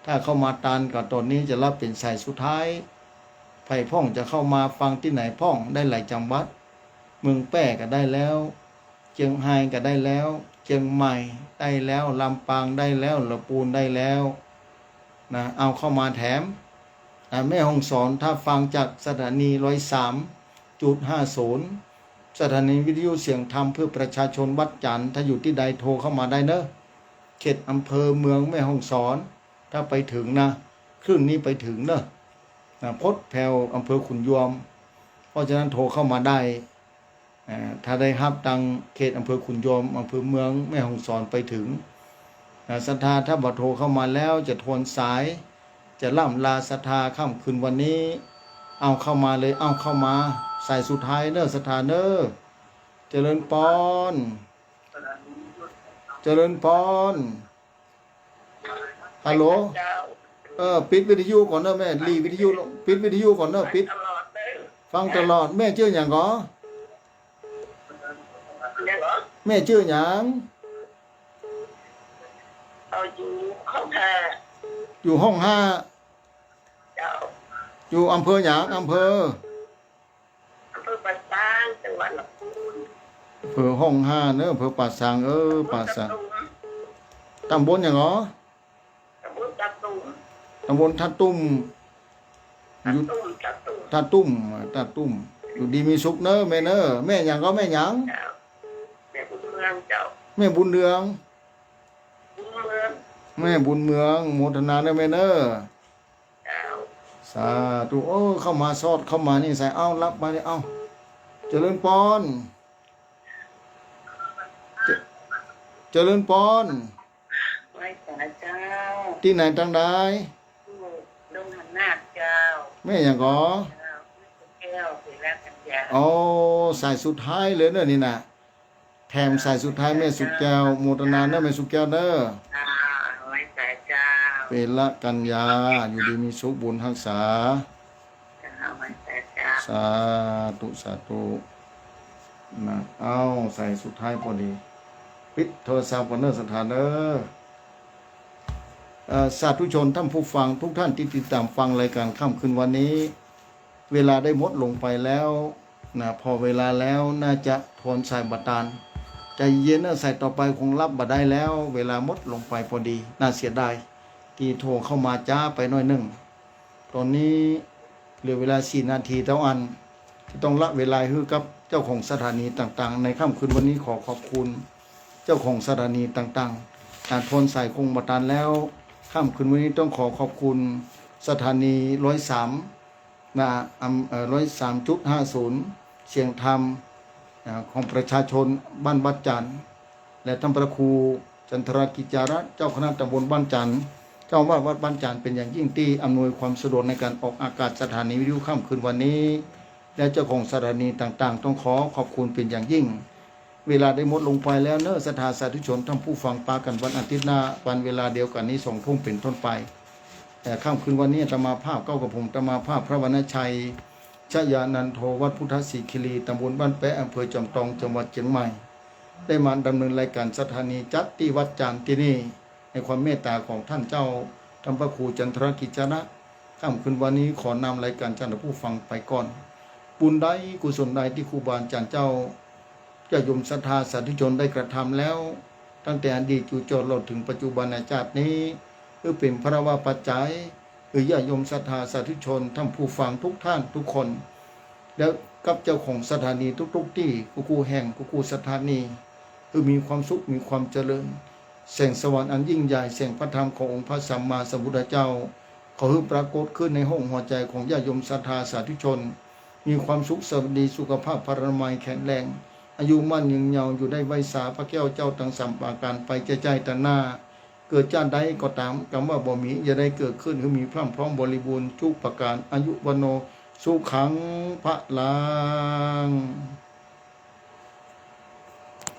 ถ้าเข้ามาตานกับตอนนี้จะรับเป็นสายสุดท้ายไผ่พ่องจะเข้ามาฟังที่ไหนพ่องได้หลายจังหวัดเมืองแป้ก็ได้แล้วเชียงไฮ้ก็ได้แล้วเชียงใหม่ได้แล้วลำปางได้แล้วลำพูนได้แล้วเอาเข้ามาแถมแม่ฮ่องสอนถ้าฟังจากสถานี103.50สถานีวิทยุเสียงธรรมเพื่อประชาชนวัดจันทร์ถ้าอยู่ที่ใดโทรเข้ามาได้เนอะเขตอำเภอเมืองแม่ฮ่องสอนถ้าไปถึงนะคลื่นนี้ไปถึงเนอะ พดแพวอำเภอขุนยวมเพราะฉะนั้นโทรเข้ามาได้ถ้าได้รับตังเขตอำเภอขุนยวมอำเภอเมืองแม่ฮ่องสอนไปถึงศรัทธาถ้าบ่โทรเข้ามาแล้วจะทวนสายจะล่ำลาศรัทธาค่ำคืนวันนี้เอาเข้ามาเลยเอาเข้ามาใส่สุดท้ายเนอศรัทธาเนอเจริญปอนเจริญปอนฮัลโหลปิดวิทยุก่อนเนอะแม่รีวิทยุปิดวิทยุก่อนเนอะปิดฟังตลอดแม่ชื่ออย่างก่อแม่ชื่ออย่างอยู่ห้องห้าอยู่อำเภออย่างอำเภอปัตตางจังหวัดลำพูนอำเภอห้องห้าเนอะอำเภอป่าสังป่าสังตำบลอย่างเหรอตำบลทับตุ้มตำบลทัดตุ้มอยู่ทัดตุ้มอยู่ดีมีสุขเนอะแม่เนอะแม่อย่างก็แม่อย่างแม่บุญเมืองเจ้าแม่บุญเรืองบุญเมือง แม่บุญเมืองโมทนาเนอะแม่เนอะสาธุโอ้เข้ามาซอดเข้ามานี่ใส่เอารับมาเลยเอาเจริญปอนเจริญปอนไว้สาเจ้าที่ไหนทางใดดงหันนาคเจ้าแม่อย่างก็แก้วศิลากัญญาโอ้ใส่สุดท้ายเลยเนอะนี่นะแถมใส่สุดท้ายแม่สุกแก้วโมทนาเนอะแม่สุกแก้วเนอะไว้สาเจ้าเป็นละกัญญาอยู่ดีมีสุขบุญรักษาไว้สาเจ้าสาธุนะเอาใส่สุดท้ายพอดีปิดโทรศัพท์ก่อนเนอะสถานเนอะสาธุชนท่านผู้ฟังทุกท่านที่ติดตามฟังรายการค่ำคืนวันนี้เวลาได้หมดลงไปแล้วนะพอเวลาแล้วน่าจะทวนใส่บัตรดานใจเย็นนะใส่ต่อไปคงรับบัตรได้แล้ว เวลาหมดลงไปพอดีน่าเสียดายที่โทรเข้ามาจ้าไปหน่อยหนึ่งตอนนี้เหลือเวลา4 นาทีเท่าอันที่ต้องละเวลาให้กับเจ้าของสถานีต่างๆในค่ำคืนวันนี้ขอขอบคุณเจ้าของสถานีต่างๆการทวนใส่คงบัตรดานแล้วค่ำคืนวันนี้ต้องขอขอบคุณสถานี103นะ103.50 เสียงธรรมของประชาชนบ้านวัดจันทร์และท่านพระครูจันทรกิจจาระเจ้าคณะตำบลบ้านจันทร์เจ้าว่าวัดบ้านจันทร์เป็นอย่างยิ่งที่อำนวยความสะดวกในการออกอากาศสถานีวิทยุค่ำคืนวันนี้และเจ้าของสถานีต่างๆต้องขอขอบคุณเป็นอย่างยิ่งเวลาได้หมดลงไปแล้วเนอะสถาสาธุชนท่านผู้ฟังปากันวันอาทิตย์หน้าวันเวลาเดียวกันนี้2 ทุ่มเป็นต้นไปแต่ค่ำคืนวันนี้อาตมาภาพเก้ากับผมอาตมาภาพพระวรรณชัยชยานันโทวัดพุทธศิคิรีตำบลบ้านแปะอำเภอจอมทองจังหวัดเชียงใหม่ได้มาดำเนินรายการสถานีจัดที่วัดจันทร์ที่นี่ในความเมตตาของท่านเจ้าท่านพระครูจันทรกิจจาระค่ำคืนวันนี้ขอนำรายการท่านผู้ฟังไปก่อนบุญใดกุศลใดที่ครูบาอาจารย์เจ้าญาติโยมศรัทธาสาธุชนได้กระทำแล้วตั้งแต่อดีตจู่โจทย์เราถึงปัจจุบันชาตินี้คือเป็นพระวาปัจจัยคือญาติโยมศรัทธาสาธุชนท่านผู้ฟังทุกท่านทุกคนแล้วกับเจ้าของสถานีทุกๆที่กูแห่งกูสถานีคือมีความสุขมีความเจริญแสงสว่างอันยิ่งใหญ่แสงพระธรรมขององค์พระสัมมาสัมพุทธเจ้าขอให้ปรากฏขึ้นในห้องหัวใจของญาติโยมศรัทธาสาธุชนมีความสุขสวัสดีสุขภาพพระนามัยแข็งแรงอายุมั่นยืนยาวอยู่ได้ไว้สาพระแก้วเจ้าทั้ง3 ประการไปใจแต่หน้าเกิดชาติใดก็ตามคำว่าบ่มีอย่าได้เกิดขึ้นคือมีพร้อมพร้อมบริบูรณ์ทุกประการอายุวโนสุขังพระลัง